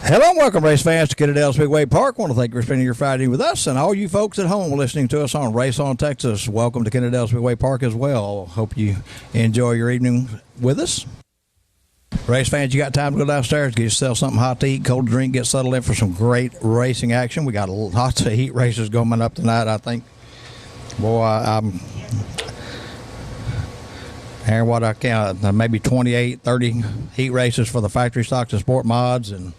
Hello and welcome, race fans, to Kennedale Speedway Park. I want to thank you for spending your Friday with us, and all you folks at home listening to us on Race on Texas. Welcome to Kennedale Speedway Park as well. Hope you enjoy your evening with us. Race fans, you got time to go downstairs, get yourself something hot to eat, cold to drink, get settled in for some great racing action. We got lots of heat races going up tonight, I think. Boy, I'm and what I count, maybe 28, 30 heat races for the factory stocks and Sportmods, and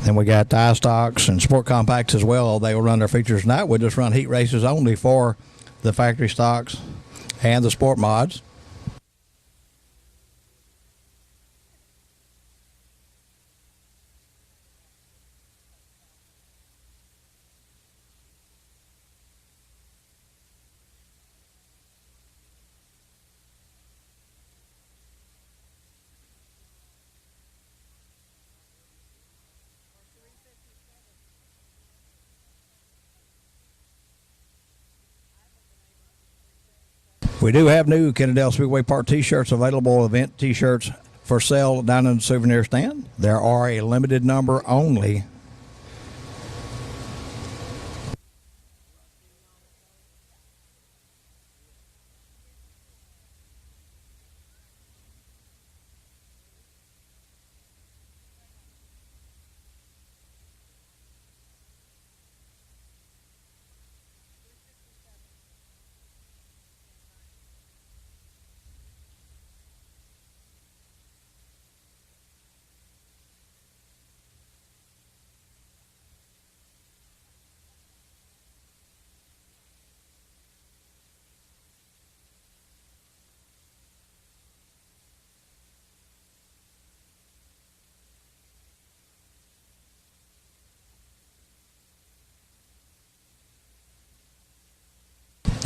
then we got the stocks and sport compacts as well. They will run their features tonight. We'll just run heat races only for the factory stocks and the sport mods. We do have new Kennedale Speedway Park t-shirts available, event t-shirts for sale down in the souvenir stand. There are a limited number only.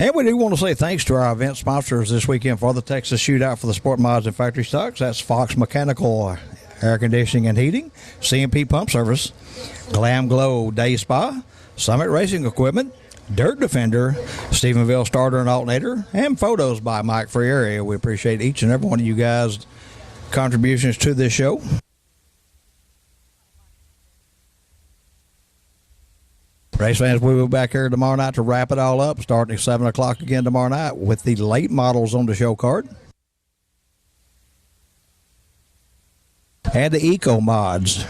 And we do want to say thanks to our event sponsors this weekend for the Texas Shootout for the Sport Mods and Factory Stocks. That's Fox Mechanical Air Conditioning and Heating, CMP Pump Service, Glam Glow Day Spa, Summit Racing Equipment, Dirt Defender, Stephenville Starter and Alternator, and photos by Mike Freire. We appreciate each and every one of you guys' contributions to this show. Race fans, we'll be back here tomorrow night to wrap it all up, starting at 7 o'clock again tomorrow night with the late models on the show card. And the Eco Mods.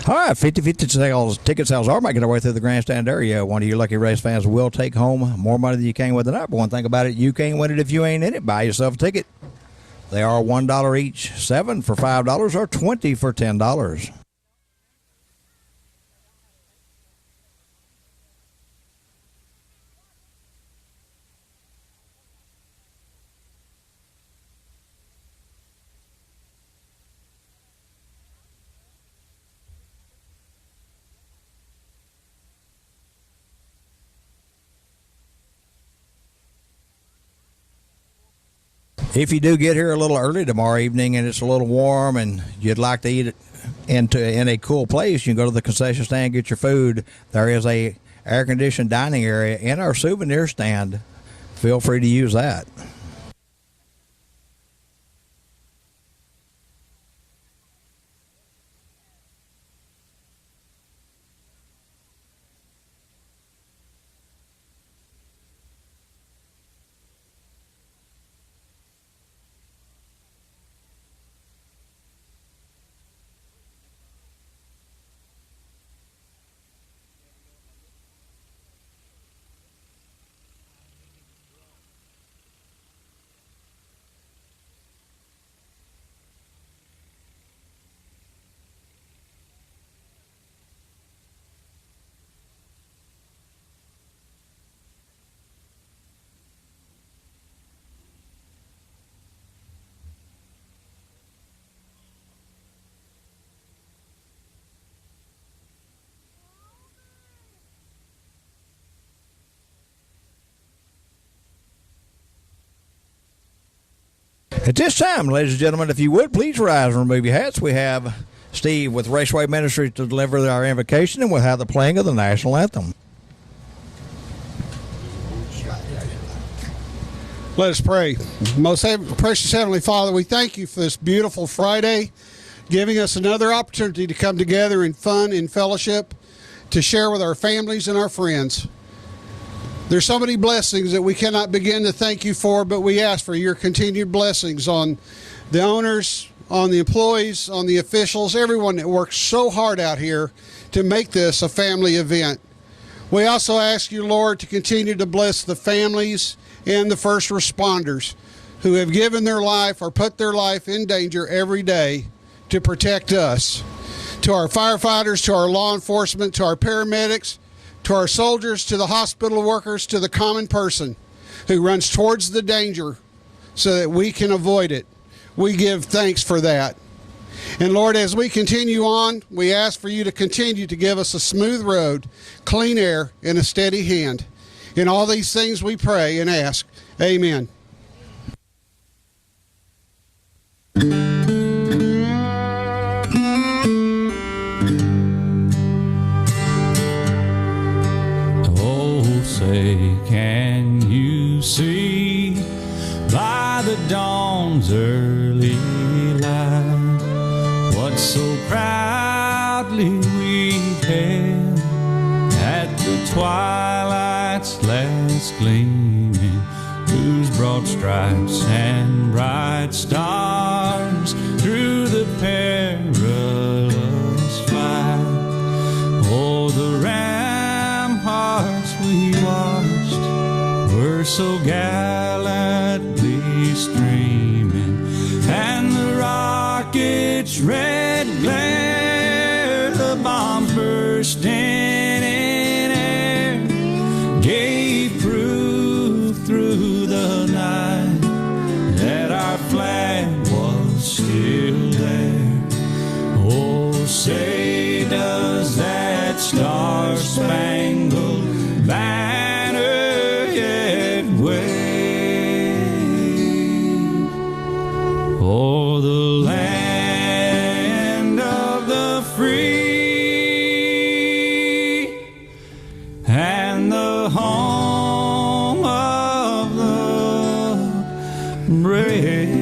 All right, 50-50 sales, ticket sales are making their way through the grandstand area. One of you lucky race fans will take home more money than you can with the night. But one thing about it, you can't win it if you ain't in it. Buy yourself a ticket. They are $1 each, 7 for $5, or 20 for $10. If you do get here a little early tomorrow evening and it's a little warm and you'd like to eat it in a cool place, you can go to the concession stand, get your food. There is a air-conditioned dining area in our souvenir stand. Feel free to use that. At this time, ladies and gentlemen, if you would, please rise and remove your hats. We have Steve with Raceway Ministry to deliver our invocation, and we'll have the playing of the national anthem. Let us pray. Most precious Heavenly Father, we thank you for this beautiful Friday, giving us another opportunity to come together in fun and fellowship, to share with our families and our friends. There's so many blessings that we cannot begin to thank you for, but we ask for your continued blessings on the owners, on the employees, on the officials, everyone that works so hard out here to make this a family event. We also ask you, Lord, to continue to bless the families and the first responders who have given their life or put their life in danger every day to protect us. To our firefighters, to our law enforcement, to our paramedics, to our soldiers, to the hospital workers, to the common person who runs towards the danger so that we can avoid it. We give thanks for that. And Lord, as we continue on, we ask for you to continue to give us a smooth road, clean air, and a steady hand. In all these things we pray and ask. Amen. Say, can you see by the dawn's early light what so proudly we hailed at the twilight's last gleaming, whose broad stripes and bright stars through the perilous fight? Oh, the ramparts we watched were so gallantly streaming, and the rocket's red glare, the bombs bursting in air, gave proof through the night that our flag was still there. Oh, say does that star-spangled banner yet wave o'er the land of the free and the home of the brave?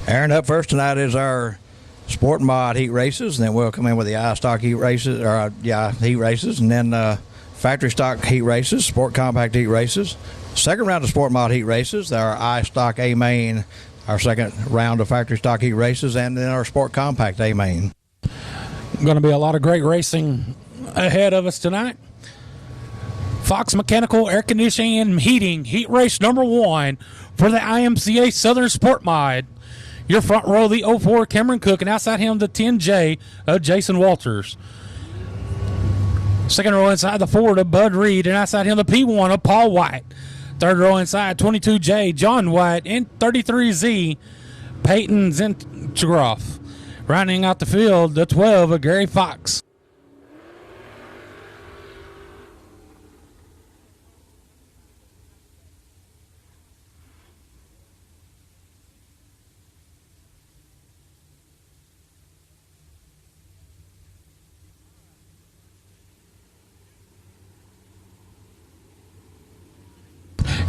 Aaron, up first tonight is our Sport Mod heat races, and then we'll come in with the iStock heat races, heat races, and then factory stock heat races, Sport Compact heat races. Second round of Sport Mod heat races, our iStock A main, our second round of factory stock heat races, and then our Sport Compact A main. Going to be a lot of great racing ahead of us tonight. Fox Mechanical Air Conditioning and Heating heat race number 1 for the IMCA Southern Sport Mod. Your front row, the 04 Cameron Cook, and outside him, the 10J of Jason Walters. Second row inside, the Ford of Bud Reed, and outside him, the P1 of Paul White. Third row inside, 22J John White, and 33Z Peyton Zentroff. Rounding out the field, the 12 of Gary Fox.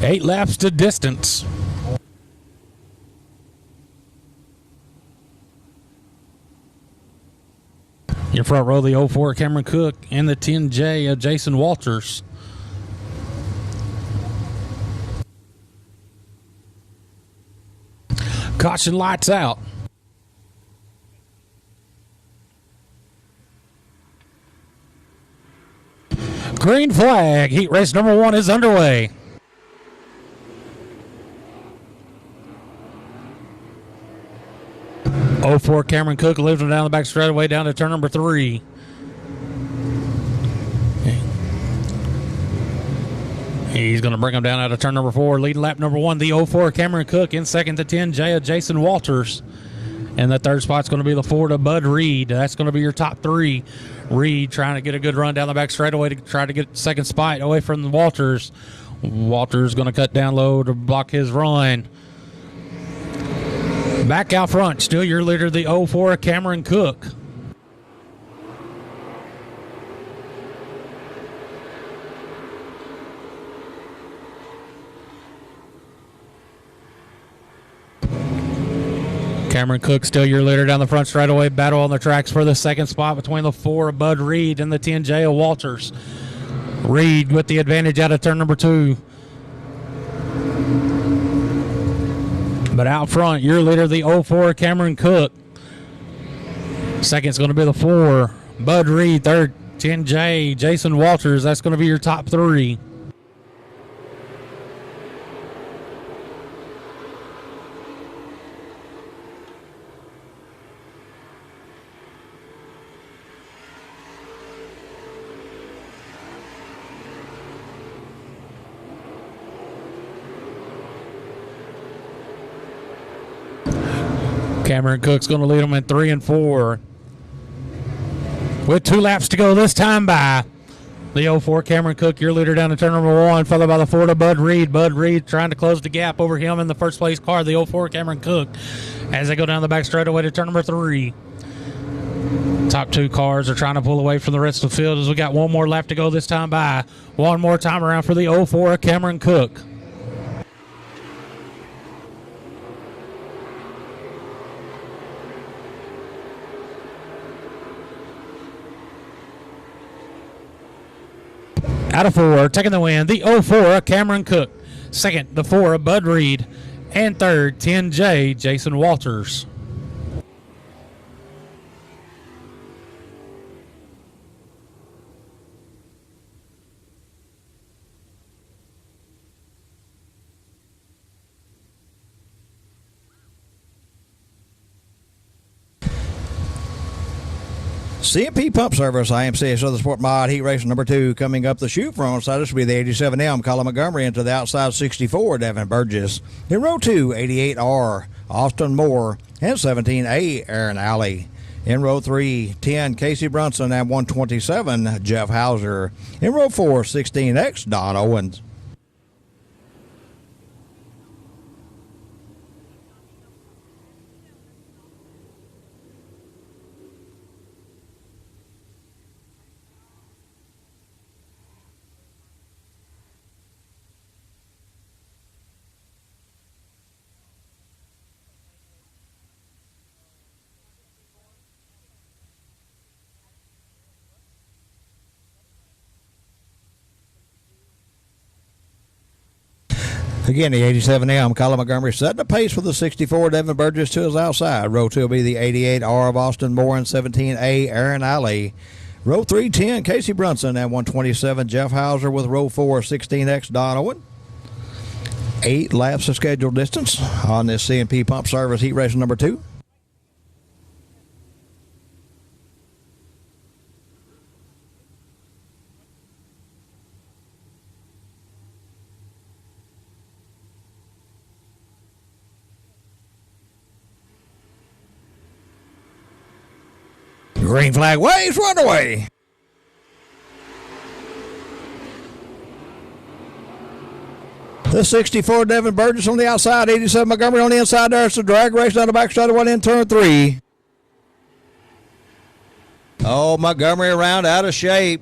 Eight laps to distance. Your front row, the 04 Cameron Cook and the 10J of Jason Walters. Caution lights out. Green flag. Heat race number 1 is underway. 04 Cameron Cook leaves him down the back straightaway down to turn number 3. He's going to bring him down out of turn number 4. Leading lap number 1, the 04 Cameron Cook. In second to 10, Jason Walters. And the third spot's going to be the 4 to Bud Reed. That's going to be your top 3. Reed trying to get a good run down the back straightaway to try to get second spot away from the Walters. Walters going to cut down low to block his run. Back out front, still your leader, the 04 Cameron Cook. Cameron Cook still your leader down the front straightaway. Battle on the tracks for the second spot between the 4 of Bud Reed and the 10 J of Walters. Reed with the advantage out of turn number 2. But out front, your leader, the 04 Cameron Cook. Second's going to be the 4 Bud Reed. Third, 10 J Jason Walters. That's going to be your top 3. Cameron Cook's going to lead them in 3 and 4. With 2 laps to go this time by the 04 Cameron Cook, your leader down to turn number 1, followed by the 4 to Bud Reed. Bud Reed trying to close the gap over him in the first place car, the 04 Cameron Cook, as they go down the back straightaway to turn number 3. Top 2 cars are trying to pull away from the rest of the field as we got 1 more lap to go this time by. One more time around for the 04 Cameron Cook. Out of 4, taking the win, the 04 Cameron Cook. Second, the 4 Bud Reed. And third, 10J Jason Walters. CMP Pump Service, IMCA Southern Sport Mod Heat Race number 2 coming up the chute front side. This will be the 87M, Colin Montgomery, into the outside 64, Devin Burgess. In row 2, 88R, Austin Moore, and 17A, Aaron Alley. In row 3, 10, Casey Brunson, and 127, Jeff Hauser. In row 4, 16X, Don Owens. Again, the 87M, Colin Montgomery setting the pace for the 64, Devin Burgess to his outside. Row 2 will be the 88R of Austin Moore and 17A, Aaron Alley. Row 3, 10, Casey Brunson and 127, Jeff Hauser with row 4, 16X, Don Owen. 8 laps of scheduled distance on this CMP Pump Service Heat Race number 2. Green flag waves, run away. The 64, Devin Burgess on the outside, 87 Montgomery on the inside there. It's a drag race down the back straight, one in turn 3. Oh, Montgomery around out of shape.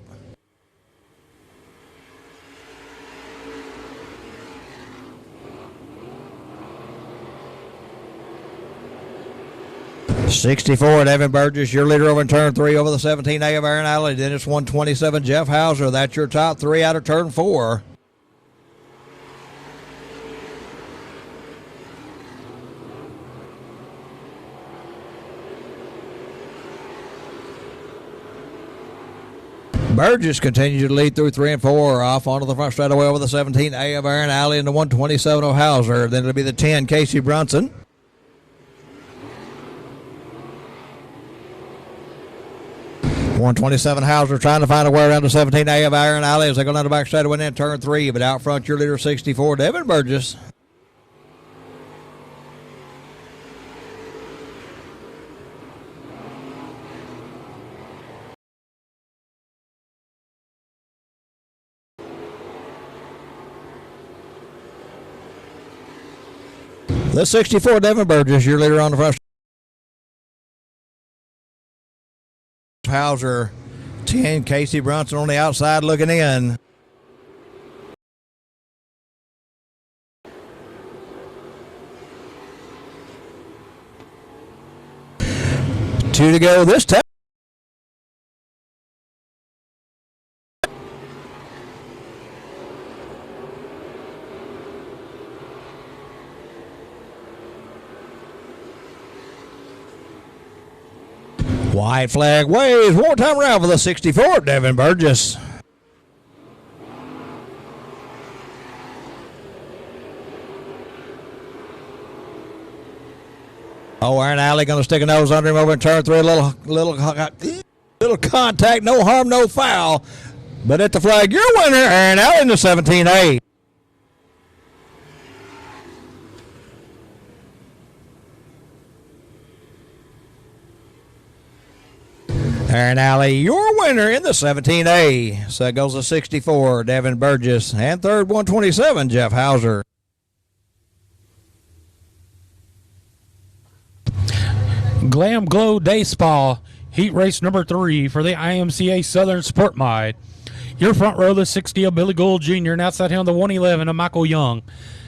'64, Devin Burgess, your leader over in turn 3 over the 17A of Aaron Alley. Then it's 127, Jeff Hauser. That's your top 3 out of turn 4. Burgess continues to lead through 3 and 4. Off onto the front straightaway over the 17A of Aaron Alley and the 127 of Hauser. Then it'll be the 10, Casey Brunson. 127 Hauser trying to find a way around the 17A of Iron Alley as they go down the back straightaway and then turn 3. But out front, your leader 64, Devin Burgess. The 64, Devin Burgess, your leader on the front. Hauser, 10, Casey Brunson on the outside looking in. 2 to go this time. White flag waves. One time around for the 64, Devin Burgess. Oh, Iron Alley going to stick a nose under him over in turn 3. Little contact. No harm, no foul. But at the flag, your winner, Iron Alley in the 17A. Iron Alley, your winner in the 17A. So it goes to 64, Devin Burgess. And third, 127, Jeff Hauser. Glam Glow Day Spa, heat race number 3 for the IMCA Southern Sport Mod. Your front row, the 60 of Billy Gould Jr., and outside him, the 111 of Michael Young.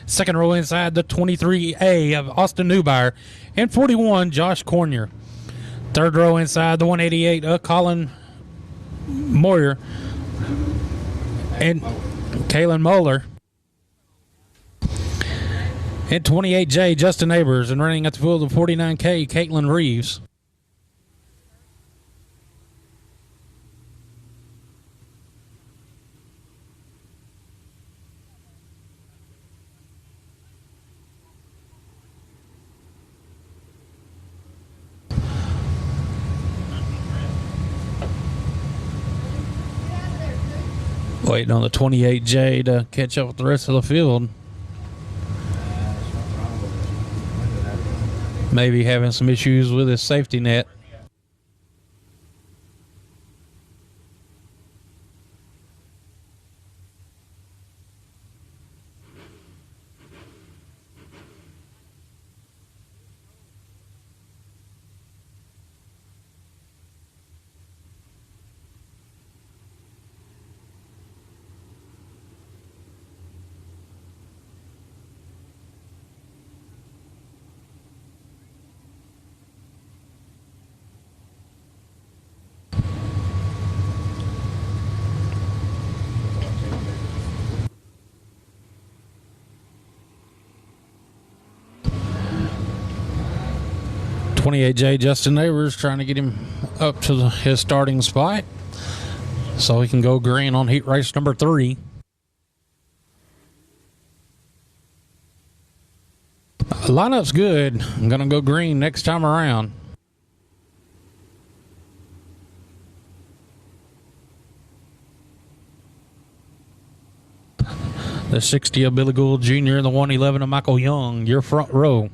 Second row inside, the 23A of Austin Newbauer, and 41, Josh Cornier. Third row inside, the 188 of Colin Moyer and Kalen Moeller. And 28J, Justin Neighbors, and running at the field of 49K, Caitlin Reeves. Waiting on the 28J to catch up with the rest of the field. Maybe having some issues with his safety net. .28J Justin Neighbors trying to get him up to his starting spot so he can go green on heat race number 3. Lineup's good. I'm going to go green next time around. The 60 of Billy Gould Jr. and the 111 of Michael Young, your front row.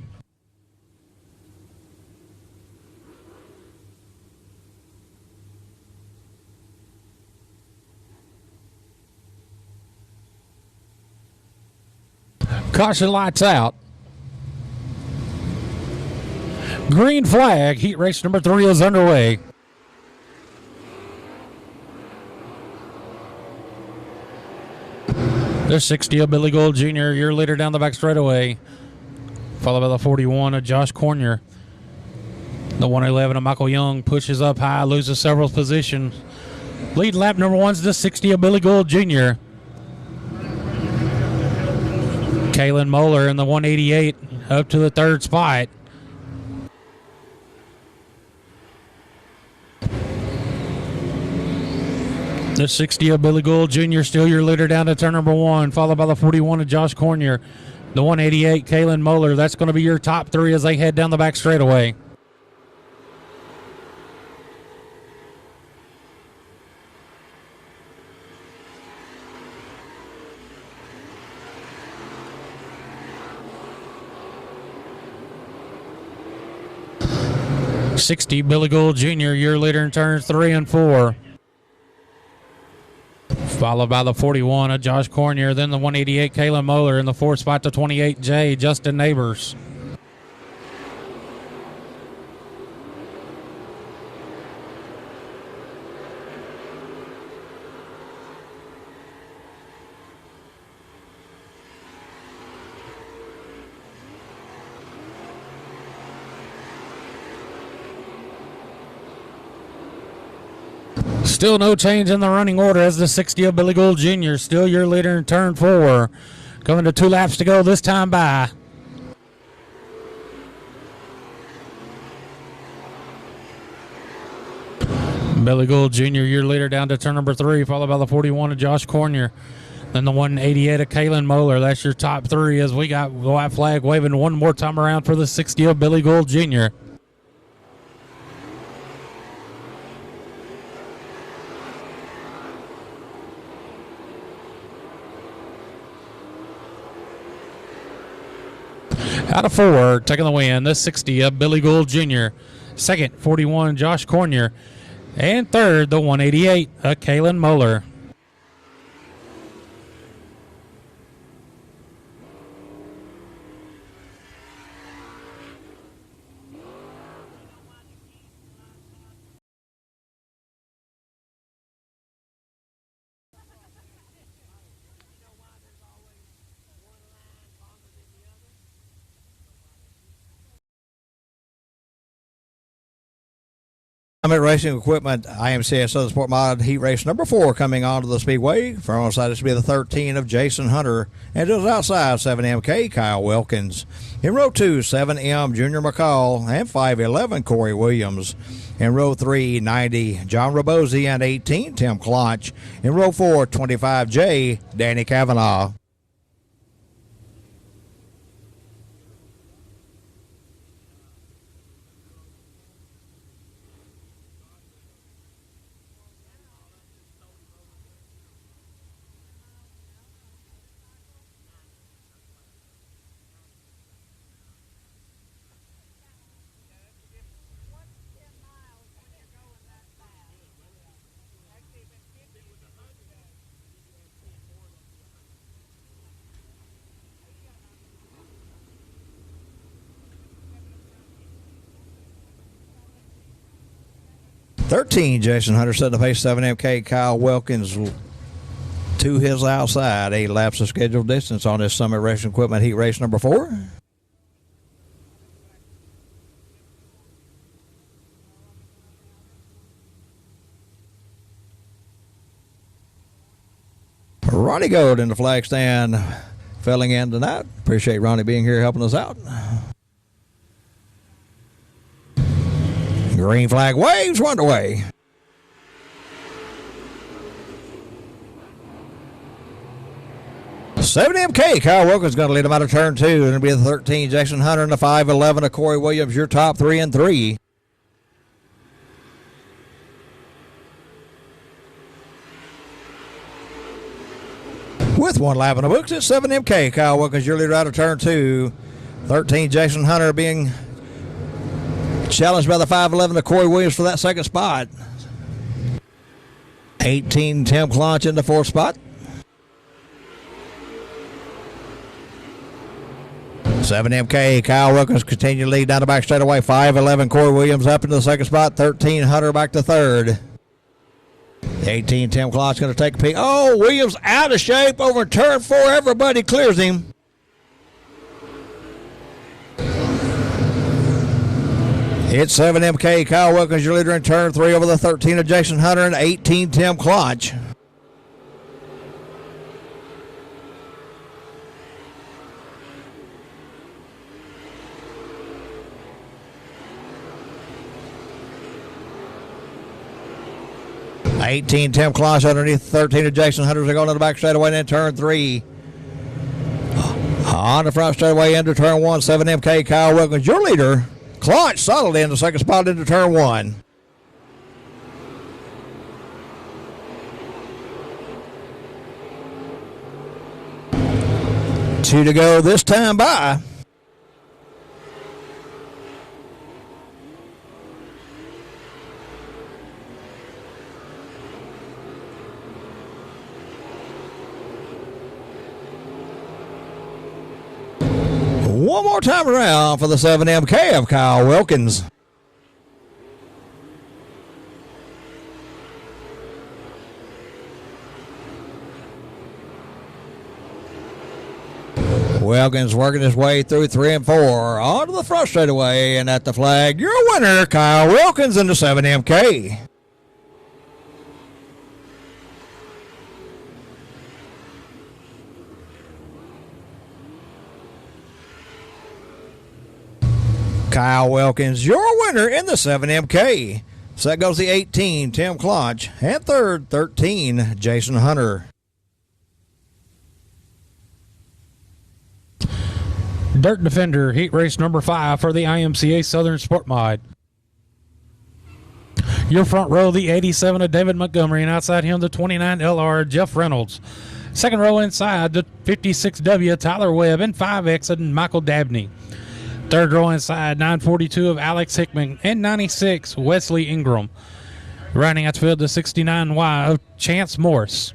Caution lights out. Green flag. Heat race number 3 is underway. There's 60 of Billy Gould Jr., your leader down the back straightaway. Followed by the 41 of Josh Cornier. The 111 of Michael Young pushes up high, loses several positions. Lead lap number 1's the 60 of Billy Gould Jr. Kalen Moeller in the 188 up to the third spot. The 60 of Billy Gould Jr. still your leader down to turn number 1, followed by the 41 of Josh Cornier. The 188, Kalen Moeller. That's going to be your top 3 as they head down the back straightaway. 60, Billy Gould Jr., your leader in turns 3 and 4. Followed by the 41 of Josh Cornier, then the 188 Kalen Moeller, in the 4th spot to 28J, Justin Neighbors. Still no change in the running order as the 60 of Billy Gould Jr. Still your leader in turn 4. Coming to 2 laps to go this time by. Billy Gould Jr., your leader down to turn number 3, followed by the 41 of Josh Cornier. Then the 188 of Kalen Moeller. That's your top 3 as we got the white flag waving one more time around for the 60 of Billy Gould Jr. Out of 4, taking the win, the 60 of Billy Gould Jr. Second, 41, Josh Cornier. And third, the 188 of Kalen Moeller. Summit Racing Equipment, IMCA Southern Sport Mod Heat Race number 4 coming onto the Speedway. From on side, this will be the 13 of Jason Hunter. And just outside, 7MK, Kyle Wilkins. In row 2, 7M, Junior McCall. And 511, Corey Williams. In row 3, 90, John Rabosi. And 18, Tim Klotch. In row 4, 25J, Danny Cavanaugh. Jason Hunter set the pace. 7MK Kyle Wilkins to his outside. 8 laps of scheduled distance on this Summit Racing Equipment Heat Race number 4. Ronnie Gold in the flag stand filling in tonight. Appreciate Ronnie being here helping us out. Green flag waves, one away. Seven MK, Kyle Wilkins going to lead him out of turn 2. It'll be the 13, Jason Hunter, and the 511 of Corey Williams. Your top 3 and 3. With 1 lap in the books, it's 7MK, Kyle Wilkins, your leader out of turn 2. 13, Jason Hunter being challenged by the 511 of Corey Williams for that second spot. 18, Tim Klotch in the 4th spot. 7MK, Kyle Wilkins continue to lead down the back straightaway. 511, Corey Williams up into the 2nd spot. 13, Hunter back to 3rd. 18, Tim Klotch going to take a peek. Oh, Williams out of shape over turn 4. Everybody clears him. It's 7MK, Kyle Wilkins, your leader in turn 3 over the 13 of Jason Hunter and 18, Tim Klotch. Tim Klotch underneath 13 of Jason Hunter. They're going to the back straightaway and then turn 3. On the front straightaway into turn 1, 7MK, Kyle Wilkins, your leader. Klotch solid in the 2nd spot into turn 1. Two to go this time by. One more time around for the 7MK of Kyle Wilkins. Wilkins working his way through 3 and 4 onto the front straightaway, and at the flag, your winner, Kyle Wilkins in the 7MK. Kyle Wilkins, your winner in the 7MK. So that goes the 18, Tim Clonch, and third, 13, Jason Hunter. Dirt Defender, heat race number 5 for the IMCA Southern Sport Mod. Your front row, the 87 of David Montgomery, and outside him, the 29 LR Jeff Reynolds. Second row inside, the 56W Tyler Webb, and 5X of Michael Dabney. Third row inside, 942 of Alex Hickman, and 96 Wesley Ingram. Riding outfield, the 69Y of Chance Morris.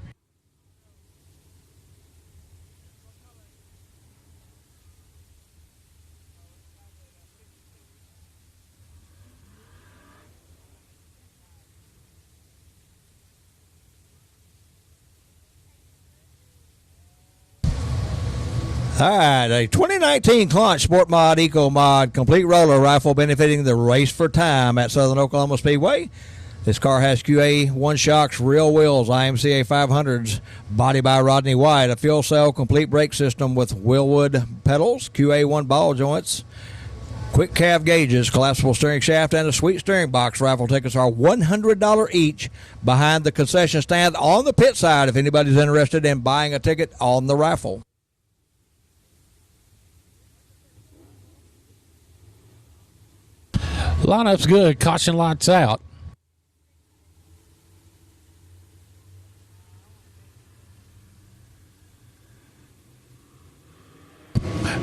All right, a 2019 Clonch Sport Mod Eco Mod complete roller rifle benefiting the Race for Time at Southern Oklahoma Speedway. This car has QA 1 shocks, real wheels, IMCA 500s, body by Rodney White, a fuel cell complete brake system with Willwood pedals, QA 1 ball joints, quick calf gauges, collapsible steering shaft, and a sweet steering box. Raffle tickets are $100 each behind the concession stand on the pit side if anybody's interested in buying a ticket on the raffle. Lineup's good. Caution lights out.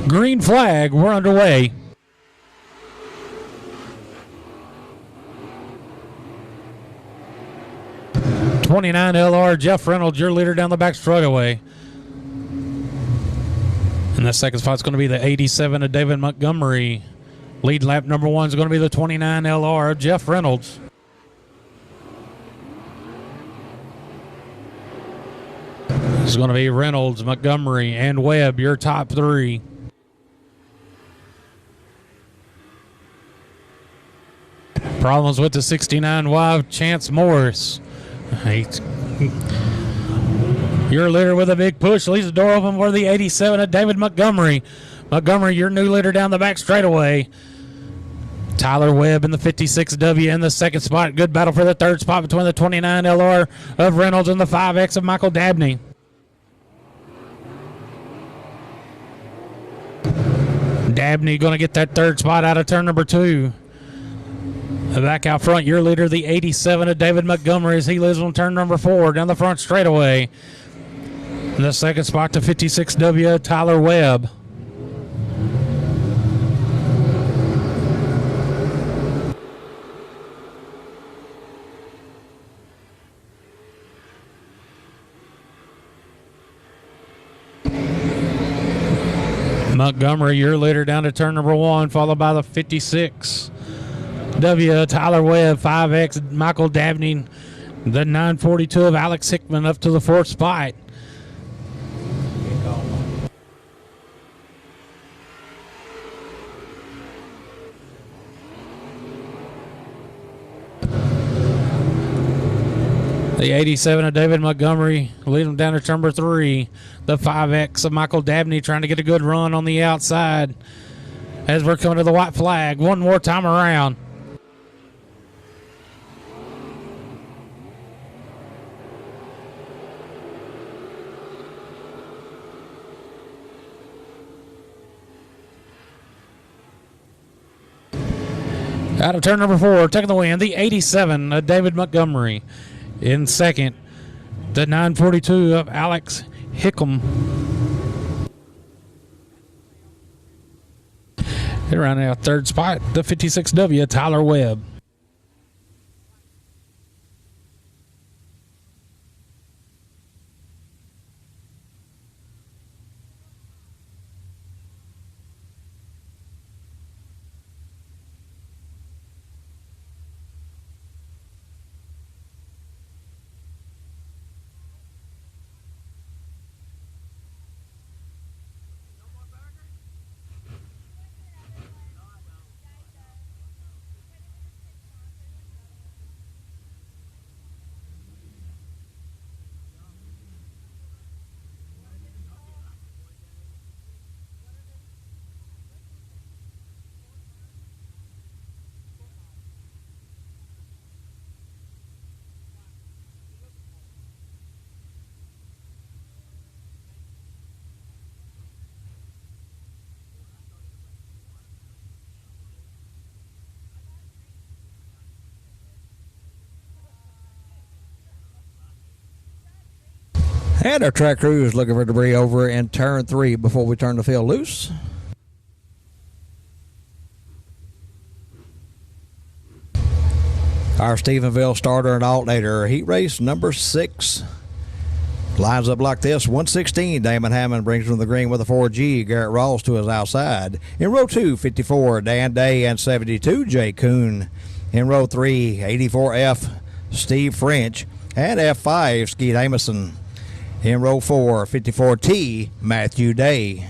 Green flag. We're underway. '29 LR Jeff Reynolds, your leader down the back straightaway. And the second spot's going to be the 87 of David Montgomery. Lead lap number 1 is going to be the 29 LR, Jeff Reynolds. This is going to be Reynolds, Montgomery, and Webb, your top 3. Problems with the 69 Y, Chance Morris. Your leader with a big push leaves the door open for the 87 of David Montgomery. Montgomery, your new leader down the back straightaway. Tyler Webb in the 56W in the second spot. Good battle for the third spot between the 29 LR of Reynolds and the 5X of Michael Dabney. Dabney going to get that third spot out of turn number 2. Back out front, your leader, the 87 of David Montgomery, as he lives on turn number 4 down the front straightaway. In the second spot, the 56W, Tyler Webb. Montgomery, your leader, down to turn number 1, followed by the 56 W, Tyler Webb, 5X, Michael Dabney, the 942 of Alex Hickman up to the 4th spot. The 87 of David Montgomery leading him down to turn number 3. The 5X of Michael Dabney trying to get a good run on the outside as we're coming to the white flag. One more time around. Out of turn number 4, taking the win, the 87 of David Montgomery. In second, the 942 of Alex Hickman. Around our third spot, the 56W, Tyler Webb. And our track crew is looking for debris over in turn 3 before we turn the field loose. Our Stephenville starter and alternator, heat race number 6. Lines up like this. 116, Damon Hammond brings from the green with a 4G. Garrett Rawls to his outside. In row 2, 54, Dan Day and 72, Jay Kuhn. In row 3, 84F, Steve French. And F5, Skeet Amison. In row 4, 54T, Matthew Day.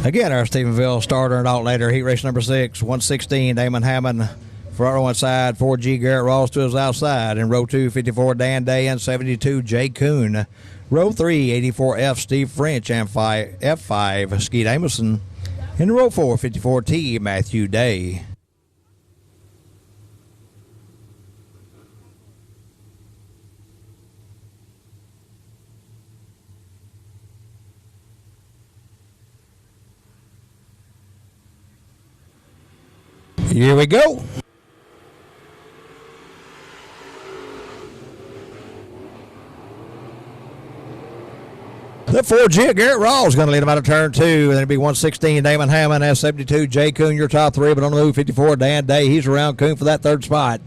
Again, our Stephenville starter and alternator, heat race number 6, 116, Damon Hammond, front row inside, 4G, Garrett Ross to his outside. In row 2, 54, Dan Day and 72, Jay Kuhn. Row 3, 84F, Steve French and F5, Skeet Amison. In row 4, 54T, Matthew Day. Here we go. The 4G, Garrett Rawls going to lead him out of turn 2. And then it'll be 116, Damon Hammond, S72, Jay Kuhn, your top 3. But on the move, 54, Dan Day. He's around Kuhn for that 3rd spot.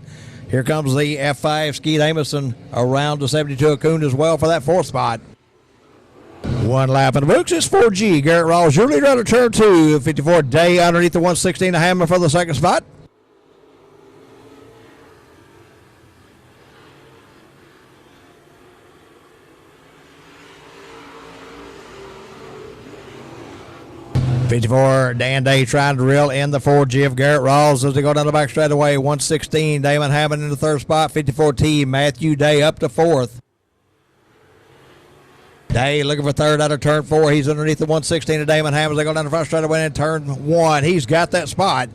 Here comes the F5, Skeet Amison, around to 72 Kuhn as well for that 4th spot. One lap in the books. It's 4G, Garrett Rawls, your leader out of turn 2. 54, Day underneath the 116 of Hammond for the 2nd spot. .54, Dan Day trying to reel in the 4G of Garrett Rawls as they go down the back straightaway. 116, Damon Hammond in the 3rd spot. 54T, Matthew Day up to 4th. Day looking for 3rd out of turn 4. He's underneath the 116 of Damon Hammond as they go down the front straightaway in turn 1. He's got that spot.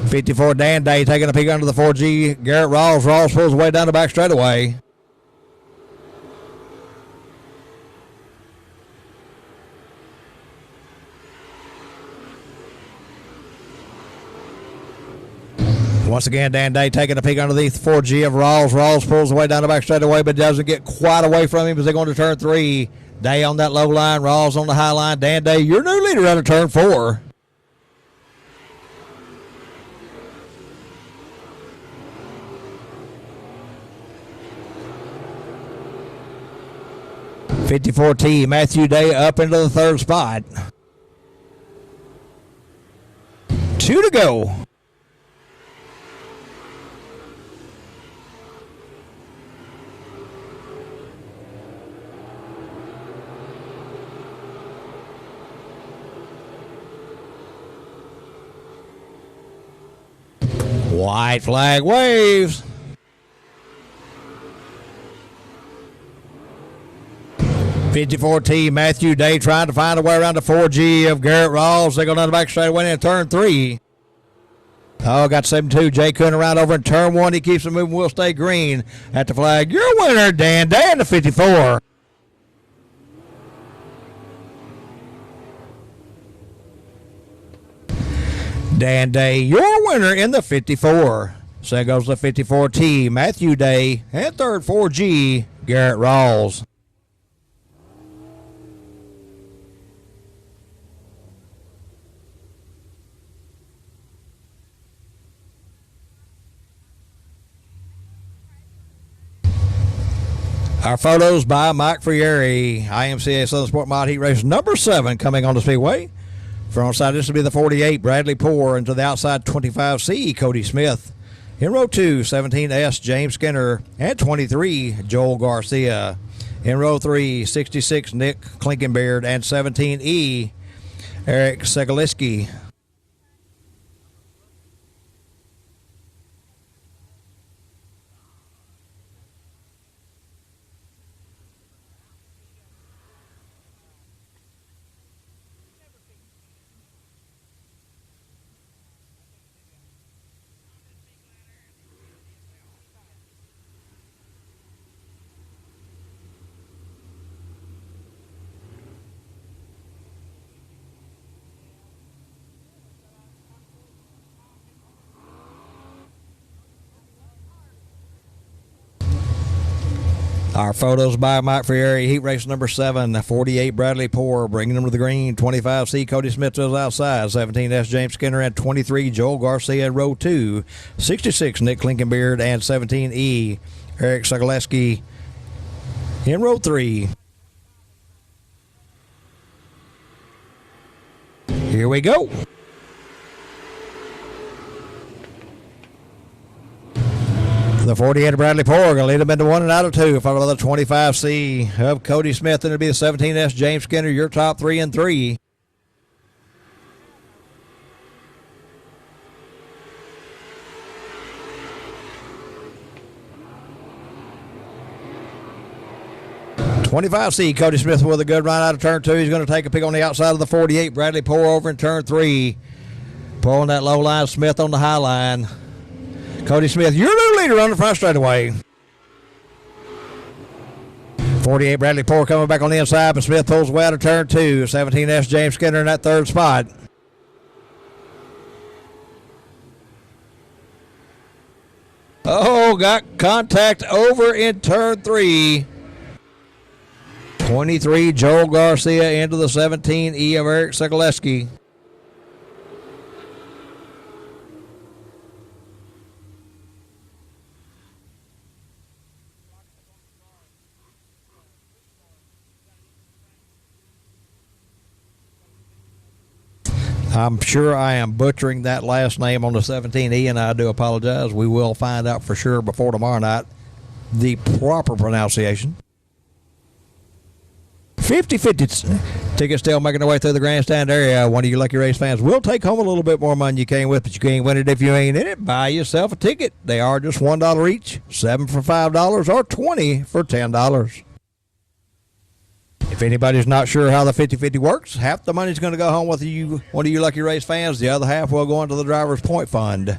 54, Dan Day taking a peek under the 4G. Garrett Rawls. Rawls pulls away down the back straightaway. Once again, Dan Day taking a peek under the 4G of Rawls. Rawls pulls away down the back straightaway, but doesn't get quite away from him as they go into turn 3. Day on that low line, Rawls on the high line. Dan Day, your new leader out of turn 4. .54T, Matthew Day up into the 3rd spot. 2 to go. White flag waves. .54T, Matthew Day trying to find a way around the 4G of Garrett Rawls. They go down the back straightaway in turn 3. Oh, got 72. Jay Kuhn around over in turn 1. He keeps it moving. Will stay green at the flag. Your winner, Dan Day, in the 54. Dan Day, your winner in the 54. Second goes the 54T, Matthew Day, and third 4G, Garrett Rawls. Our photos by Mike Frieri, IMCA Southern Sport Mod Heat Race number 7 coming on the speedway. Front side, this will be the 48, Bradley Poore, into the outside 25C, Cody Smith. In row 2, 17S, James Skinner, and 23, Joel Garcia. In row 3, 66, Nick Klinkenbeard, and 17E, Eric Segaliski. Our photos by Mike Frieri, heat race number 7, 48 Bradley Poore, bringing them to the green, 25C Cody Smith to the outside, 17S James Skinner, and 23 Joel Garcia in row 2, 66 Nick Klinkenbeard, and 17E Eric Segaleski in row 3. Here we go. The 48 of Bradley Poore going to lead them into 1 and out of 2. Followed by the 25C of Cody Smith. Then it'll be the 17S James Skinner, your top 3 and 3. (25C) Cody Smith with a good run out of turn 2. He's going to take a pick on the outside of the 48. Bradley Poore over in turn 3. Pulling that low line. Smith on the high line. Cody Smith, your new leader on the front straightaway. 48 Bradley Poore coming back on the inside, but Smith pulls way out of turn 2. 17S James Skinner in that third spot. Oh, got contact over in turn 3. 23 Joel Garcia into the 17E of Eric Segaleski. I'm sure I am butchering that last name on the 17E, and I do apologize. We will find out for sure before tomorrow night the proper pronunciation. 50-50 tickets still making their way through the grandstand area. One of you lucky race fans will take home a little bit more money you came with, but you can't win it if you ain't in it. Buy yourself a ticket. They are just $1 each, 7 for $5 or 20 for $10. If anybody's not sure how the 50-50 works, half the money's going to go home with you, one of you lucky race fans. The other half will go into the driver's point fund.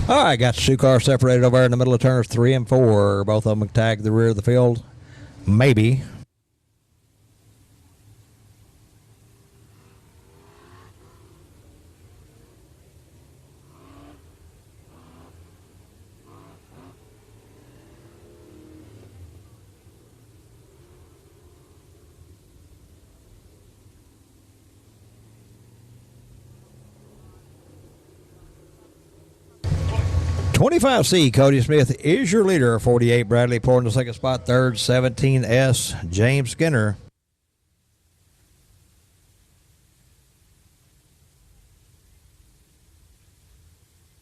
All right, got the 2 cars separated over there in the middle of turns 3 and 4. Both of them tagged the rear of the field. Maybe. (25C) Cody Smith is your leader. 48 Bradley Poore in the second spot. Third, 17S James Skinner.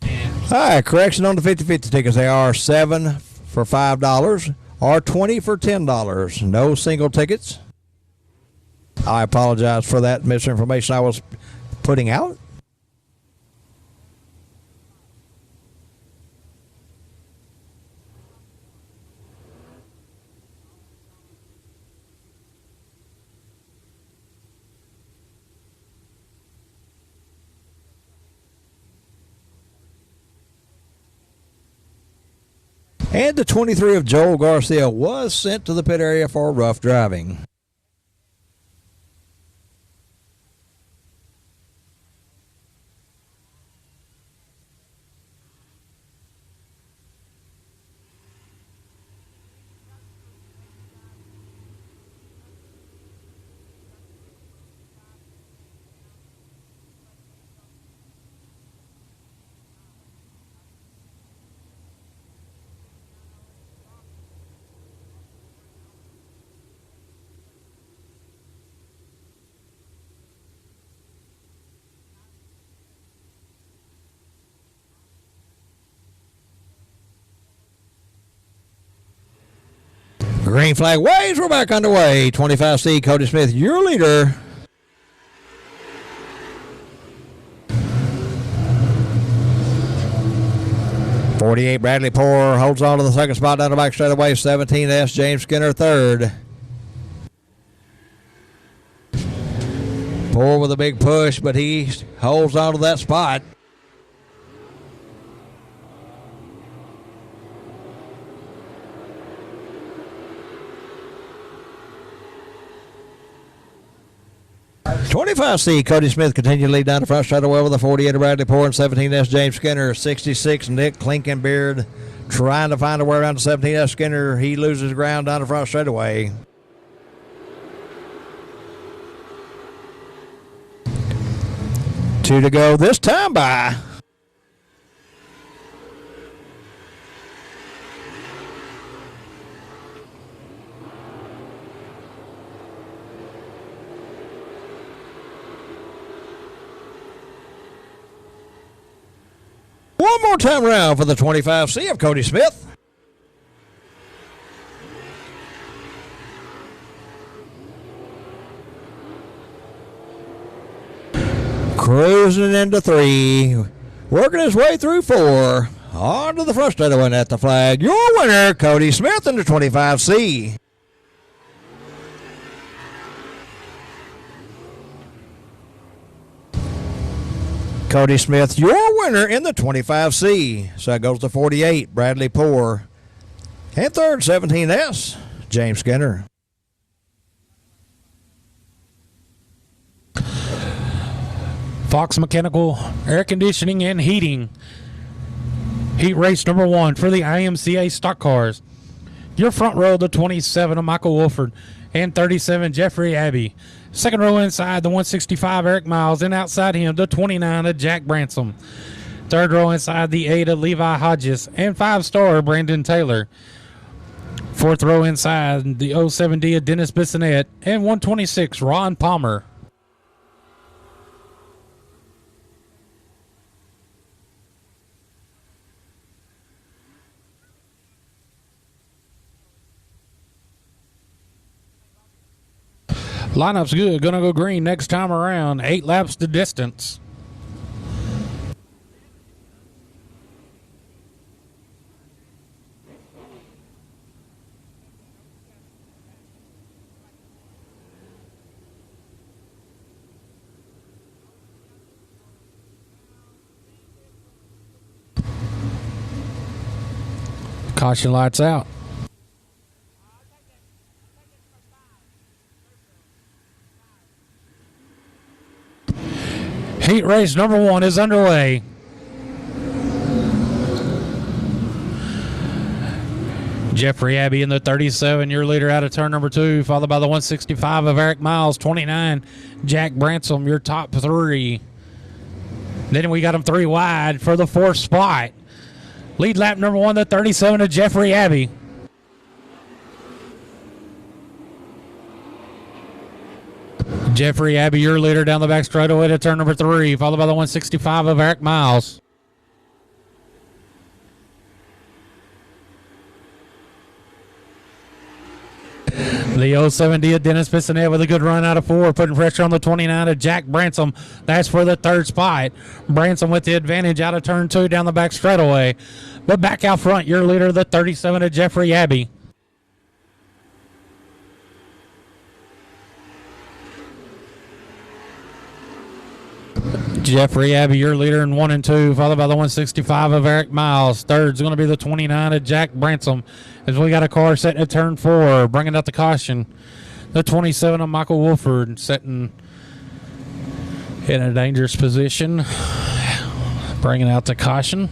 All right, correction on the 50-50 tickets. They are 7 for $5 are 20 for $10. No single tickets. I apologize for that misinformation I was putting out. And the 23 of Joel Garcia was sent to the pit area for rough driving. Green flag waves. We're back underway. 25C, Cody Smith, your leader. '48 Bradley Poor holds on to the second spot down the back straightaway. 17S James Skinner third. Poor with a big push, but he holds on to that spot. '25C Cody Smith continued to lead down the front straightaway with a 48 of Bradley Poor and 17S James Skinner. 66 Nick Klinkenbeard trying to find a way around to 17S Skinner. He loses ground down the front straightaway. Two to go this time by. One more time around for the 25C of Cody Smith. Cruising into three. Working his way through four. On to the front straightaway at the flag. Your winner, Cody Smith in the 25C. Cody Smith, your winner in the 25C. So that goes to 48, Bradley Poor. And third, 17S, James Skinner. Fox Mechanical Air Conditioning and Heating. Heat race number 1 for the IMCA stock cars. Your front row, the 27 of Michael Wolford and 37 Jeffrey Abbey. Second row inside, the 165 Eric Miles, and outside him, the 29 of Jack Bransom. Third row inside, the 8 of Levi Hodges and 5-star Brandon Taylor. Fourth row inside, the 07D of Dennis Bissonette and 126 Ron Palmer. Lineup's good. Gonna go green next time around. 8 laps the distance. Caution lights out. Heat race number 1 is underway. Jeffrey Abbey in the 37, your leader out of turn number 2, followed by the 165 of Eric Miles, 29, Jack Bransom, your top 3. Then we got him 3 wide for the 4th spot. Lead lap number 1, the 37 of Jeffrey Abbey. Jeffrey Abbey, your leader down the back straightaway to turn number 3, followed by the 165 of Eric Miles. The 070 of Dennis Bissonette with a good run out of 4, putting pressure on the 29 of Jack Bransom. That's for the third spot. Bransom with the advantage out of turn 2 down the back straightaway. But back out front, your leader, the 37 of Jeffrey Abbey. Jeffrey Abbey, your leader in 1 and 2, followed by the 165 of Eric Miles. Third's going to be the 29 of Jack Bransom. As we got a car setting at turn 4, bringing out the caution. The 27 of Michael Wolford setting in a dangerous position, bringing out the caution.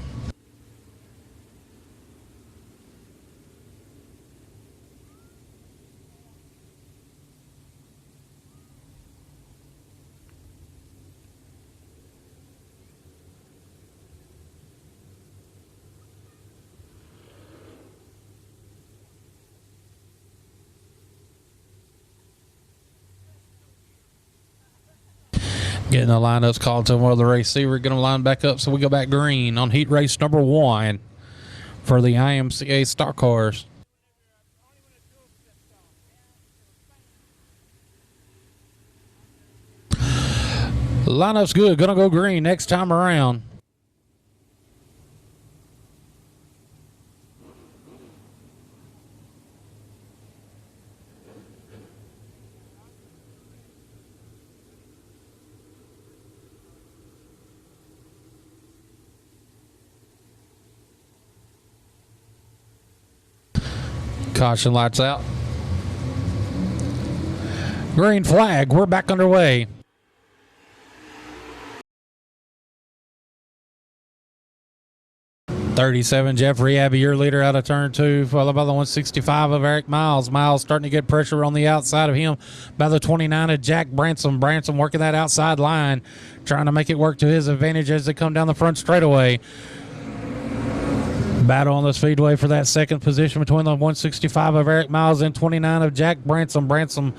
Getting the lineups called to one of the receiver, going to line back up, so we go back green on heat race number 1 for the IMCA stock cars. Lineup's good, going to go green next time around. Caution lights out. Green flag. We're back underway. .37 Jeffrey Abbey, your leader out of turn 2, followed by the 165 of Eric Miles. Miles starting to get pressure on the outside of him by the 29 of Jack Bransom. Bransom working that outside line, trying to make it work to his advantage as they come down the front straightaway. Battle on the speedway for that second position between the 165 of Eric Miles and 29 of Jack Bransom. Bransom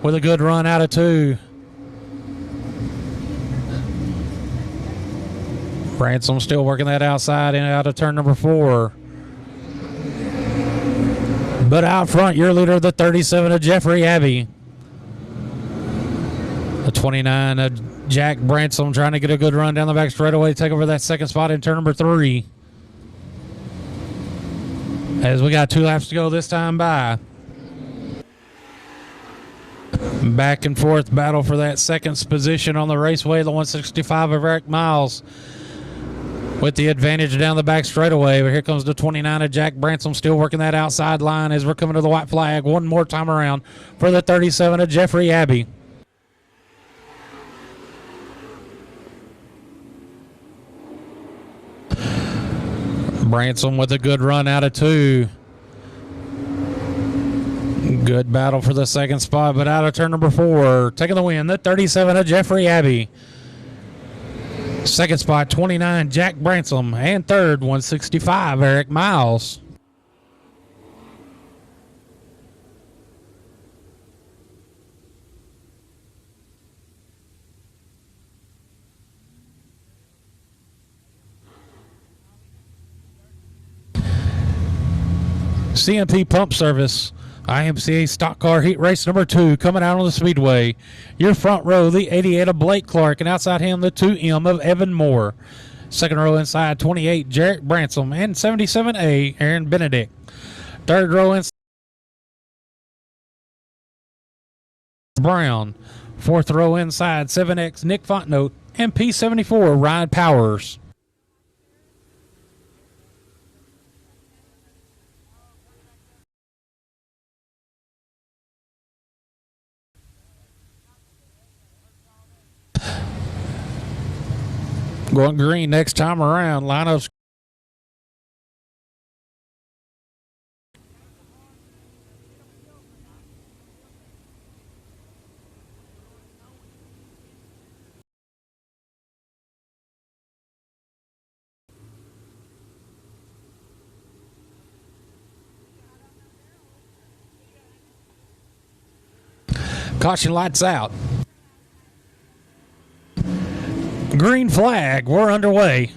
with a good run out of 2. Bransom still working that outside and out of turn number 4. But out front, your leader, the 37 of Jeffrey Abbey. The 29 of Jack Bransom trying to get a good run down the back straightaway, take over that second spot in turn number 3. As we got 2 laps to go this time by. Back and forth battle for that second position on the raceway. The 165 of Eric Miles with the advantage down the back straightaway. But here comes the 29 of Jack Bransom still working that outside line as we're coming to the white flag one more time around for the 37 of Jeffrey Abbey. Bransom with a good run out of 2. Good battle for the second spot, but out of turn number 4, taking the win, the 37 of Jeffrey Abbey. Second spot, 29, Jack Bransom, and third, 165, Eric Miles. CMP Pump Service, IMCA Stock Car Heat Race number 2 coming out on the speedway. Your front row, the 88 of Blake Clark, and outside him, the 2M of Evan Moore. Second row inside, 28, Jarrett Bransom, and 77A, Aaron Benedict. Third row inside, Brown. Fourth row inside, 7X, Nick Fontenot, and P74, Ryan Powers. Going green next time around. Lineups. Caution lights out. Green flag, we're underway.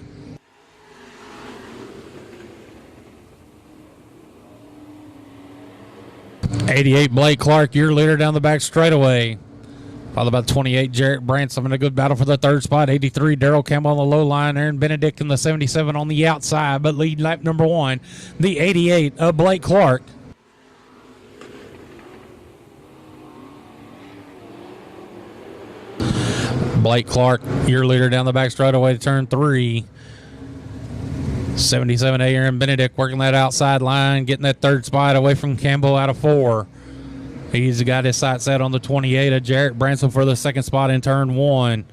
88 Blake Clark, your leader down the back straightaway. Followed by 28 Jarrett Bransom in a good battle for the third spot. 83 Daryl Campbell on the low line. Aaron Benedict in the 77 on the outside, but lead lap number 1, the 88 of Blake Clark. Blake Clark, your leader down the back straightaway to turn 3. 77 Aaron Benedict working that outside line, getting that third spot away from Campbell out of 4. He's got his sights set on the 28 of Jarrett Branson for the second spot in turn 1.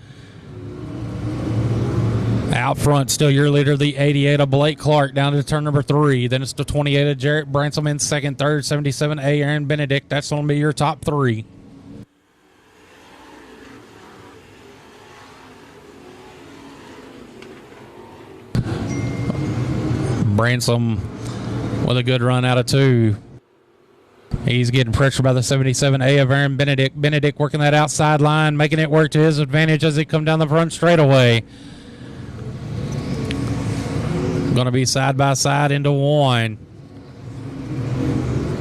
Out front, still your leader, the 88 of Blake Clark, down to turn number 3. Then it's the 28 of Jarrett Branson in second, third, 77 Aaron Benedict. That's going to be your top 3. Branson with a good run out of 2. He's getting pressured by the 77A of Aaron Benedict. Benedict working that outside line, making it work to his advantage as he come down the front straightaway. Going to be side by side into 1.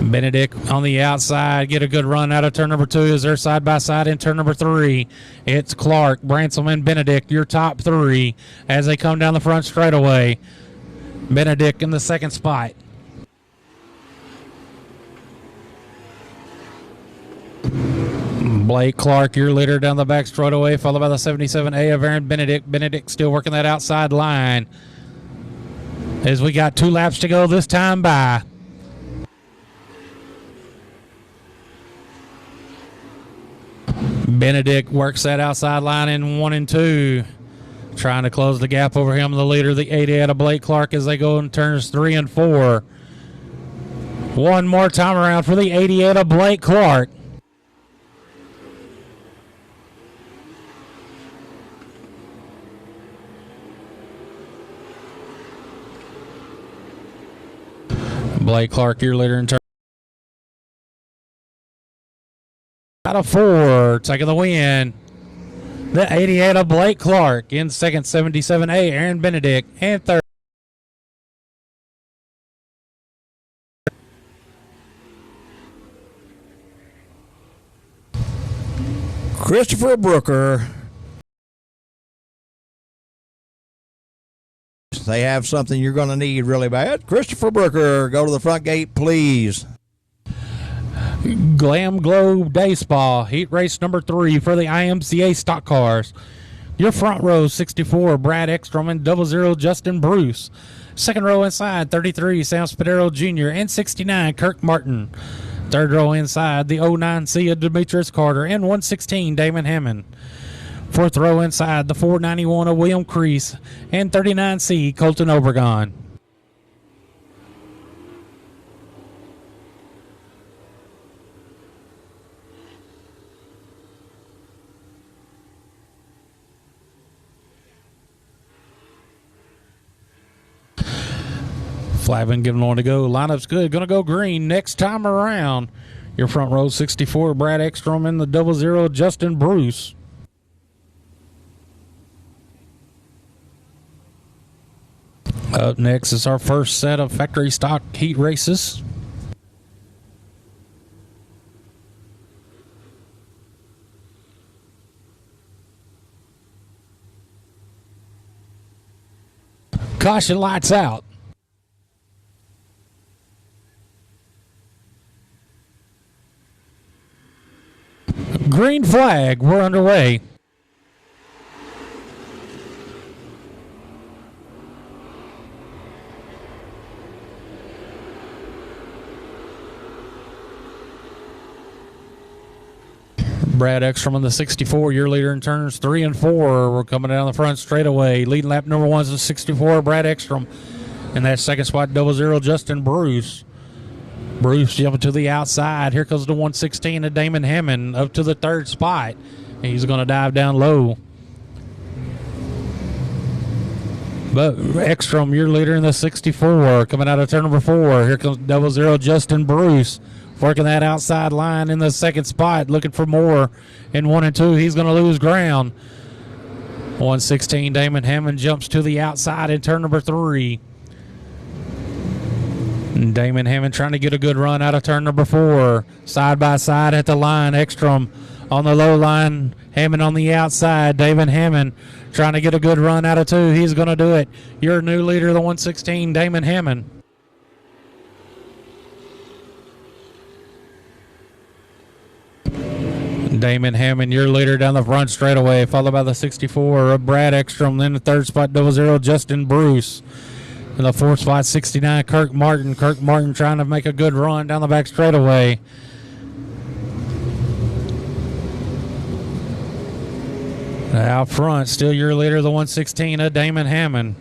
Benedict on the outside, get a good run out of turn number 2 as they're side by side in turn number 3. It's Clark, Branson, and Benedict, your top 3 as they come down the front straightaway. Benedict in the second spot. Blake Clark, your leader down the back straightaway, followed by the 77A of Aaron Benedict. Benedict still working that outside line as we got 2 laps to go this time by. Benedict works that outside line in 1 and 2. Trying to close the gap over him, the leader, the 88 of Blake Clark, as they go in turns 3 and 4. One more time around for the 88 of Blake Clark. Blake Clark, your leader in turn out of 4, taking the win. The 88 of Blake Clark in second, 77A Aaron Benedict, and third. Christopher Brooker. They have something you're going to need really bad. Christopher Brooker, go to the front gate, please. Glam Glow Day Spa, heat race number 3 for the IMCA stock cars. Your front row, 64, Brad Ekstrom and 00 Justin Bruce. Second row inside, 33, Sam Spadero Jr. and 69, Kirk Martin. Third row inside, the 09C of Demetrius Carter and 116, Damon Hammond. Fourth row inside, the 491 of William Crease and 39C, Colton Obregon. Flavin giving one to go. Lineup's good. Going to go green next time around. Your front row, 64, Brad Ekstrom and the 00 Justin Bruce. Up next is our first set of factory stock heat races. Caution, lights out. Green flag, we're underway. Brad Ekstrom on the 64, your leader in turns 3 and 4. We're coming down the front straightaway. Leading lap number 1 is the 64, Brad Ekstrom. In that second spot, 00 Justin Bruce. Bruce jumping to the outside. Here comes the 116 of Damon Hammond up to the third spot. He's going to dive down low. But Ekstrom, your leader in the 64, coming out of turn number 4. Here comes 00 Justin Bruce. Working that outside line in the second spot, looking for more in 1 and 2. He's going to lose ground. 116 Damon Hammond jumps to the outside in turn number 3. Damon Hammond trying to get a good run out of turn number 4. Side by side at the line. Ekstrom on the low line. Hammond on the outside. Damon Hammond trying to get a good run out of 2. He's going to do it. Your new leader, the 116, Damon Hammond. Damon Hammond, your leader down the front straightaway, followed by the 64 of Brad Ekstrom. Then the third spot, 00, Justin Bruce. In the fourth spot, 69, Kirk Martin. Kirk Martin trying to make a good run down the back straightaway. Out front, still your leader, the 116 of Damon Hammond.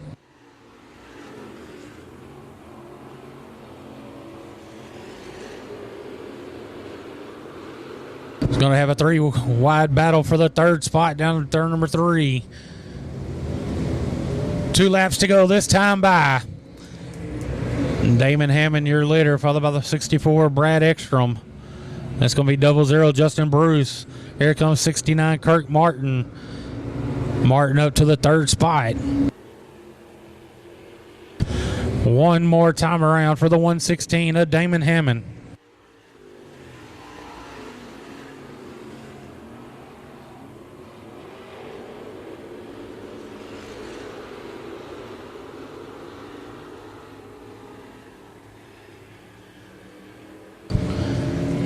It's going to have a 3-wide battle for the third spot down to turn number 3. 2 laps to go this time by. Damon Hammond, your leader, followed by the 64, Brad Ekstrom. That's going to be 00, Justin Bruce. Here comes 69, Kirk Martin. Martin up to the third spot. One more time around for the 116 of Damon Hammond.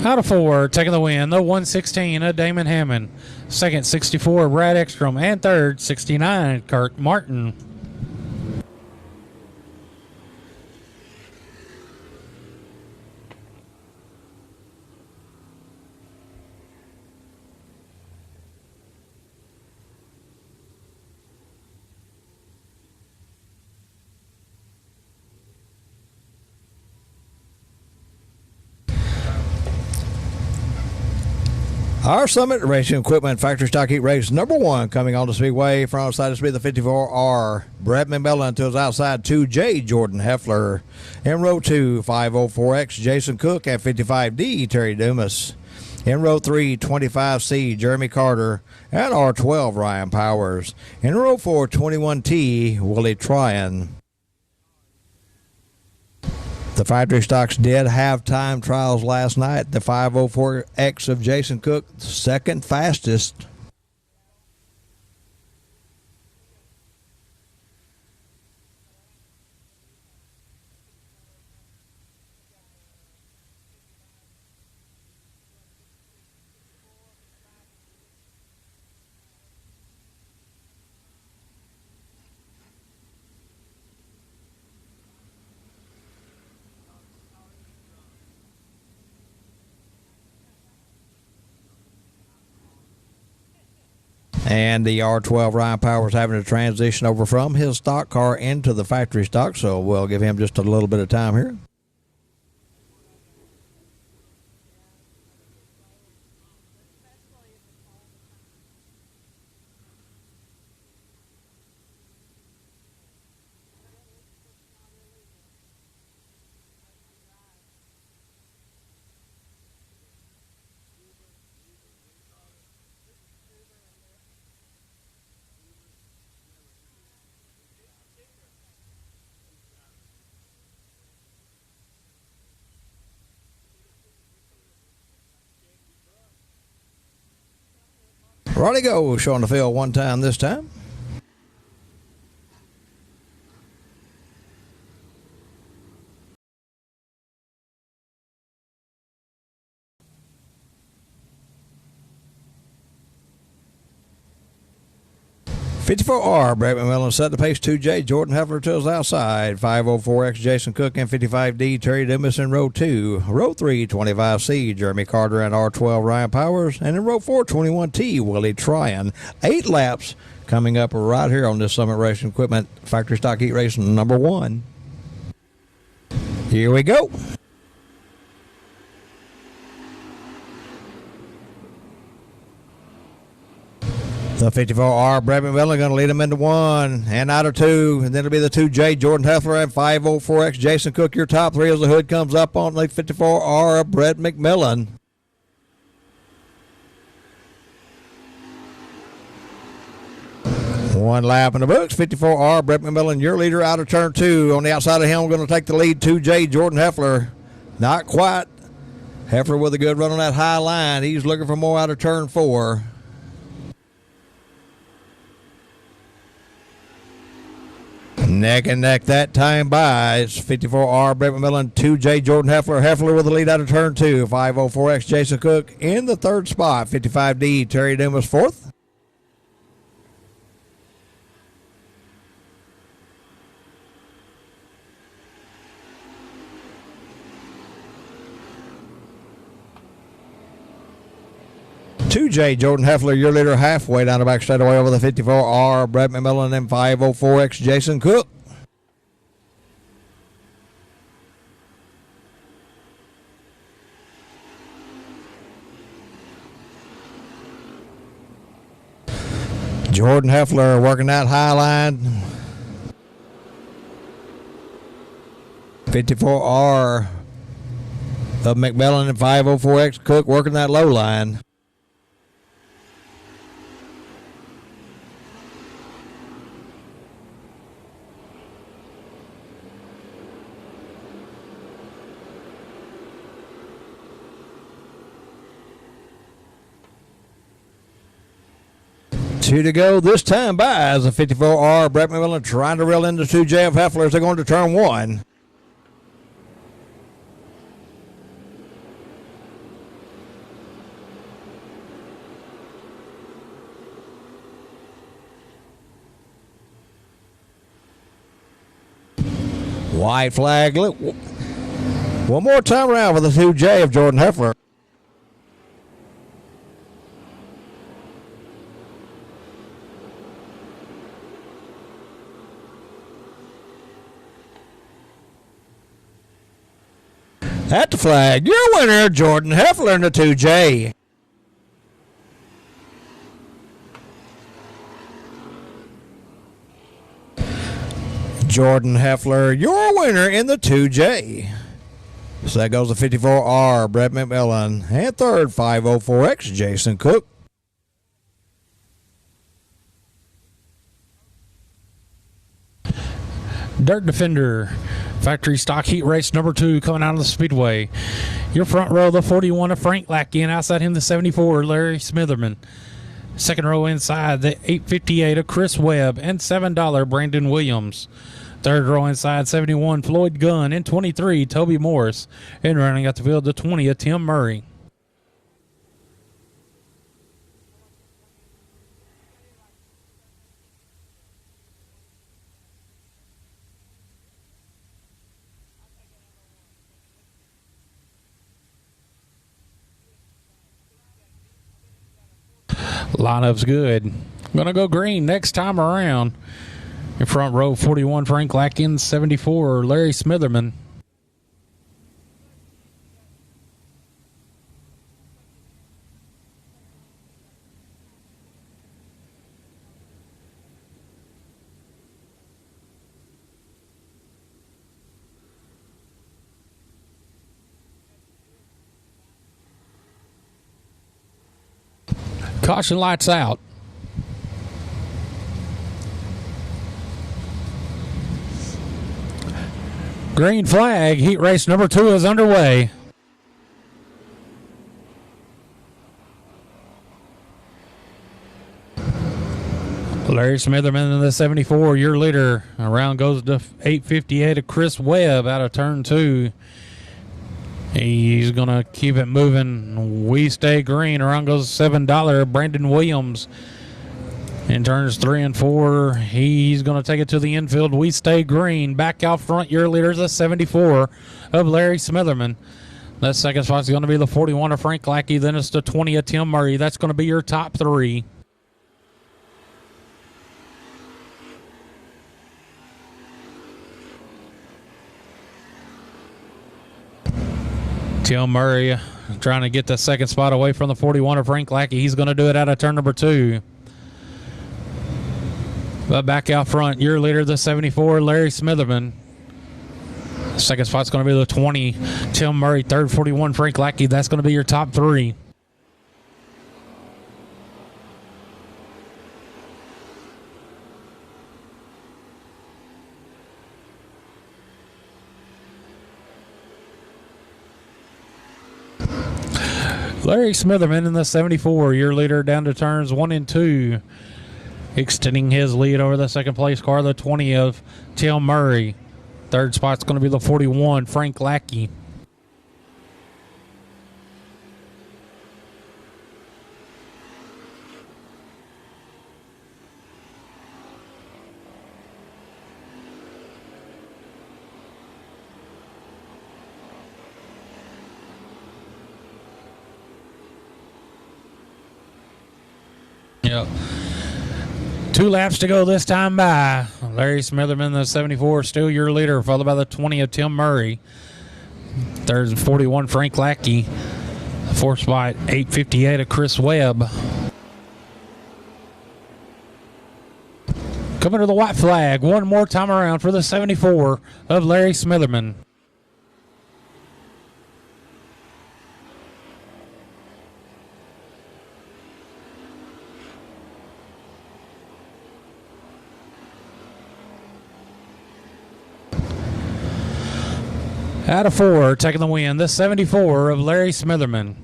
Out of 4, taking the win, the 116 of Damon Hammond. Second, 64, Brad Ekstrom. And third, 69, Kirk Martin. Our Summit Racing Equipment Factory Stock Heat Race number 1 coming on the speedway. From outside to speed, the 54R, Brett McMillan to his outside 2J, Jordan Heffler. In row 2, 504X, Jason Cook. At 55D, Terry Dumas. In row 3, 25C, Jeremy Carter. At R12, Ryan Powers. In row 4, 21T, Willie Tryon. The factory stocks did have time trials last night. The 504X of Jason Cook, second fastest. And the R12 Ryan Powers having to transition over from his stock car into the factory stock, so we'll give him just a little bit of time here. Ronnie Go showing the field one time this time. $54R, Brett McMillan set the pace. 2J, Jordan Heffler to his outside. 504X, Jason Cook. And 55D, Terry Dumas in row 2. Row 3, 25C, Jeremy Carter. And R12, Ryan Powers. And in row 4, 21T, Willie Tryon. 8 laps coming up right here on this Summit Racing Equipment Factory Stock Heat Race number 1. Here we go. The 54R, Brett McMillan going to lead him into 1 and out of 2. And then it'll be the 2J, Jordan Heffler, and 504X, Jason Cook. Your top 3 as the hood comes up on the 54R, Brett McMillan. One lap in the books. 54R, Brett McMillan, your leader out of turn 2. On the outside of him, going to take the lead, 2J, Jordan Heffler. Not quite. Heffler with a good run on that high line. He's looking for more out of turn 4. Neck and neck that time by. It's 54R, Brett McMillan, 2J, Jordan Heffler. Heffler with the lead out of turn 2. 504X, Jason Cook in the third spot. 55D, Terry Dumas fourth. J. Jordan Heffler, your leader, halfway down the back straightaway over the 54R, Brett McMillan, and 504X, Jason Cook. Jordan Heffler working that high line. 54R of McMillan and 504X Cook working that low line. Two to go this time by as a 54R, Brett McMillan trying to reel into 2J of Heffler as they're going to turn 1. White flag. Look, one more time around for the 2J of Jordan Heffler. At the flag, your winner, Jordan Heffler in the 2J. Jordan Heffler, your winner in the 2J. So that goes to 54R, Brett McMillan. And third, 504X, Jason Cook. Dirt Defender, factory stock heat race number 2 coming out of the Speedway. Your front row, the 41 of Frank Lackey, and outside him, the 74, Larry Smitherman. Second row inside, the 858 of Chris Webb, and $7, Brandon Williams. Third row inside, 71, Floyd Gunn, and 23, Toby Morris. And running out the field, the 20 of Tim Murray. Lineup's good. Gonna go green next time around. In front row, 41, Frank Lackins, 74, Larry Smitherman. Caution lights out. Green flag. Heat race number 2 is underway. Larry Smitherman in the 74, your leader. Around goes to 858 of Chris Webb out of turn 2. He's going to keep it moving. We stay green. Around goes $7, Brandon Williams. In turns 3 and 4, he's going to take it to the infield. We stay green. Back out front, your leader's a 74 of Larry Smitherman. That second spot is going to be the 41 of Frank Lackey. Then it's the 20 of Tim Murray. That's going to be your top 3. Tim Murray trying to get the second spot away from the 41 of Frank Lackey. He's going to do it out of turn number 2. But back out front, your leader, the 74, Larry Smitherman. Second spot's going to be the 20, Tim Murray. Third, 41, Frank Lackey. That's going to be your top 3. Larry Smitherman in the 74, your leader, down to turns 1 and 2. Extending his lead over the second place car, the 20 of Tim Murray. Third spot's going to be the 41, Frank Lackey. Yep. 2 laps to go this time by. Larry Smitherman, the 74, still your leader, followed by the 20 of Tim Murray. Third and 41, Frank Lackey. Fourth spot, 858 of Chris Webb. Coming to the white flag one more time around for the 74 of Larry Smitherman. Out of 4, taking the win, the 74 of Larry Smitherman.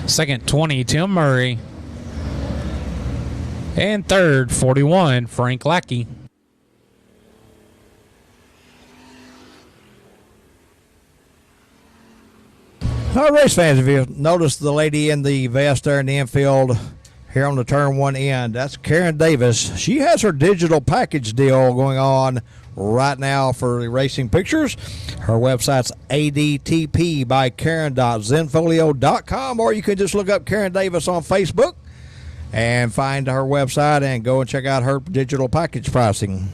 Second, 20, Tim Murray. And third, 41, Frank Lackey. All right, race fans, if you notice the lady in the vest there in the infield here on the turn 1 end, that's Karen Davis. She has her digital package deal going on right now for the racing pictures. Her website's adtpbykaren.zenfolio.com, or you can just look up Karen Davis on Facebook and find her website and go and check out her digital package pricing.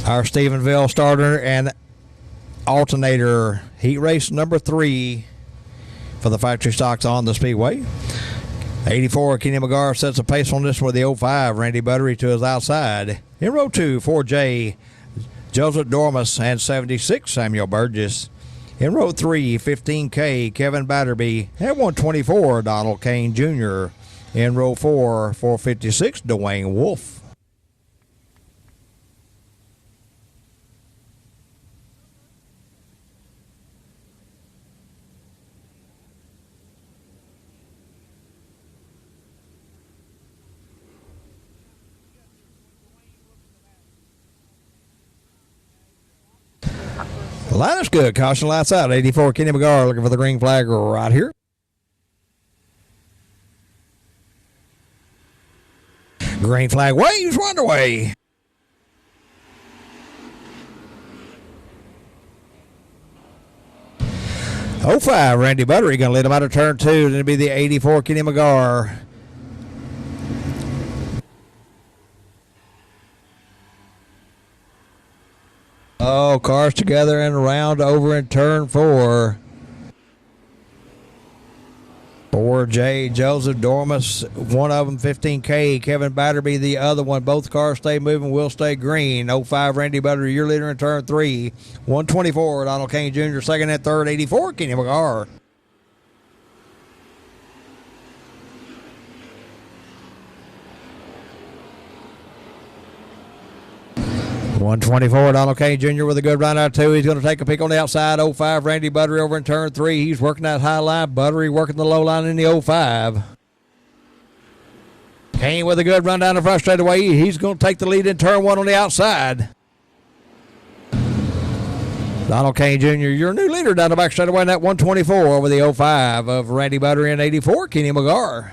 Our Stephenville starter and alternator heat race number 3 for the factory stocks on the Speedway. 84, Kenny McGar sets a pace on this with the 05, Randy Buttery to his outside. In row 2, 4J, Joseph Dormus, and 76, Samuel Burgess. In row 3, 15K, Kevin Batterby, and 124, Donald Kane Jr. In row 4, 456, Dwayne Wolf. The line is good. Caution lights out. 84, Kenny McGar looking for the green flag right here. Green flag waves, we're underway. Oh 05, Randy Buttery going to lead him out of turn 2. Then it'll be the 84, Kenny McGar. Oh, cars together and around over in turn 4. 4J, Joseph Dormus, one of them 15K, Kevin Batterby the other one. Both cars stay moving, will stay green. 05, Randy Buttery, your leader in turn 3. 124, Donald Kane Jr., second and third. 84, Kenny McGar. 124, Donald Kane Jr. with a good run out 2. He's going to take a pick on the outside. 05, Randy Buttery over in turn 3. He's working that high line. Buttery working the low line in the 05. Kane with a good run down the front straightaway. He's going to take the lead in turn 1 on the outside. Donald Kane Jr., your new leader down the back straightaway in that 124 over the 05 of Randy Buttery and 84, Kenny McGar.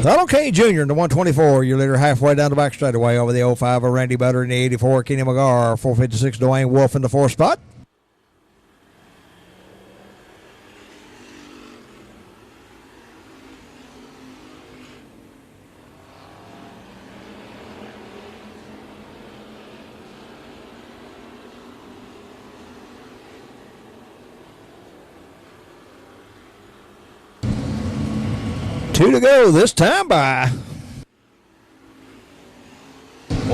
Donald Kane Jr. in the 124, your leader halfway down the back straightaway over the 05 of Randy Buttery and the 84, Kenny McGar. 456, Dwayne Wolf in the 4th spot. Two to go this time by.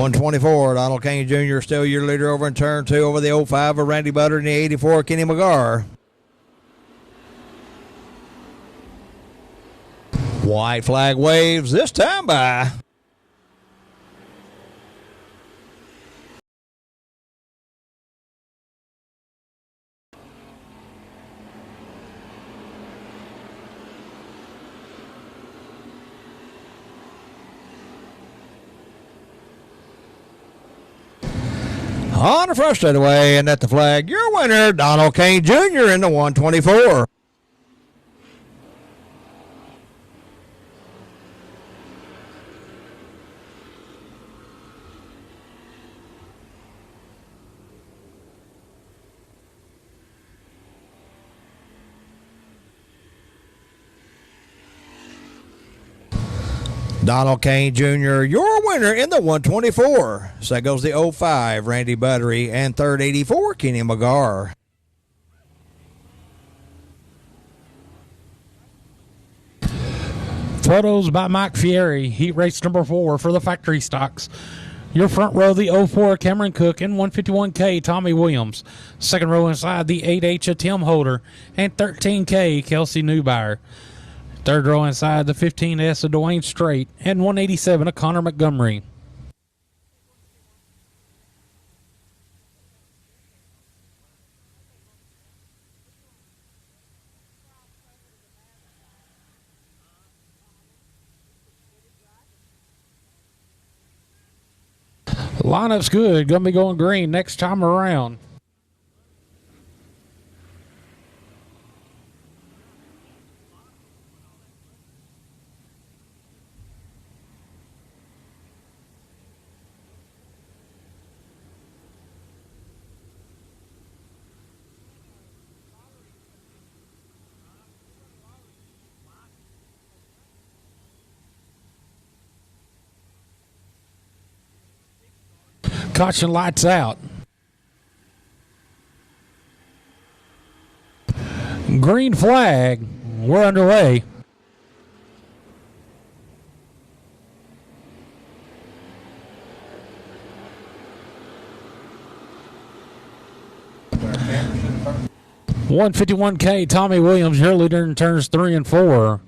124, Donald Kane Jr. still your leader over in turn 2 over the 05 of Randy Butter and the 84, Kenny McGar. White flag waves this time by. On the front straightaway and at the flag, your winner, Donald Kane Jr. in the 124. Donald Kane Jr., your winner in the 124. So that goes the 05, Randy Buttery, and third 84, Kenny McGar. Photos by Mike Fieri, heat race number 4 for the factory stocks. Your front row, the 04 Cameron Cook and 151K Tommy Williams. Second row inside, the 8H of Tim Holder and 13K Kelsey Newbauer. Third row inside, the 15S of Dwayne Strait and 187 of Connor Montgomery. Lineup's good. Going to be going green next time around. Caution lights out. Green flag. We're underway. $151K Tommy Williams, your leader in turns 3 and 4.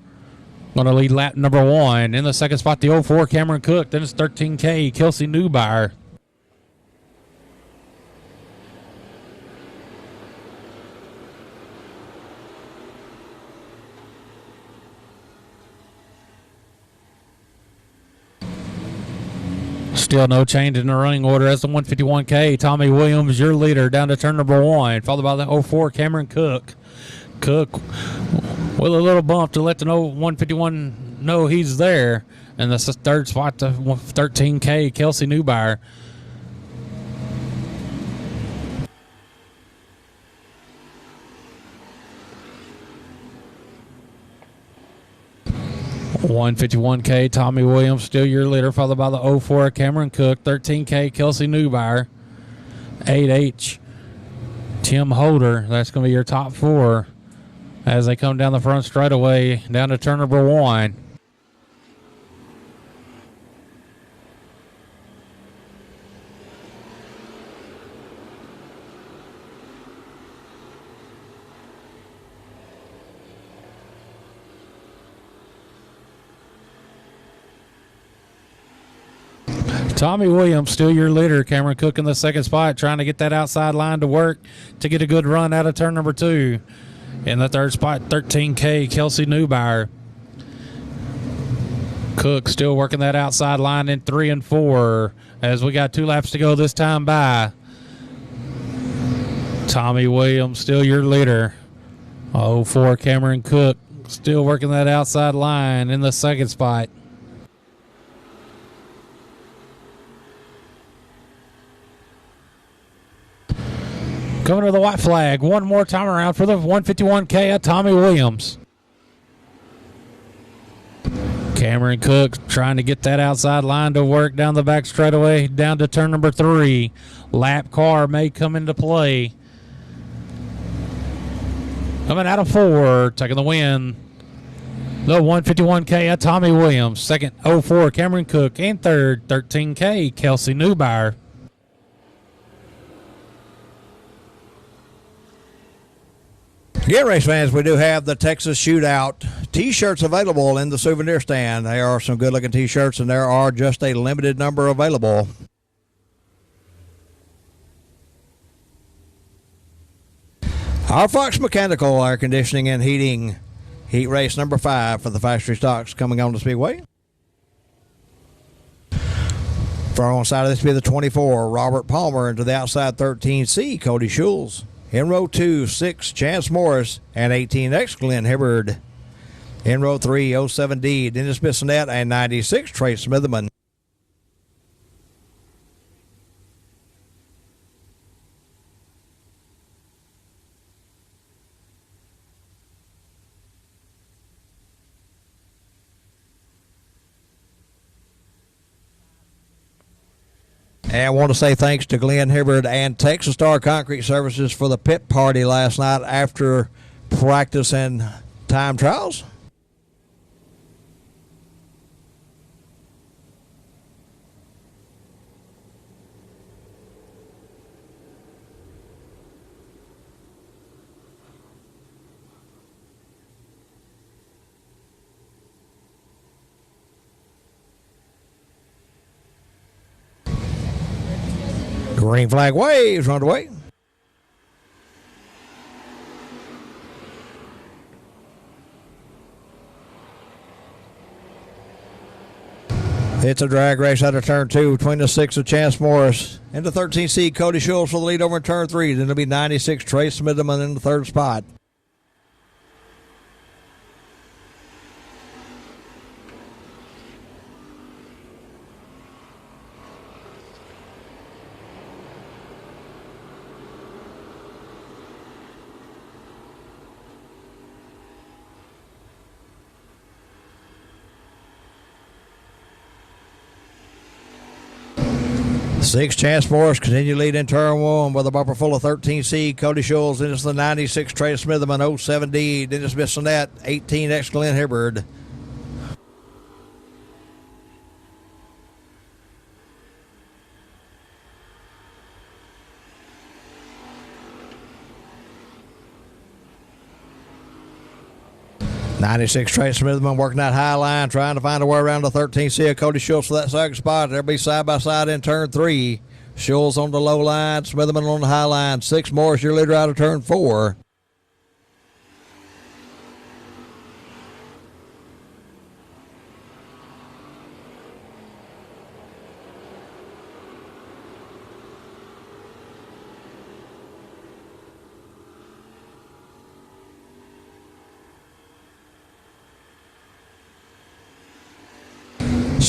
Going to lead lap number 1. In the second spot, the 04 Cameron Cook. Then it's 13K Kelsey Newbauer. Still no change in the running order as the 151K. Tommy Williams, your leader, down to turn number 1, followed by the 04 Cameron Cook. Cook with a little bump to let the 151 know he's there. And that's the third spot, the 13K Kelsey Newbauer. $151K Tommy Williams, still your leader, followed by the 04 Cameron Cook, 13K Kelsey Newbauer, 8H Tim Holder. That's going to be your top 4 as they come down the front straightaway down to turn number 1. Tommy Williams, still your leader. Cameron Cook in the second spot, trying to get that outside line to work to get a good run out of turn number 2. In the third spot, 13K Kelsey Newbauer. Cook still working that outside line in 3 and 4 as we got 2 laps to go this time by. Tommy Williams, still your leader. 04 Cameron Cook still working that outside line in the second spot. Coming to the white flag one more time around for the 151K of Tommy Williams. Cameron Cook trying to get that outside line to work down the back straightaway down to turn number 3. Lap car may come into play. Coming out of 4, taking the win. The 151K of Tommy Williams. Second, 04 Cameron Cook. And third, 13K Kelsey Newbauer. Again, race fans, we do have the Texas Shootout T-shirts available in the souvenir stand. There are some good-looking T-shirts, and there are just a limited number available. Our Fox Mechanical Air Conditioning and Heating Heat Race number 5 for the factory stocks coming on the Speedway. Far on side of this will be the 24, Robert Palmer, into the outside 13C, Cody Schulz. In row 2, 6, Chance Morris, and 18X, Glenn Hibbard. In row 3, 07D, Dennis Bissonette, and 96, Trey Smitherman. And I want to say thanks to Glenn Hibbard and Texas Star Concrete Services for the pit party last night after practice and time trials. Green flag waves underway. It's a drag race out of turn 2 between the 6 of Chance Morris and the 13C Cody Schulz for the lead over in turn 3. Then it'll be 96 Trey Smitherman in the third spot. Six, Chance Morris continue lead in turn 1 with a bumper full of 13C Cody Schulz. Then it's the 96 Trey Smitherman, 07D Dennis Bissonette, 18X Glenn Hibbard. '96 Trey Smitherman working that high line, trying to find a way around the 13C of Cody Schulz for that second spot. They'll be side by side in turn 3. Schulz on the low line, Smitherman on the high line. 6 Morris, your leader out of turn 4.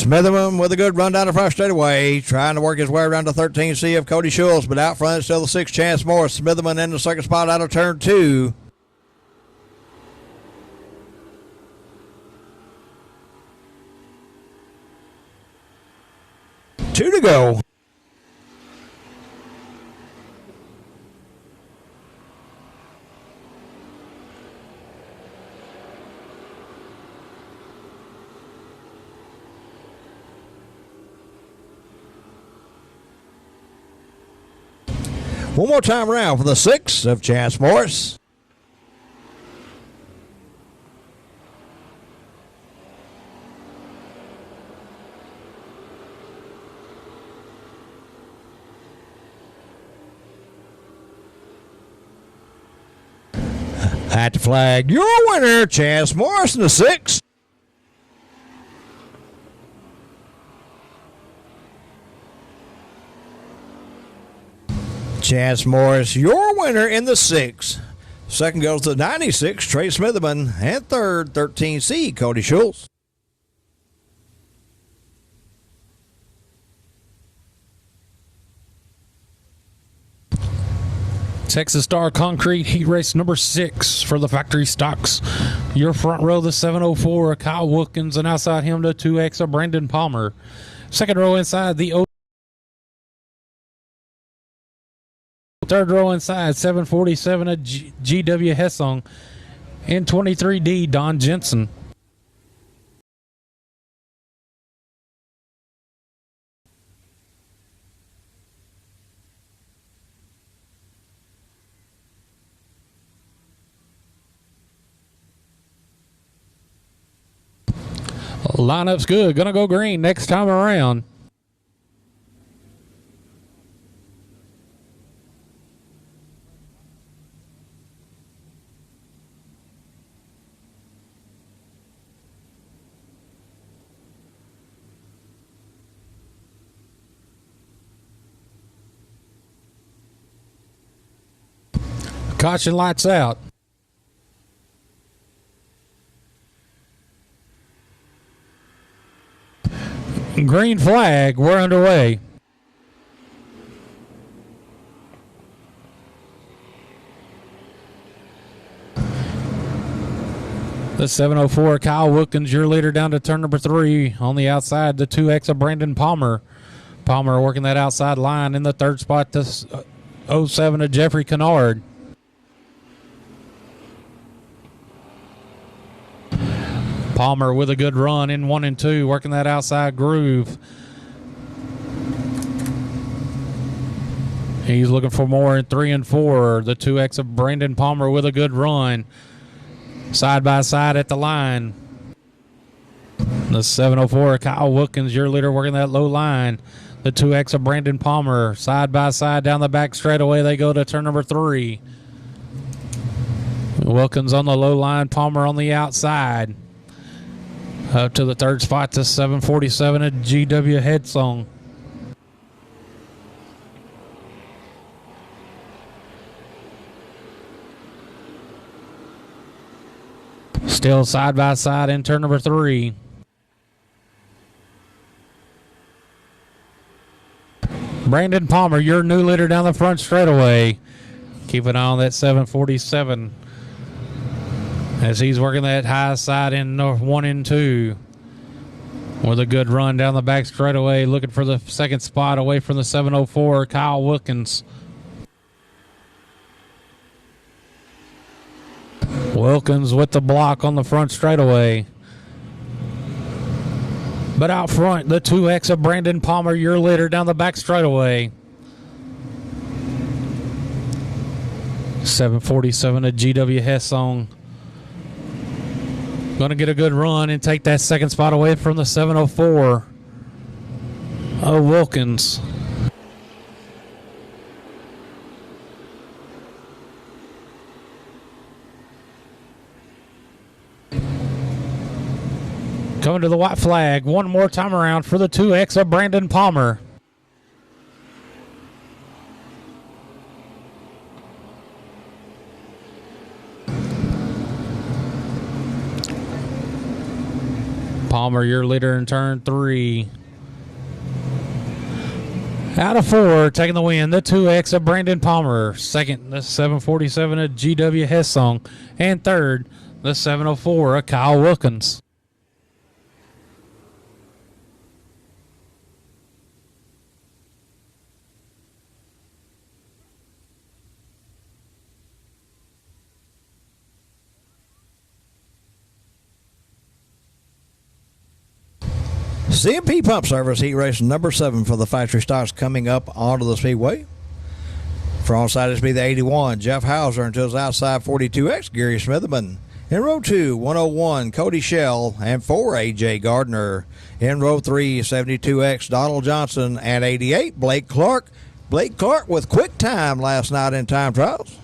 Smitherman with a good run down the front straightaway, trying to work his way around the 13C of Cody Schulz, but out front is still the 6 Chance Morris. Smitherman in the second spot out of turn 2. Two to go. One more time around for the 6 of Chance Morris. At the flag, your winner, Chance Morris in the 6. Chance Morris, your winner in the 6. Second goes to 96, Trey Smitherman. And third, 13C, Cody Schulz. Texas Star Concrete Heat Race number 6 for the factory stocks. Your front row, the 704, Kyle Wilkins, and outside him, the 2X of Brandon Palmer. Second row inside, the third row inside, 747 of GW Hessong, and 23D Don Jensen. Lineup's good. Gonna go green next time around. Caution lights out. Green flag, we're underway. The 704, Kyle Wilkins, your leader down to turn number 3. On the outside, the 2X of Brandon Palmer. Palmer working that outside line. In the third spot, this 07 of Jeffrey Kennard. Palmer with a good run in 1 and 2, working that outside groove. He's looking for more in 3 and 4. The 2X of Brandon Palmer with a good run. Side by side at the line. The 704, Kyle Wilkins, your leader, working that low line. The 2X of Brandon Palmer, side by side down the back straightaway. They go to turn number 3. Wilkins on the low line, Palmer on the outside. Up to the third spot to 747 at GW Headsong. Still side by side in turn number 3. Brandon Palmer, your new leader down the front straightaway. Keep an eye on that 747 as he's working that high side in 1 and 2. With a good run down the back straightaway, looking for the second spot away from the 704, Kyle Wilkins. Wilkins with the block on the front straightaway. But out front, the 2X of Brandon Palmer, your leader down the back straightaway. 747 at GW Headsong. Going to get a good run and take that second spot away from the 704 of Wilkins. Coming to the white flag one more time around for the 2X of Brandon Palmer. Palmer, your leader in turn 3. Out of 4, taking the win, the 2X of Brandon Palmer. Second, the 747 of GW Headsong. And third, the 704 of Kyle Wilkins. CMP Pump Service heat race number 7 for the factory stocks coming up onto the speedway. Front side is be the 81, Jeff Hauser, until his outside 42X, Gary Smitherman. In row 2, 101, Cody Shell, and 4, AJ Gardner. In row 3, 72X, Donald Johnson, and 88, Blake Clark. Blake Clark with quick time last night in time trials.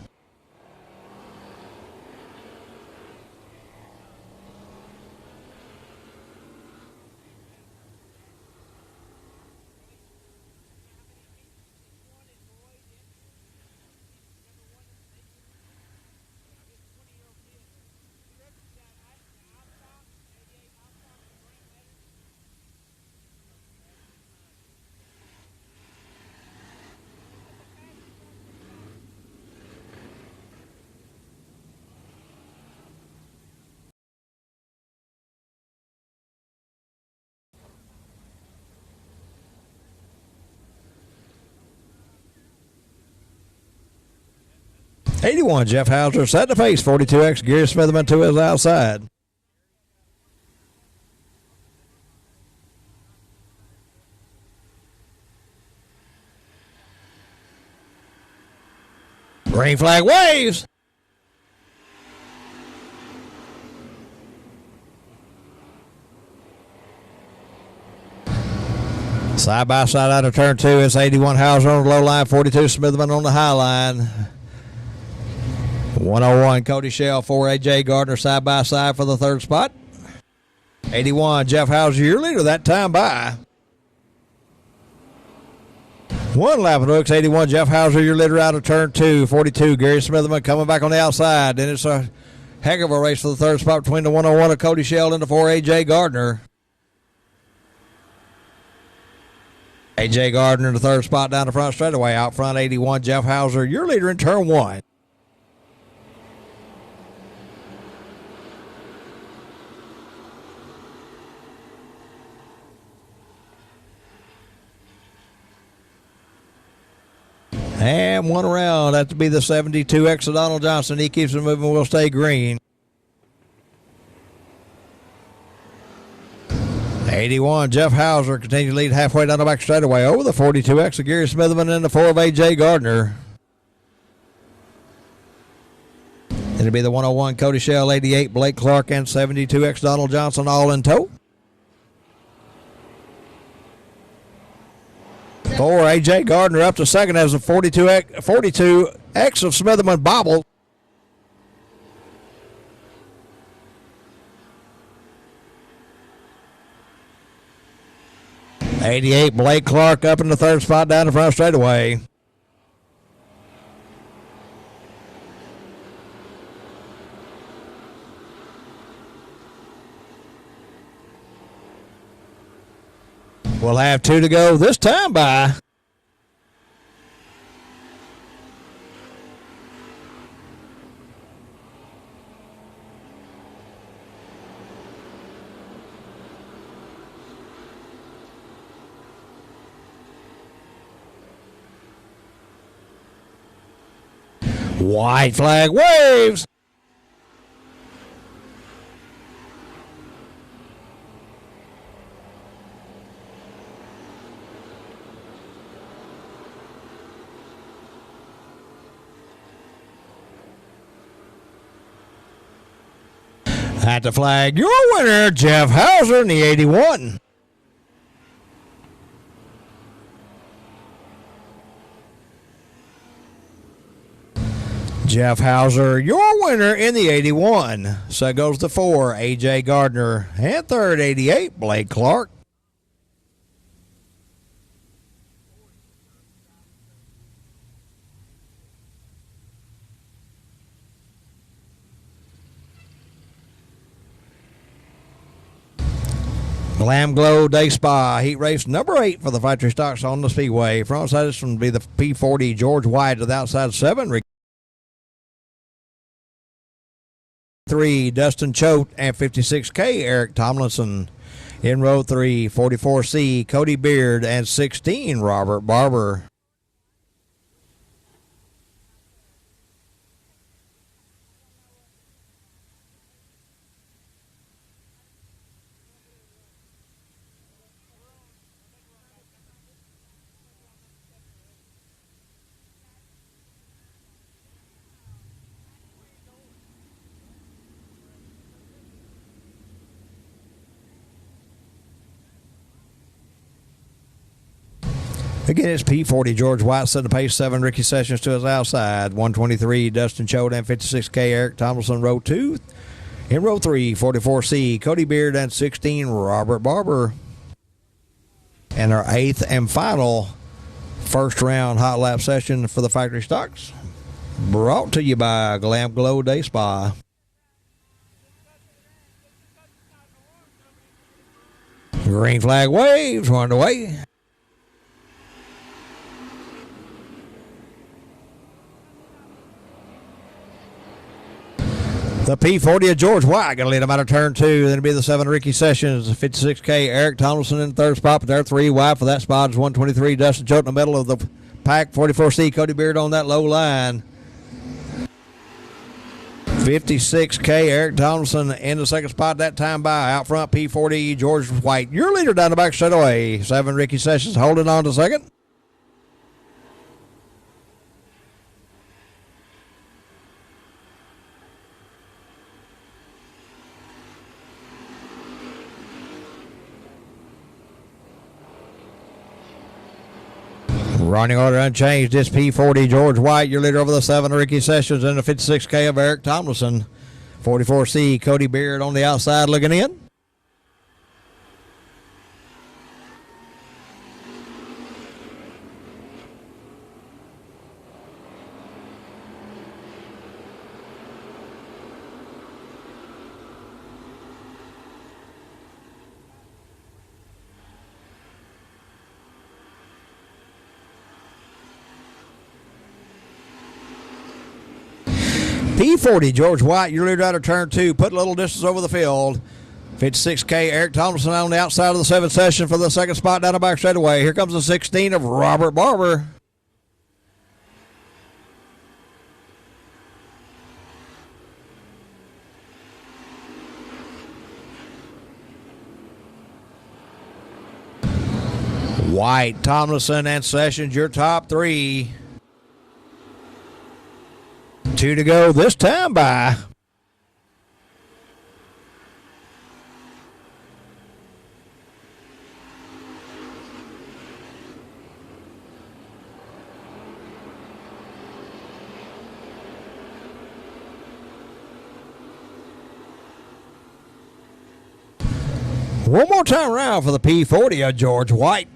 '81, Jeff Hauser set to face 42X, Gary Smitherman to his outside. Green flag waves. Side by side out of turn 2. It's 81 Hauser on the low line, 42 Smithman on the high line. 101 Cody Shell, 4 AJ Gardner side by side for the third spot. 81 Jeff Hauser, your leader that time by 1 lap of the hooks. 81 Jeff Hauser, your leader out of turn 2. 42 Gary Smithman coming back on the outside. Then it's a heck of a race for the third spot between the 101 of Cody Shell and the 4 AJ Gardner. AJ Gardner in the third spot down the front straightaway. Out front, 81 Jeff Hauser, your leader in turn 1. And one around. That to be the 72X of Donald Johnson. He keeps it moving. Will stay green. 81 Jeff Hauser continues to lead halfway down the back straightaway over the 42X of Gary Smithman and the 4 of AJ Gardner. It'll be the 101 Cody Shell, 88 Blake Clark, and 72X Donald Johnson all in tow. 4 AJ Gardner up to second as the 42X of Smithman bobbled. '88 Blake Clark up in the third spot down the front straightaway. We'll have 2 to go this time by. White flag waves. At the flag, your winner, Jeff Hauser in the 81. Jeff Hauser, your winner in the 81. So goes the 4, AJ Gardner, and third, 88, Blake Clark. Glam Glow Day Spa Heat Race number 8 for the factory stocks on the Speedway. Front side is going to be the P40 George White to the outside 7. 3 Dustin Choate and 56K Eric Tomlinson. In row 3, 44C Cody Beard and 16 Robert Barber. Again, it's P40 George White setting the pace. 7 Ricky Sessions to his outside. 123 Dustin Choate and 56K Eric Tomlinson, row 2. In row 3, 44C Cody Beard and 16 Robert Barber. And our 8th and final first round hot lap session for the factory stocks, brought to you by Glam Glow Day Spa. Green flag waves, one away. The P40 of George White going to lead him out of turn 2. Then it'll be the 7 Ricky Sessions, 56K Eric Tomlinson in the third spot, but they're 3 wide for that spot is 123 Dustin Choate in the middle of the pack. 44C Cody Beard on that low line. 56K Eric Tomlinson in the second spot that time by. Out front P40 George White, your leader down the back straight away. 7 Ricky Sessions holding on to second. Running order unchanged. This P40, George White, your leader over the 7, Ricky Sessions, and the 56K of Eric Tomlinson. 44C, Cody Beard on the outside looking in. P40, George White, your leader out of turn 2. Put a little distance over the field. 56K, Eric Thompson on the outside of the 7th session for the second spot down the back straightaway. Here comes the 16 of Robert Barber. White, Tomlinson, and Sessions, your top 3. 2 to go this time by. One more time around for the P40 of George White.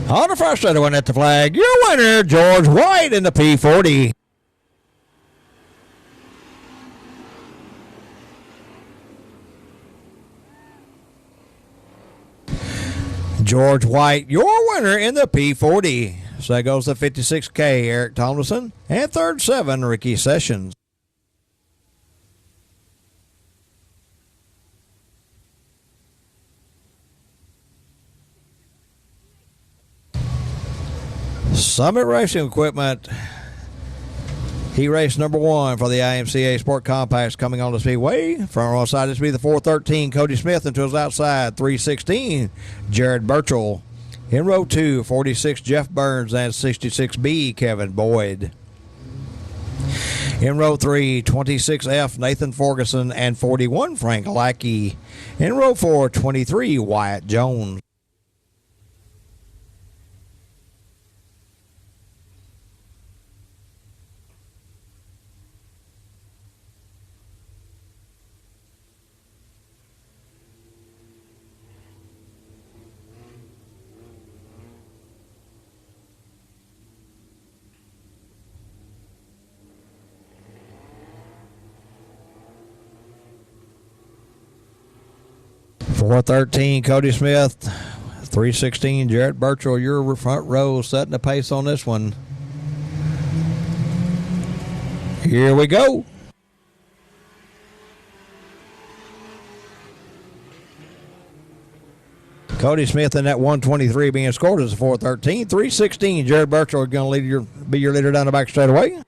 On the first straightaway at the flag, your winner, George White in the P40. George White, your winner in the P40. So that goes to 56K, Eric Tomlinson, and third 7, Ricky Sessions. Summit Racing Equipment. He raced number 1 for the IMCA Sport Compacts coming on the speedway. Front row side, this will be the 413, Cody Smith, into his outside, 316, Jared Burchell. In row 2, 46, Jeff Burns, and 66B, Kevin Boyd. In row 3, 26F, Nathan Ferguson, and 41, Frank Lackey. In row 4, 23, Wyatt Jones. Four 13, Cody Smith. 316, Jarrett Burchell. Your front row setting the pace on this one. Here we go. Cody Smith in that 123 being scored as a 413. 316, Jared Burchell going to be your leader down the back straightaway.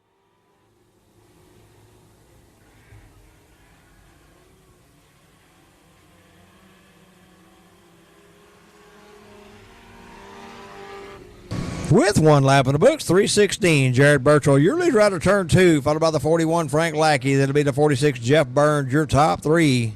With 1 lap in the books, 316, Jared Burchell, your leader out of turn 2, followed by the 41, Frank Lackey. That'll be the 46, Jeff Burns, your top 3.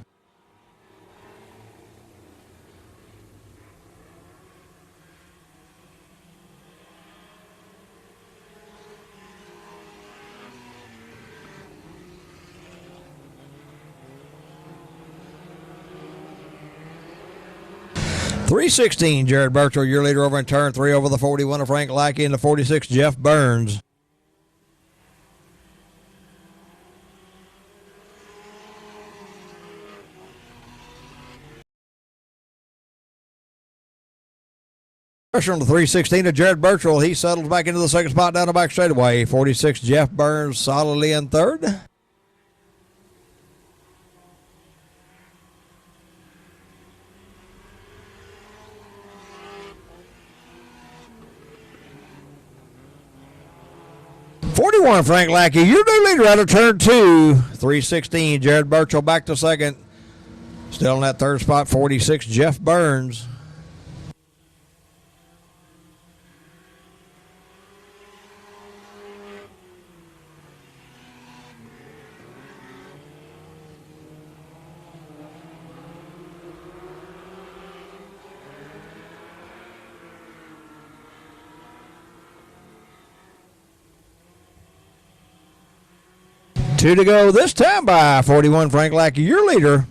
.316, Jared Burchell, your leader over in turn 3 over the 41 of Frank Lackey and the 46, Jeff Burns. Pressure on the 316 of Jared Burchell. He settles back into the second spot down the back straightaway. 46, Jeff Burns solidly in third. .41, Frank Lackey, your new leader out of turn 2. .316, Jared Burchell back to second. Still in that third spot, 46, Jeff Burns. Two to go this time by 41 Frank Lackey, your leader.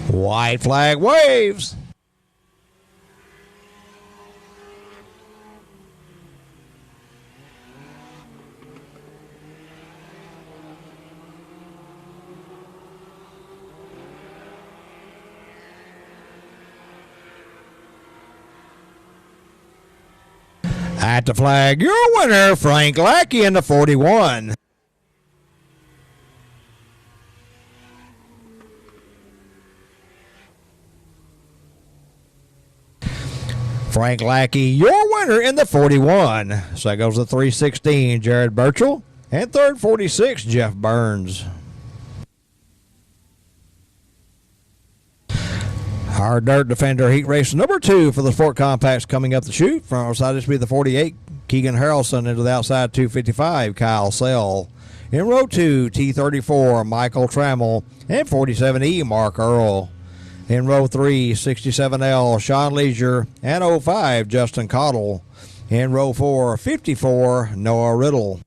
White flag waves. At the flag, your winner, Frank Lackey in the 41. Frank Lackey, your winner in the 41. So that goes to 316, Jared Burchell. And third, 46, Jeff Burns. Our dirt defender heat race number 2 for the Sport Compacts coming up the chute. From our side, this will be the 48, Keegan Harrelson. Into the outside, 255, Kyle Sell. In row 2, T34, Michael Trammell. And 47E, Mark Earl. In row 3, 67L, Sean Leisure. And 05, Justin Cottle. In row 4, 54, Noah Riddle.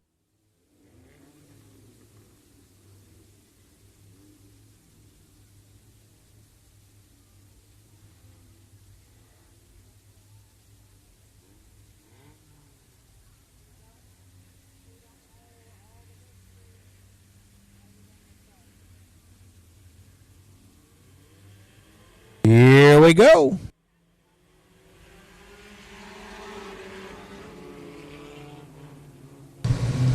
Here we go.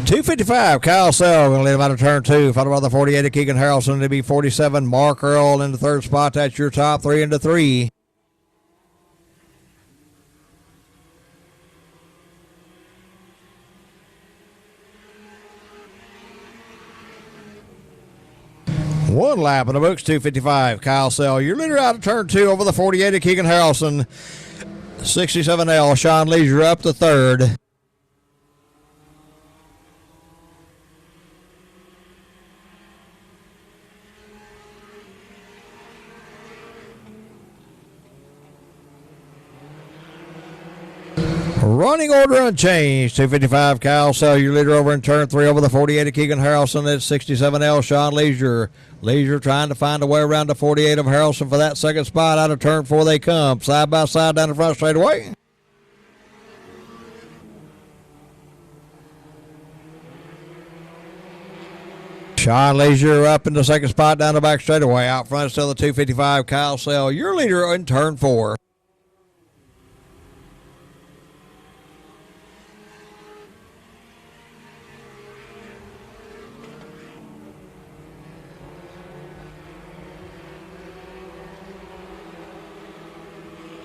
.255, Kyle Sell going to lead him out of turn 2, followed by the 48 of Keegan Harrelson to be 47, Mark Earl in the third spot. That's your top 3 into 3. One lap in the books, 255. Kyle Sell, your leader out of turn 2 over the 48 of Keegan Harrelson. 67L, Sean Leisure up to third. Running order unchanged. 255 Kyle Sell, your leader over in turn 3 over the 48 of Keegan Harrelson. At 67L, Sean Leisure. Leisure trying to find a way around the 48 of Harrelson for that second spot. Out of turn 4 they come. Side by side down the front straightaway. Sean Leisure up in the second spot down the back straightaway. Out front still the 255 Kyle Sell, your leader in turn 4.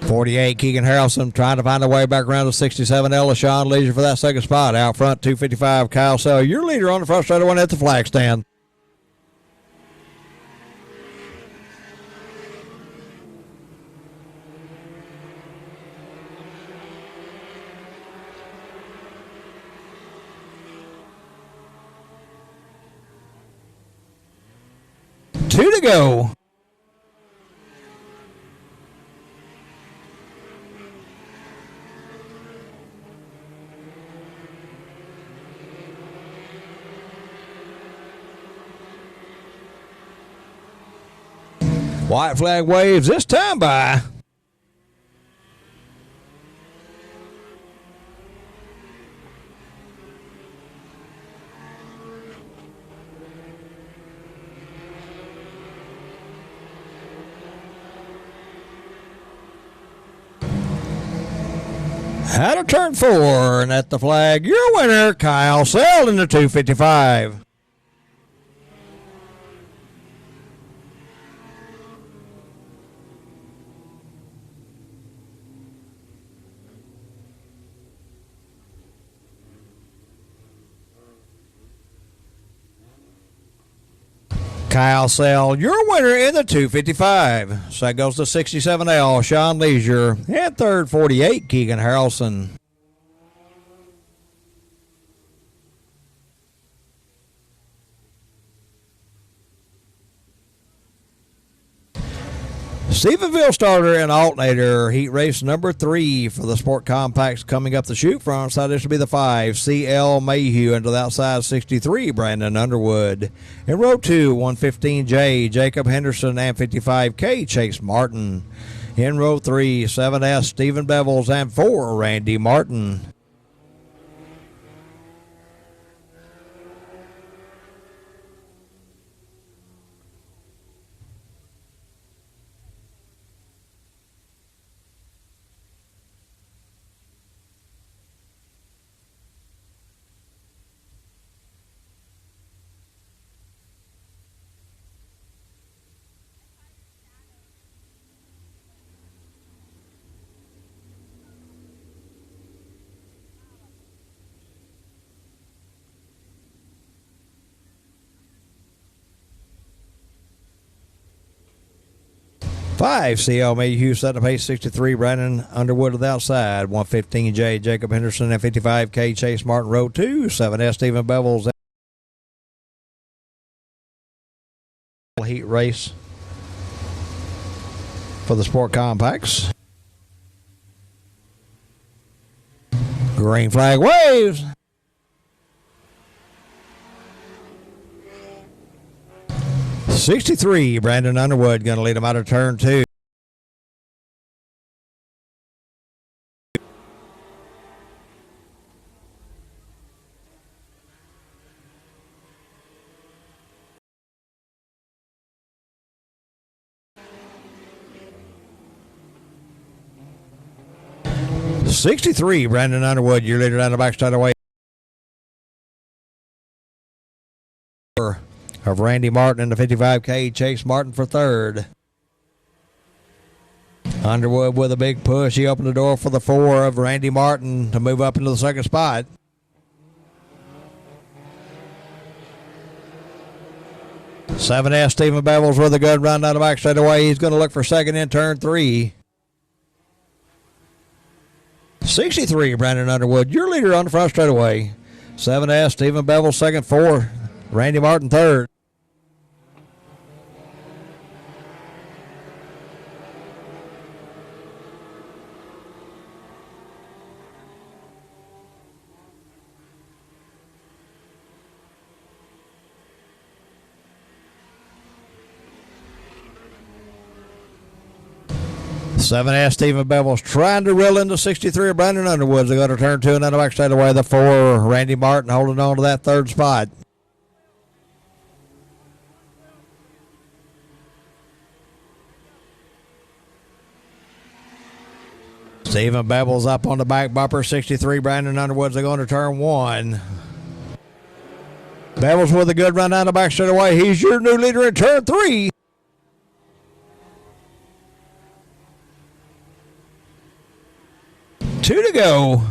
.48 Keegan Harrelson trying to find a way back around to 67L. Sean Leisure for that second spot. Out front, 255 Kyle Sell, your leader on the front straightaway at the flag stand. Two to go. White flag waves this time by. Out of turn 4, and at the flag, your winner, Kyle Sell in the 255. Kyle Sell, your winner in the 255. So that goes to 67L, Sean Leisure, and third, 48, Keegan Harrelson. Stephenville starter and alternator, heat race number 3 for the Sport Compacts coming up the chute. Front side, this will be the 5, C.L. Mayhew, into the outside 63, Brandon Underwood. In row 2, 115J, Jacob Henderson, and 55K, Chase Martin. In row 3, 7S, Stephen Bevels, and 4, Randy Martin. Five, C.L. Mayhew set the pace, 63, Brandon Underwood to the outside, 115J, Jacob Henderson, and 55K, Chase Martin, row 2, 7S, Stephen Bevels. Heat race for the Sport Compacts. Green flag waves. '63, Brandon Underwood going to lead him out of turn 2. '63, Brandon Underwood, your leader down the backside away of Randy Martin in the 55K, Chase Martin for third. Underwood with a big push. He opened the door for the 4 of Randy Martin to move up into the second spot. Seven S Stephen Bevels with a good run down the back straight away. He's going to look for second in turn 3. 63, Brandon Underwood, your leader on the front straightaway. 7S Stephen Bevels second, 4 Randy Martin third. Seven S Stephen Bevels trying to reel into 63 of Brandon Underwood. They go to turn 2 and then the back straight away. The 4 Randy Martin holding on to that third spot. Stephen Bevels up on the back bumper. 63 Brandon Underwood's going to turn 1. Bevels with a good run down the back straight away. He's your new leader in turn 3. 2 to go.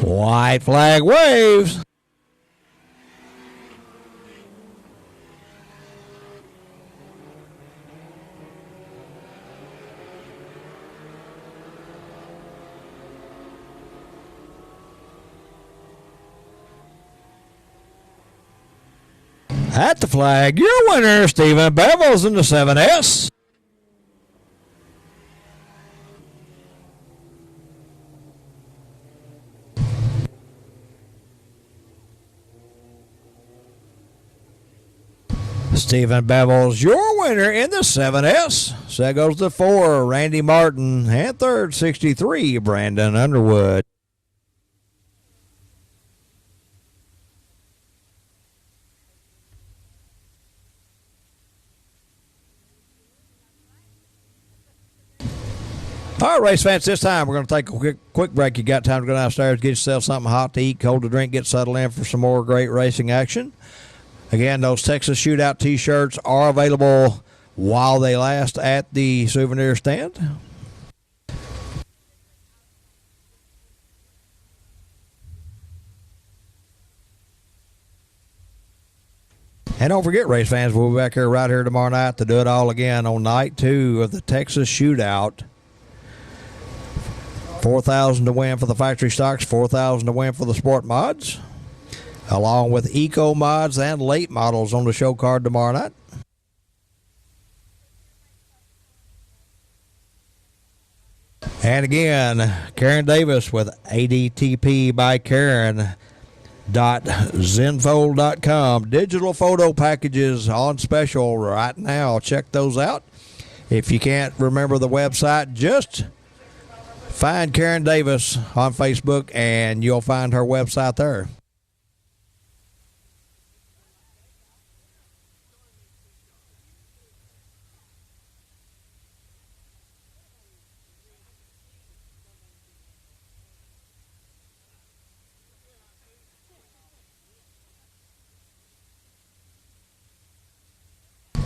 White flag waves. At the flag, your winner, Stephen Bevels in the 7S. Stephen Bevels, your winner in the 7S. So that goes to 4, Randy Martin, and third, 63, Brandon Underwood. All right, race fans, this time we're going to take a quick break. You got time to go downstairs, get yourself something hot to eat, cold to drink, get settled in for some more great racing action. Again, those Texas Shootout T-shirts are available while they last at the souvenir stand. And don't forget, race fans, we'll be back here right here tomorrow night to do it all again on night 2 of the Texas Shootout. $4,000 to win for the factory stocks, $4,000 to win for the sport mods, along with eco mods and late models on the show card tomorrow night. And again, Karen Davis with ADTP by Karen. .zenfold.com. Digital photo packages on special right now. Check those out. If you can't remember the website, just find Karen Davis on Facebook and you'll find her website there.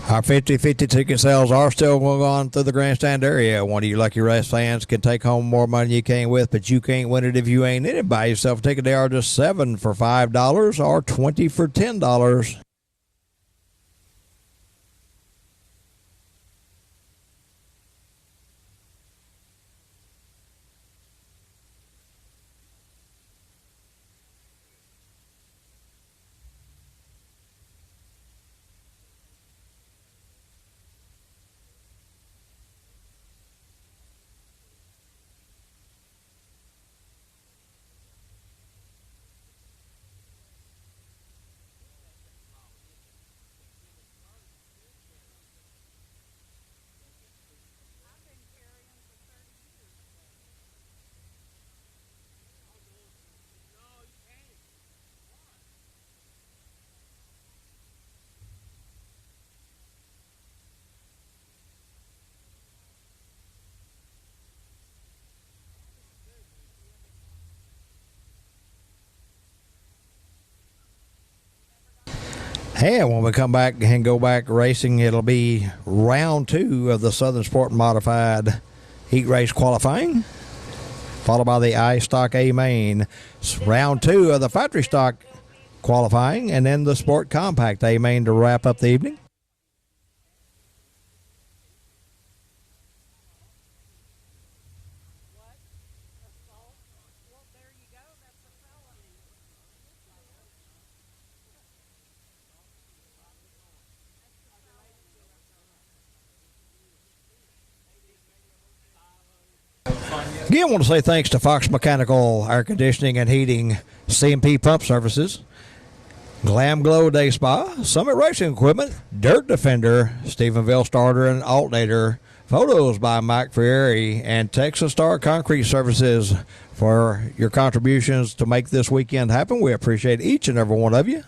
Our 50-50 ticket sales are still going on through the grandstand area. One of you lucky race fans can take home more money you came with, but you can't win it if you ain't in it. Buy yourself a ticket. They are just $7 for $5 or $20 for $10. And when we come back and go back racing, it'll be round 2 of the Southern Sport Modified Heat Race Qualifying, followed by the I Stock A Main. Round 2 of the Factory Stock Qualifying, and then the Sport Compact A Main to wrap up the evening. Again, I want to say thanks to Fox Mechanical Air Conditioning and Heating, C&P Pump Services, Glam Glow Day Spa, Summit Racing Equipment, Dirt Defender, Stephenville Starter and Alternator, photos by Mike Ferrieri, and Texas Star Concrete Services for your contributions to make this weekend happen. We appreciate each and every one of you.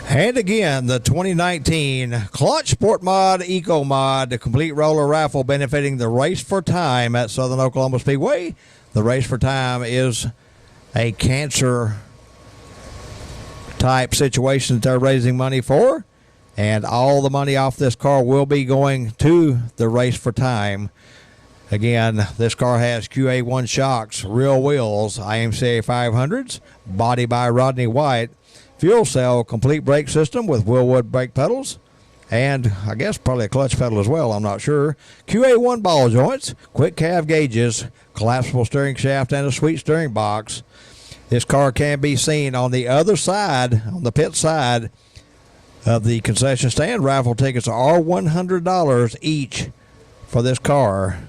And again, the 2019 Clutch Sport Mod Eco Mod, the complete roller raffle benefiting the Race for Time at Southern Oklahoma Speedway. The Race for Time is a cancer type situation that they're raising money for, and all the money off this car will be going to the Race for Time. Again, this car has QA1 shocks, real wheels, IMCA 500s, body by Rodney White, fuel cell, complete brake system with Willwood brake pedals, and I guess probably a clutch pedal as well, I'm not sure. QA1 ball joints, quick calf gauges, collapsible steering shaft, and a sweet steering box. This car can be seen on the other side, on the pit side of the concession stand. Raffle tickets are $100 each for this car.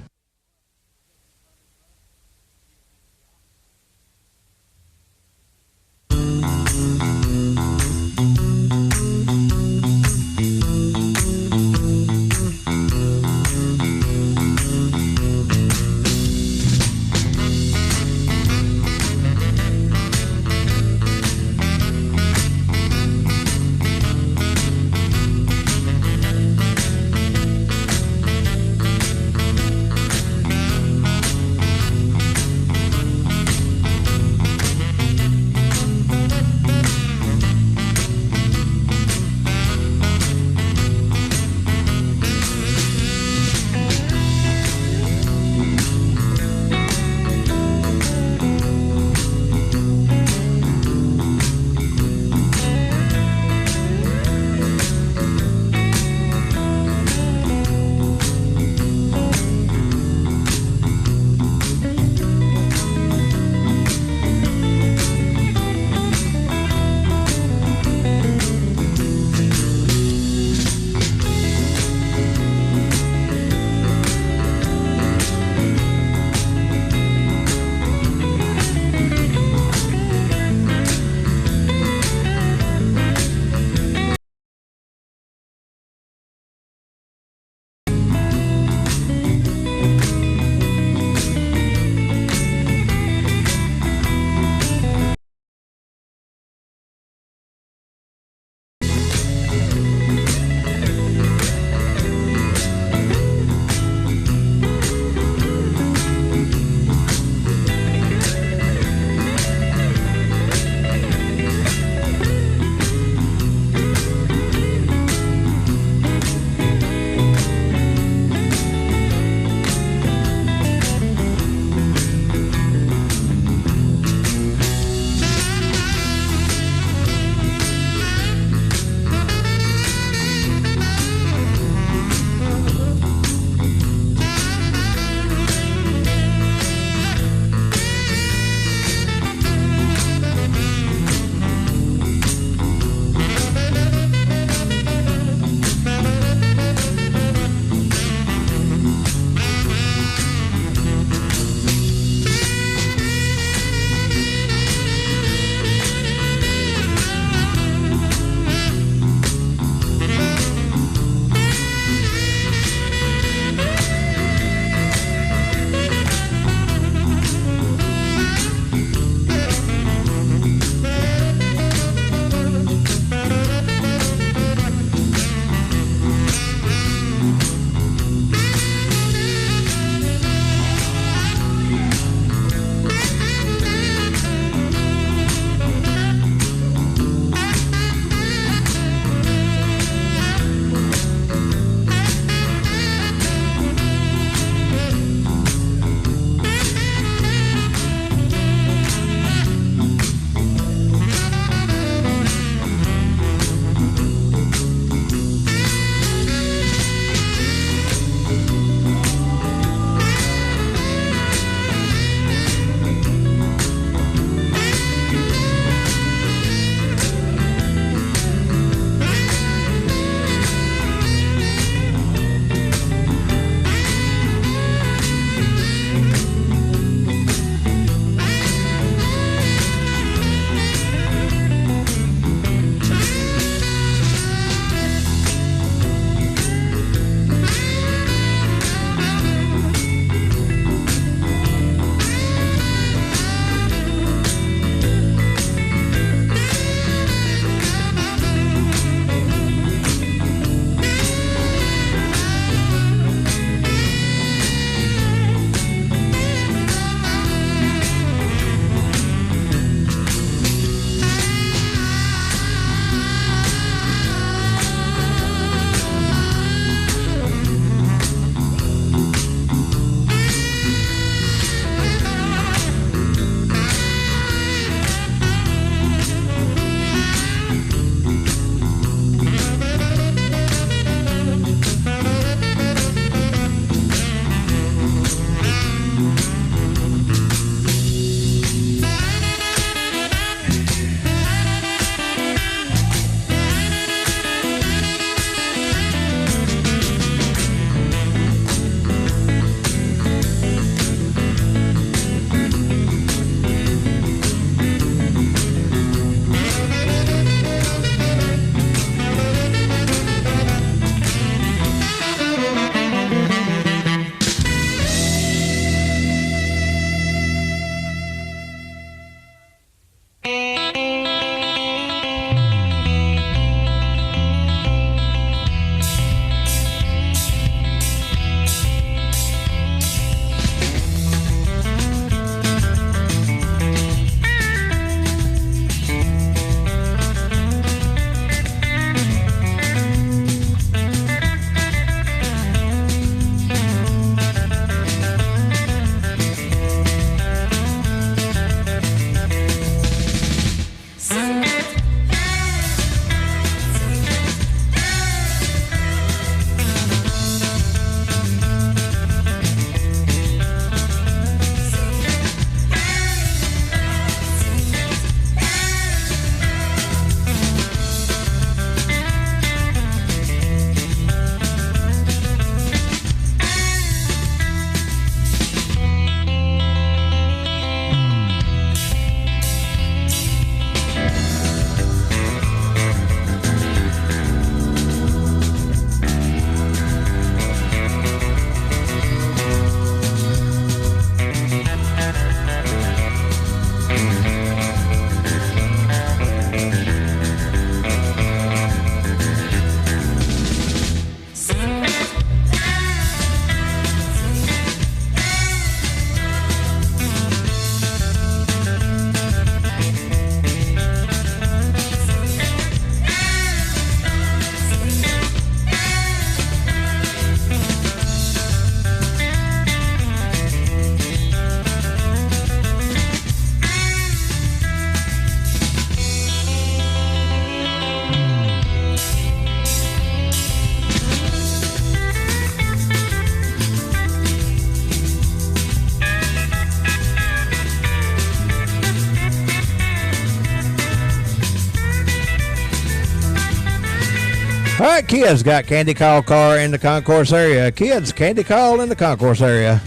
All right, kids, got Candy Call car in the concourse area. Kids, Candy Call in the concourse area.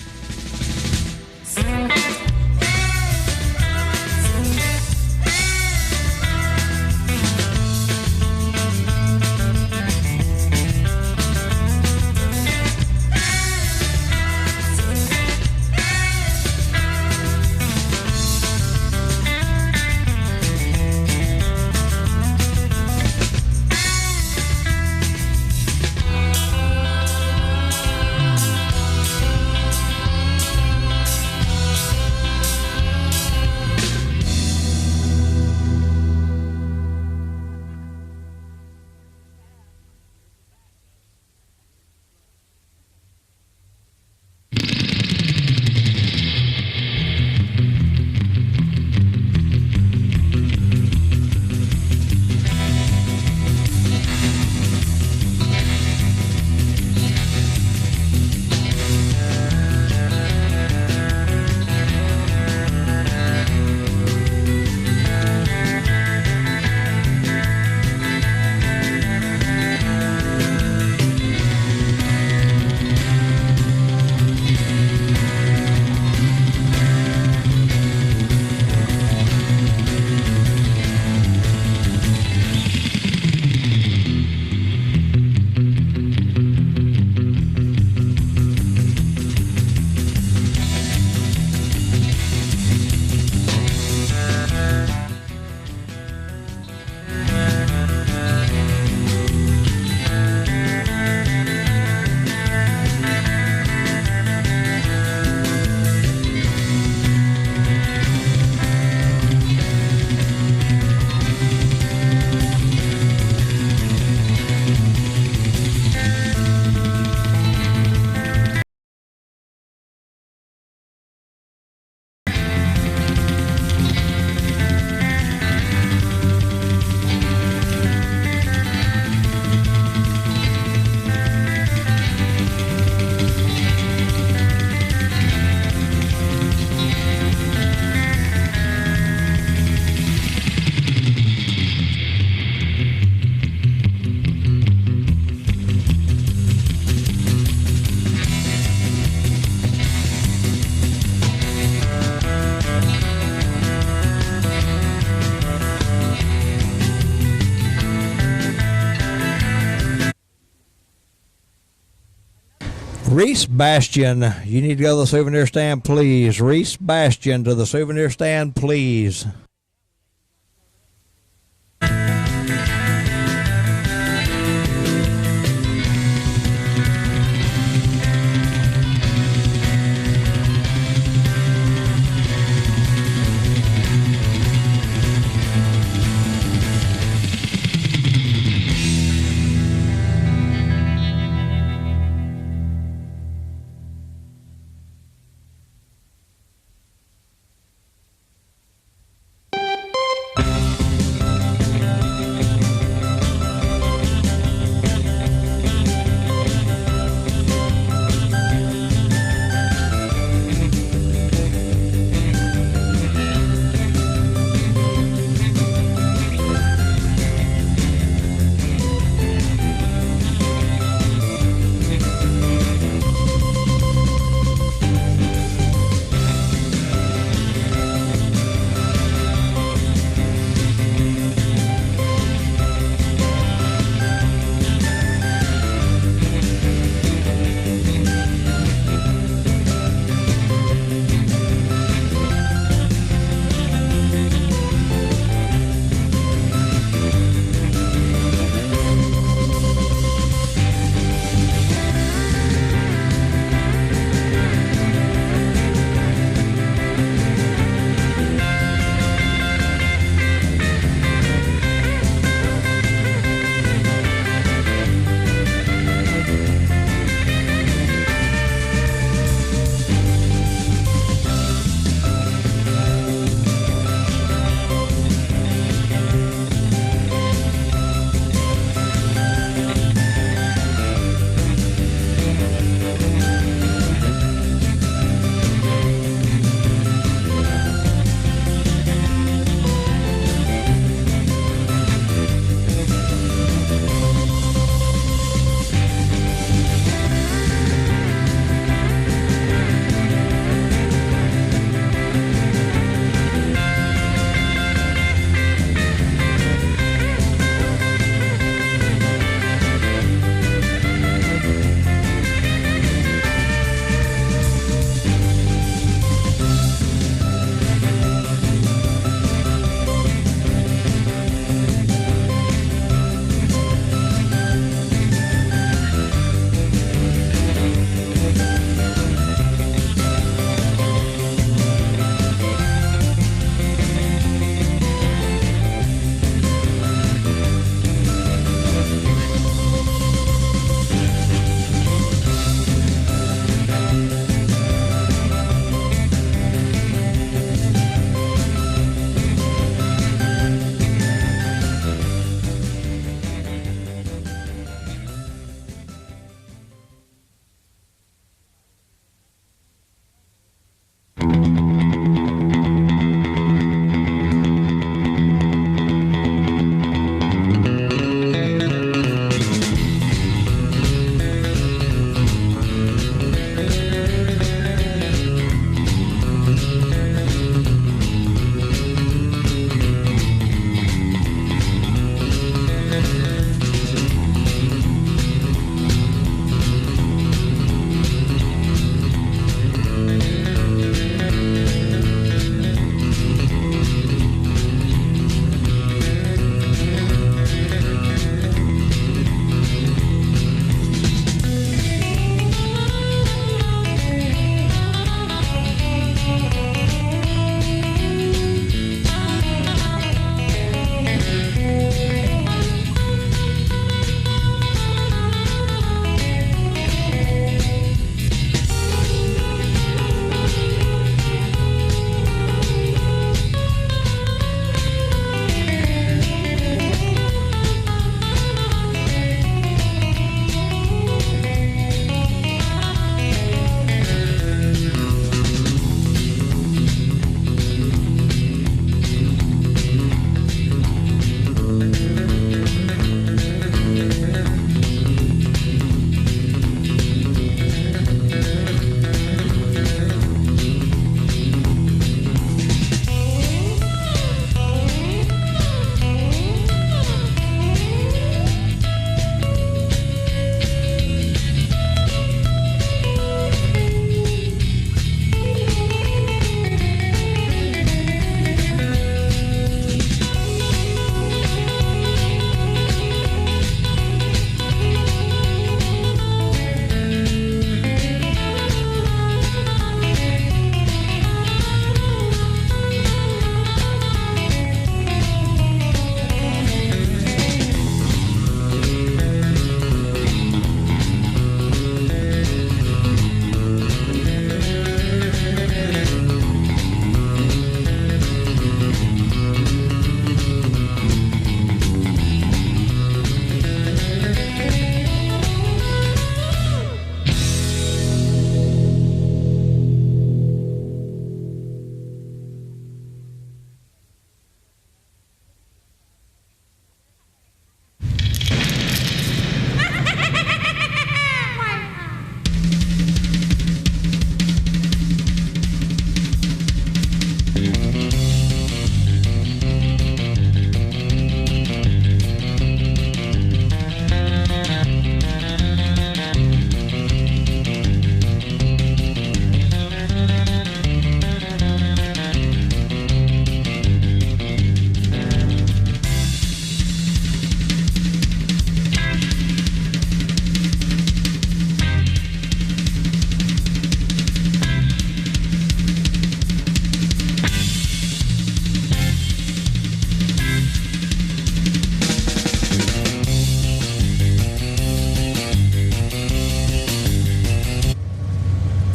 Reese Bastion, you need to go to the souvenir stand, please. Reese Bastion to the souvenir stand, please.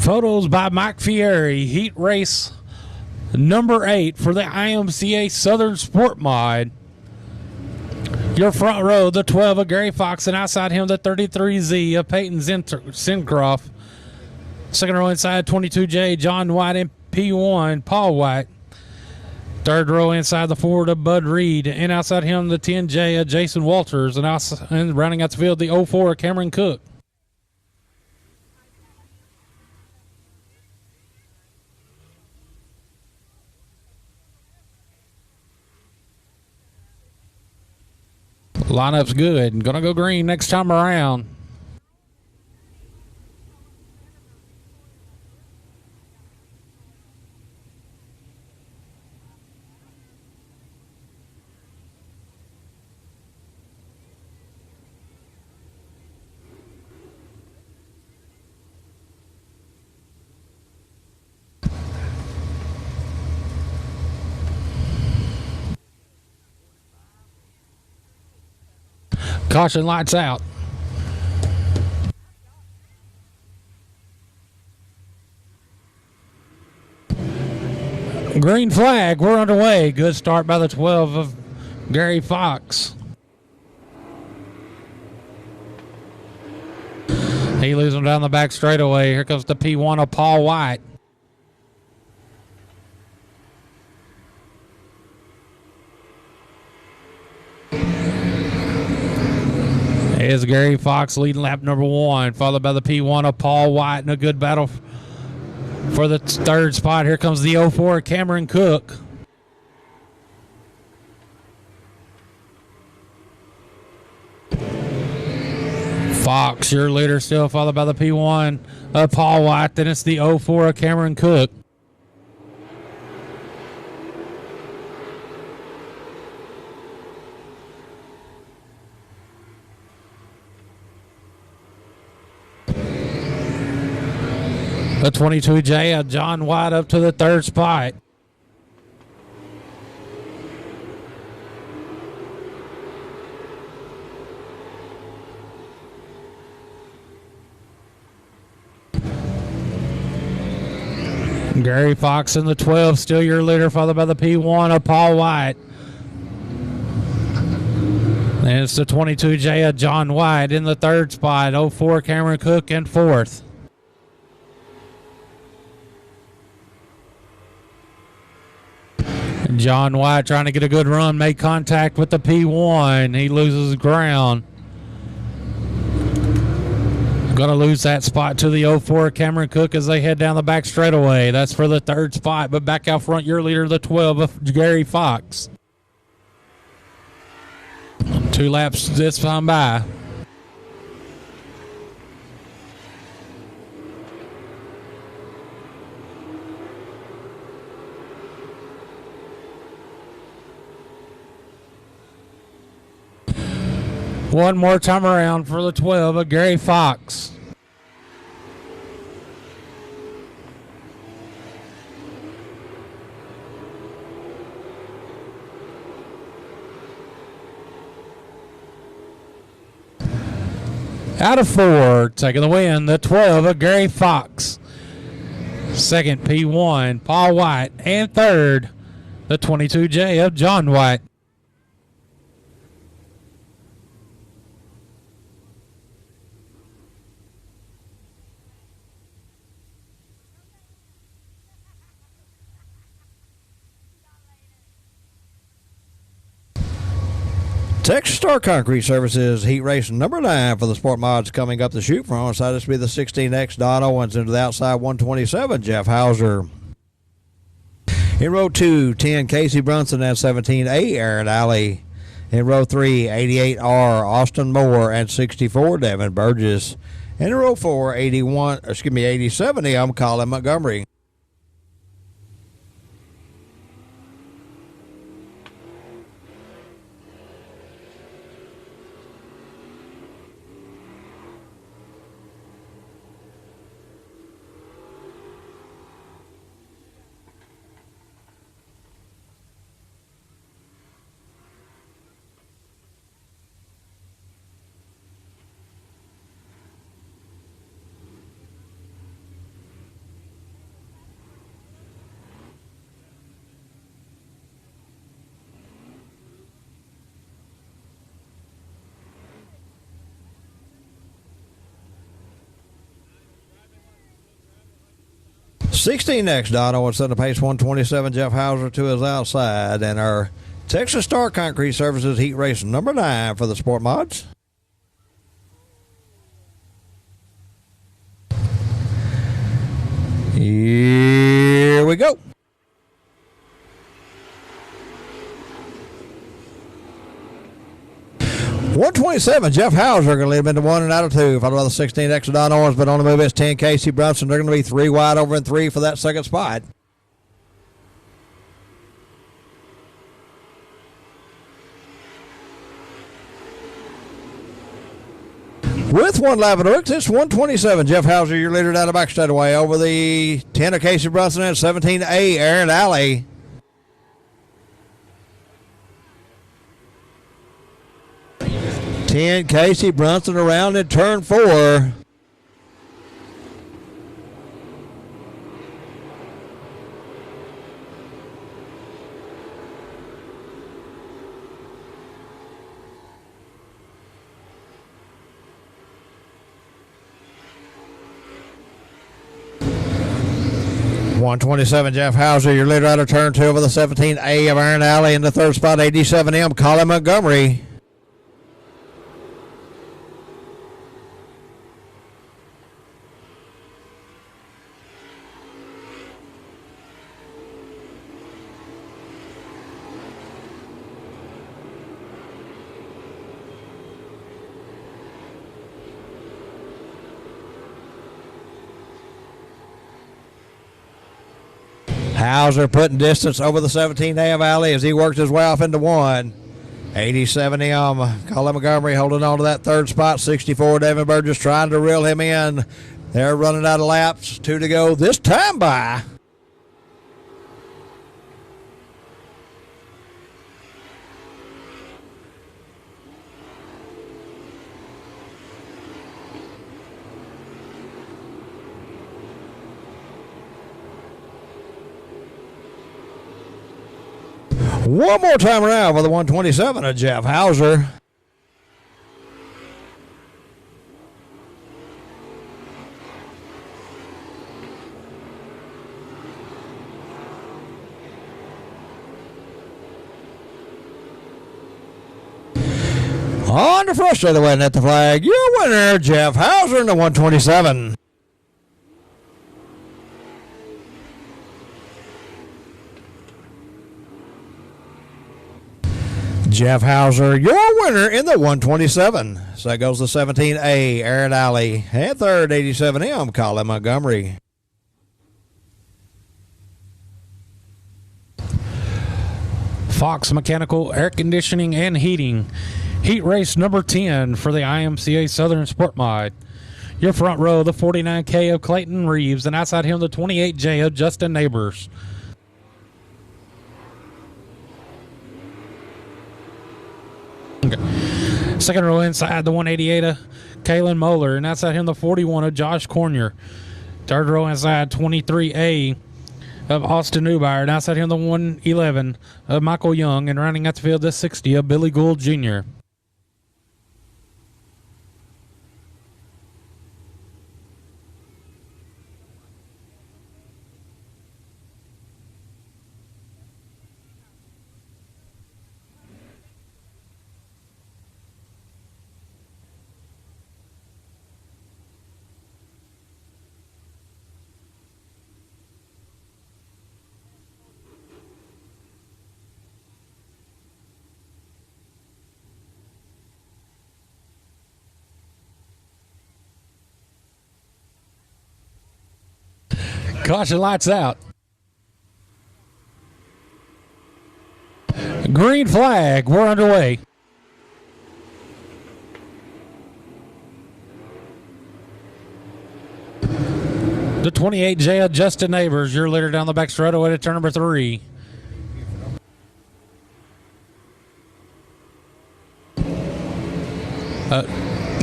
Photos by Mike Fieri. Heat race number 8 for the IMCA Southern Sport Mod. Your front row, the 12 of Gary Fox, and outside him, the 33Z of Peyton Sincroft. Second row inside, 22J, John White, and P1, Paul White. Third row inside the Ford of Bud Reed, and outside him, the 10J of Jason Walters, and rounding out the field, the 04 of Cameron Cook. Lineup's good. Gonna go green next time around. Caution, lights out. Green flag, we're underway. Good start by the 12 of Gary Fox. He leaves him down the back straightaway. Here comes the P1 of Paul White. Is Gary Fox leading lap number 1, followed by the P1 of Paul White in a good battle for the third spot. Here comes the 04 Cameron Cook. Fox, your leader still, followed by the P1 of Paul White. Then it's the 04 of Cameron Cook. The 22J of John White up to the third spot. Gary Fox in the 12, still your leader, followed by the P1 of Paul White. And it's the 22J of John White in the third spot. 04 Cameron Cook in fourth. John White trying to get a good run, made contact with the P1. He loses ground. Going to lose that spot to the 04 Cameron Cook as they head down the back straightaway. That's for the third spot, but back out front, your leader, the 12 of Gary Fox. 2 laps this time by. One more time around for the 12 of Gary Fox. Out of 4, taking the win, the 12 of Gary Fox. Second, P1, Paul White. And third, the 22J of John White. Texas Star Concrete Services heat race number 9 for the Sport Mods coming up the chute. From onside, this will be the 16X Don Owens into the outside 127, Jeff Hauser. In row 2, 10 Casey Brunson and 17A Aaron Alley. In row 3, 88R Austin Moore and 64 Devin Burgess. And in row 4, 87 I'm Colin Montgomery. 16 next, Don Owens set the pace, 127. Jeff Hauser to his outside. And our Texas Star Concrete Services heat race number 9 for the Sport Mods. Here we go. 127, Jeff Hauser going to lead him into 1 and out of 2. Followed by the 16 extra Don Owens, but on the move is 10 Casey Brunson. They're going to be 3 wide over and 3 for that second spot. With 1 lap of the works, it's 127. Jeff Hauser, your leader down the back straightaway over the 10 of Casey Brunson and 17A Aaron Alley. 10 Casey Brunson around in turn 4. .127 Jeff Hauser, your leader out of turn 2 over the 17A of Aaron Alley in the third spot. 87M Colin Montgomery. Hauser putting distance over the 17A of Alley as he works his way off into 1. 87M Colin Montgomery holding on to that third spot. 64 Devin Burgess trying to reel him in. They're running out of laps. 2 to go this time by. One more time around for the 127 of Jeff Hauser. On the first straightaway and at the flag, your winner, Jeff Hauser in the 127. Jeff Hauser, your winner in the 127. So that goes the 17A, Aaron Alley. And third, 87M, Colin Montgomery. Fox Mechanical Air Conditioning and Heating. Heat race number 10 for the IMCA Southern Sport Mod. Your front row, the 49K of Clayton Reeves, and outside him, the 28J of Justin Neighbors. Second row inside the 188 of Kalen Moeller, and outside him the 41 of Josh Cornier. Third row inside 23A of Austin Newbauer, and outside him the 111 of Michael Young, and rounding out the field the 60 of Billy Gould Jr. Caution lights out. Green flag. We're underway. The 28J of Justin Neighbors, your leader down the back straightaway to turn number 3.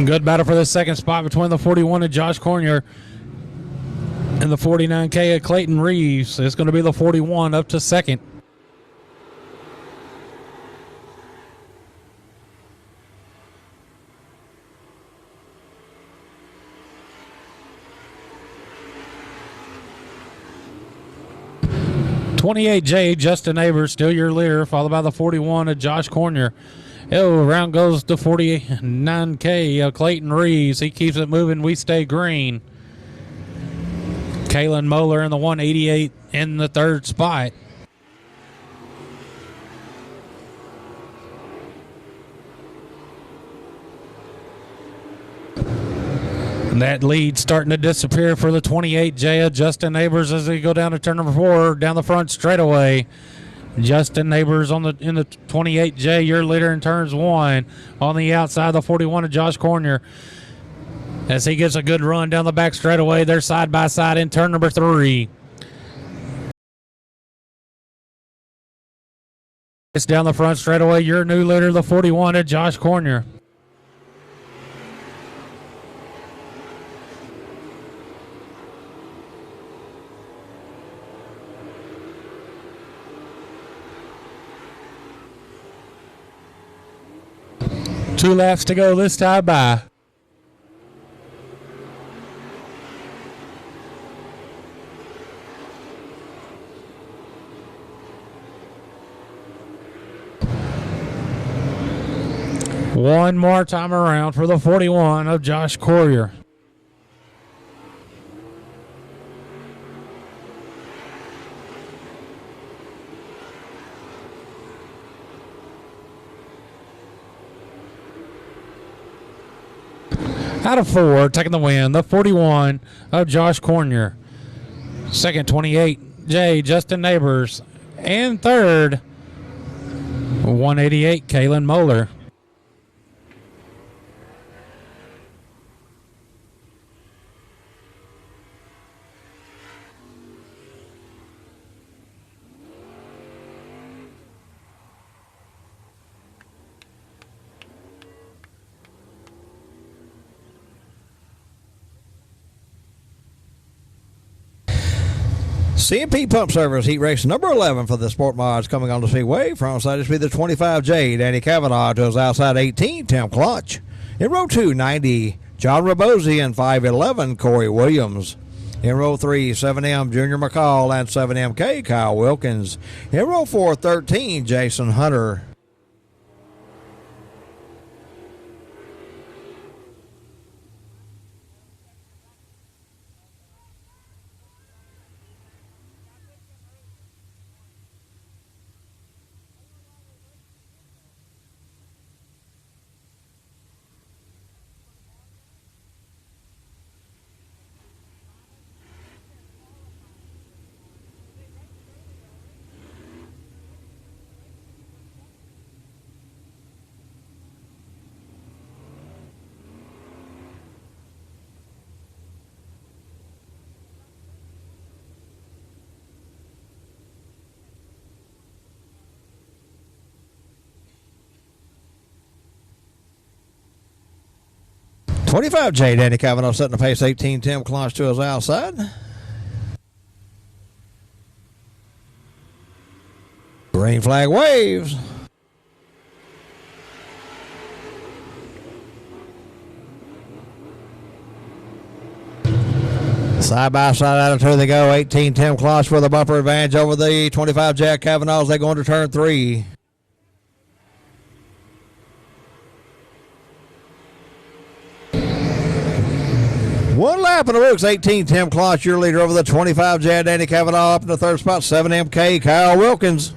Good battle for the second spot between the 41 and Josh Cornier and the 49K of Clayton Reeves. It's going to be the 41 up to second. 28J, Justin Neighbors, still your leader, followed by the 41 of Josh Cornier. Round goes to 49K, Clayton Reeves. He keeps it moving. We stay green. Kalen Moeller in the 188 in the third spot. And that lead starting to disappear for the 28J of Justin Neighbors as they go down to turn number 4, down the front straightaway. Justin Neighbors in the 28J, your leader in turns 1. On the outside, the 41 of Josh Cornier. As he gets a good run down the back straightaway, they're side by side in turn number 3. It's down the front straightaway, your new leader, the 41 of Josh Cornier. Two laps to go this time by. One more time around for the 41 of Josh Corrier. Out of 4, taking the win, the 41 of Josh Cornier. Second, 28J, Justin Neighbors. And third, 188, Kalen Moeller. CMP Pump Service Heat Race number 11 for the Sportmods coming on the Speedway. Front side is be the 25J, Danny Cavanaugh, to his outside 18, Tim Clutch. In row 2, 90, John Rabosi, and 511, Corey Williams. In row 3, 7M, Junior McCall, and 7MK, Kyle Wilkins. In row 4, 13, Jason Hunter. "25J, Danny Cavanaugh setting the pace, 18, Tim Clutch to his outside. Green flag waves. Side by side out of 2 they go. 18, Tim Clutch with a bumper advantage over the 25 Jack Cavanaugh as they go into turn 3. One lap in the books. 18, Tim Clutch, your leader over the 25 J. Danny Cavanaugh up in the third spot. 7MK, Kyle Wilkins.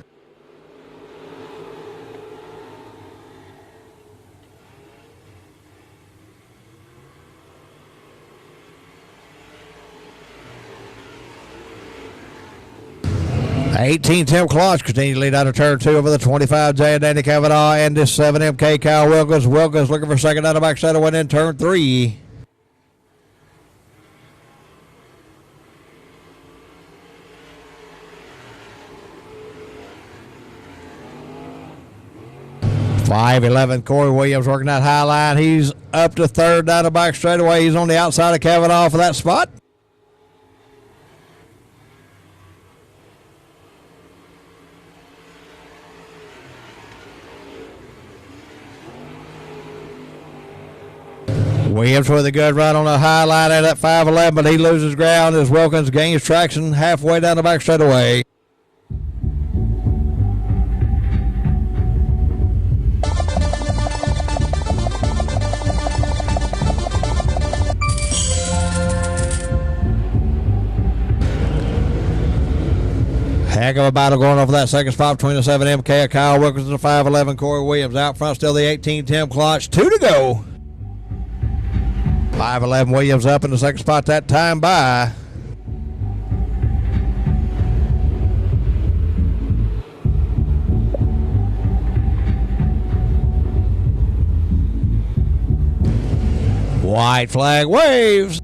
Tim Clutch continue to lead out of turn 2 over the 25 J. Danny Cavanaugh and this 7MK, Kyle Wilkins. Wilkins looking for second out of back set, went in turn 3. .511, Corey Williams working that high line. He's up to third down the back straightaway. He's on the outside of Cavanaugh for that spot. Williams with a good run on the high line at that 511, but he loses ground as Wilkins gains traction halfway down the back straightaway. Heck of a battle going on for that second spot between the 7 MK, Kyle Wilkins, and the 511 Corey Williams. Out front still the 18 Tim Klotz. 2 to go. 511 Williams up in the second spot that time by. White flag waves.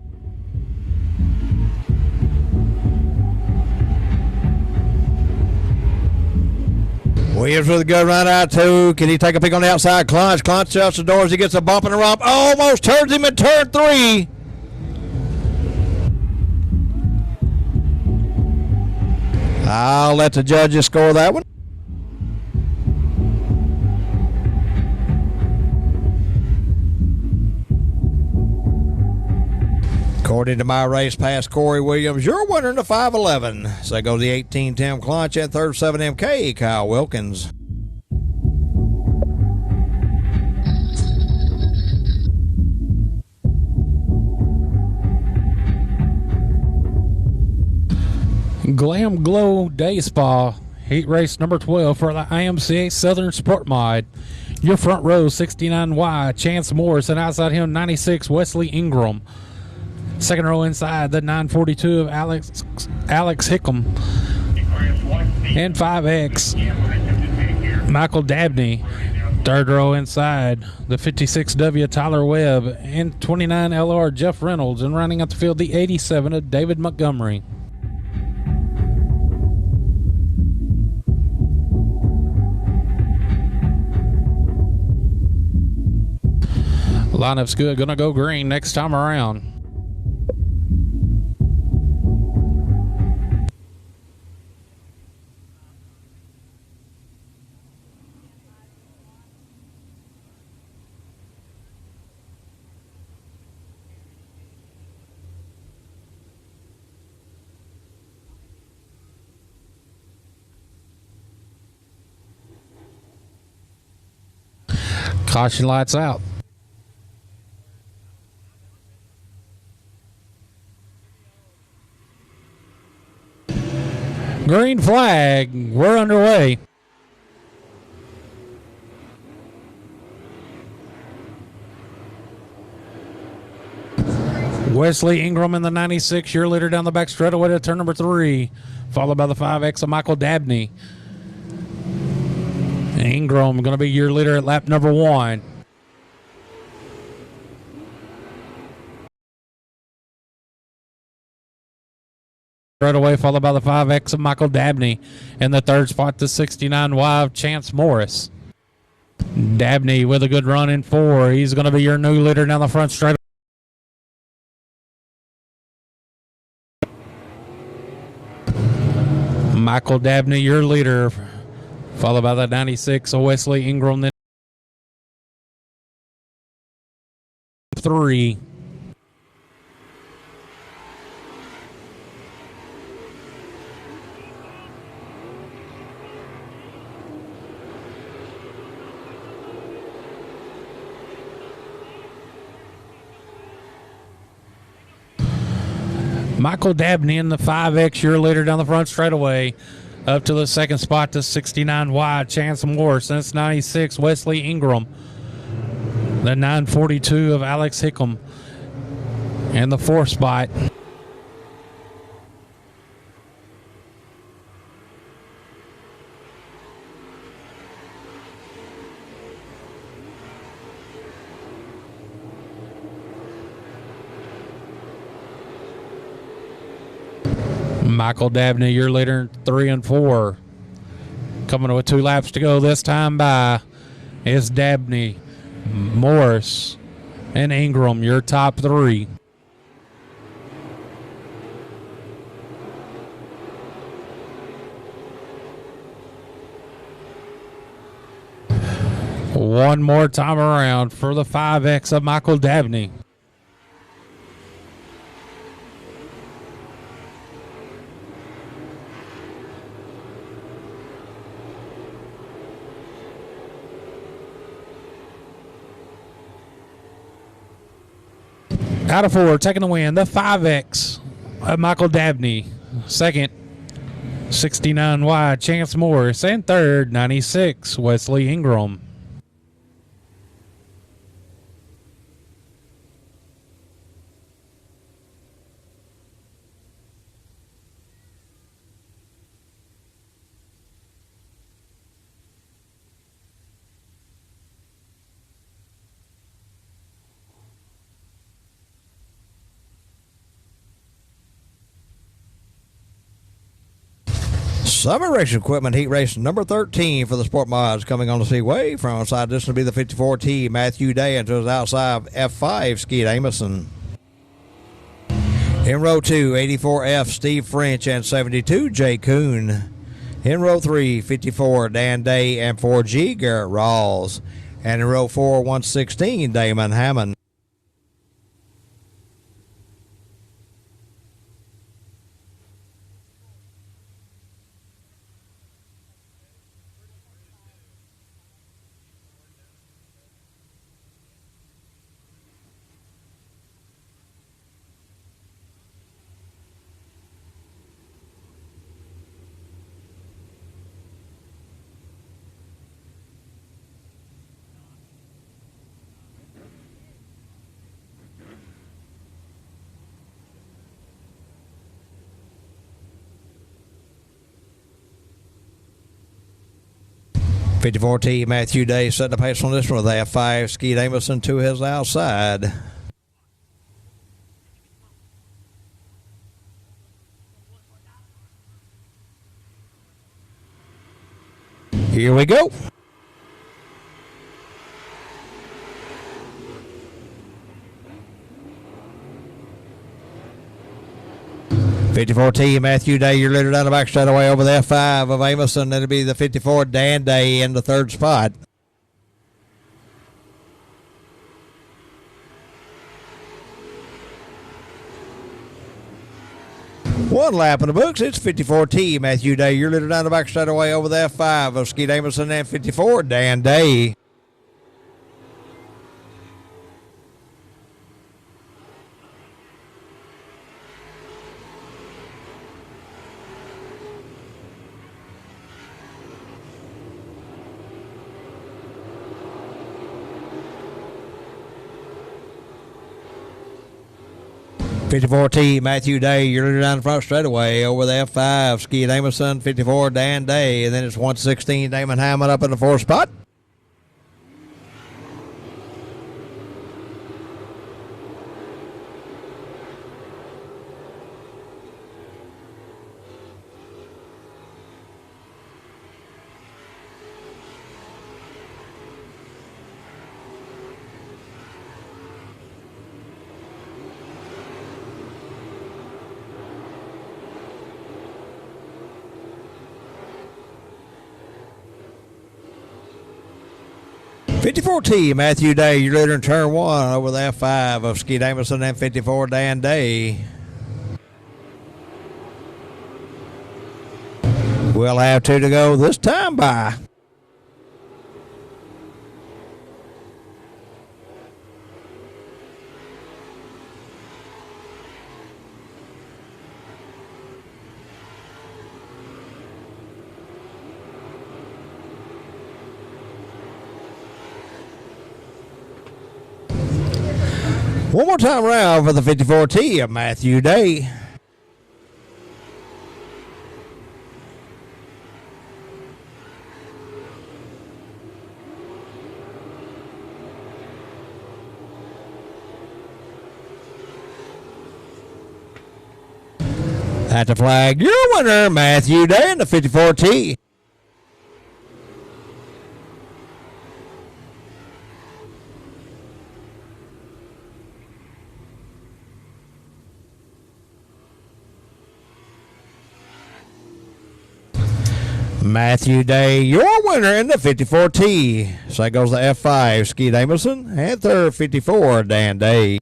Williams with a good run out, too. Can he take a peek on the outside? Klotz shuts the doors. He gets a bump and a romp. Almost turns him in turn 3. I'll let the judges score that one. According to my race pass, Corey Williams, your winner in the 511. So go the 18 Tim Klotz and third 7 MK, Kyle Wilkins. Glam Glow Day Spa, heat race number 12 for the IMCA Southern Sport Mod. Your front row, 69Y, Chance Morris, and outside him, 96, Wesley Ingram. Second row inside, the 942 of Alex Hickam. And 5X, Michael Dabney. Third row inside, the 56W Tyler Webb. And 29 LR Jeff Reynolds. And running out the field, the 87 of David Montgomery. Lineup's good. Gonna go green next time around. Caution lights out. Green flag. We're underway. Wesley Ingram in the 96, your leader down the back straightaway to turn number 3, followed by the 5X of Michael Dabney. Ingram going to be your leader at lap number 1. Right away, followed by the 5X of Michael Dabney. In the third spot, the 69Y of Chance Morris. Dabney with a good run in 4. He's going to be your new leader down the front straight. Michael Dabney, your leader, followed by the 96 of Wesley Ingram. Then 3. Michael Dabney in the 5X, your leader down the front straightaway. Up to the second spot, to 69 wide, Chance Morris. That's 96, Wesley Ingram. The 942 of Alex Hickam. And the fourth spot. Michael Dabney, your leader, 3 and 4. Coming with 2 laps to go this time by is Dabney, Morris, and Ingram, your top 3. One more time around for the 5X of Michael Dabney. Out of 4, taking the win, the 5X of Michael Dabney. Second, 69 wide, Chance Morris. And third, 96, Wesley Ingram. Summer Race Equipment Heat Race number 13 for the Sportmods coming on the Speedway. From outside, this will be the 54T, Matthew Day, and to his outside, F5, Skeet Amison. In row 2, 84F, Steve French, and 72, Jay Kuhn. In row 3, 54, Dan Day, and 4G, Garrett Rawls. And in row 4, 116, Damon Hammond. .54T, Matthew Day setting the pace on this one with F5, Skeet Amison to his outside. Here we go. .54T, Matthew Day, your leader down the back straightaway over the F5 of Amison. It'll be the 54, Dan Day, in the third spot. One lap in the books. It's .54T, Matthew Day, your leader down the back straightaway over the F5 of Skeet Amison and 54, Dan Day. .54T, Matthew Day, you're leader down the front straightaway over the F5, Skeet Amison, 54, Dan Day, and then it's 116, Damon Hammond up in the fourth spot. .54T, Matthew Day, your leader in turn one over the F5 of Skeet Amison and 54, Dan Day. We'll have two to go this time by. One more time around for the .54T of Matthew Day. At the flag, your winner, Matthew Day in the .54T. Matthew Day, your winner in the .54T. So that goes the F5, Skeet Amison, and third, .54, Dan Day.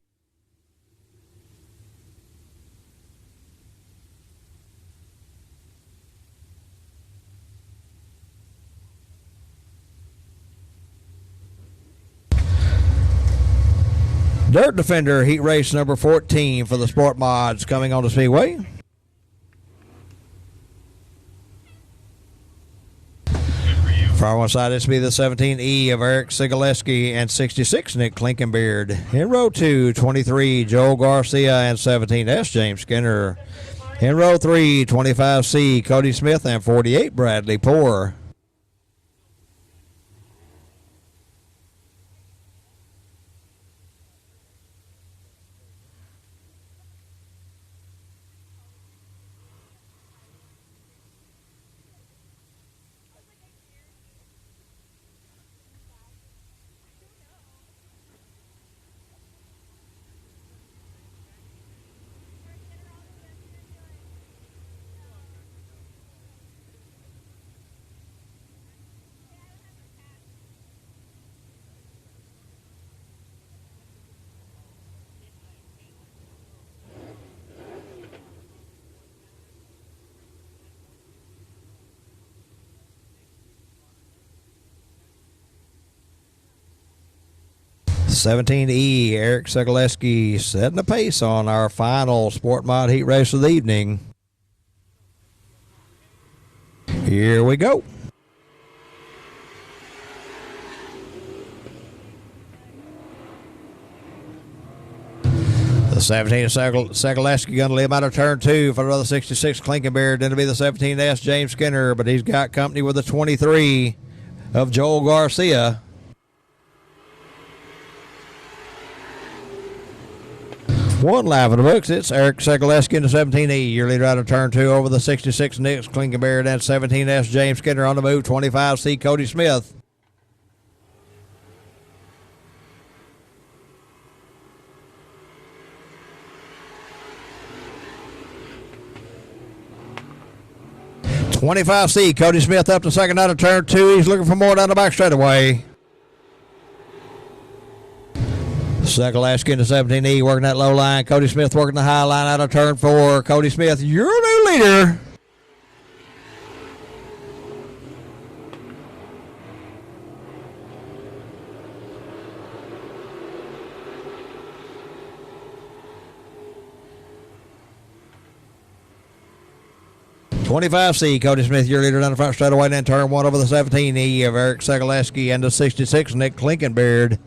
Dirt Defender Heat Race number 14 for the Sportmods coming on the Speedway. Far one side, this will be the 17E of Eric Sigaleski and 66 Nick Klinkenbeard. In row 2, 23 Joel Garcia and 17S James Skinner. In row 3, 25C Cody Smith and 48 Bradley Poor. (17E) Eric Sigaleski setting the pace on our final Sport Mod heat race of the evening. Here we go. The 17 Sigaleski going to leave out of turn 2 for the 66 Klinkenbeard. Then it'll be the 17S James Skinner, but he's got company with the 23 of Joel Garcia. One lap in the books. It's Eric Sigaleski in the 17E. Your leader out of turn 2 over the 66 Nick Klinkenbeard and 17S James Skinner on the move. 25C Cody Smith. (25C) Cody Smith up to second out of turn 2. He's looking for more down the back straightaway. Sigaleski in the 17E working that low line. Cody Smith working the high line out of turn 4. Cody Smith, your new leader. (25C) Cody Smith, your leader down the front straightaway. Then turn 1 over the 17E of Eric Sigaleski and the 66 Nick Klinkenbeard.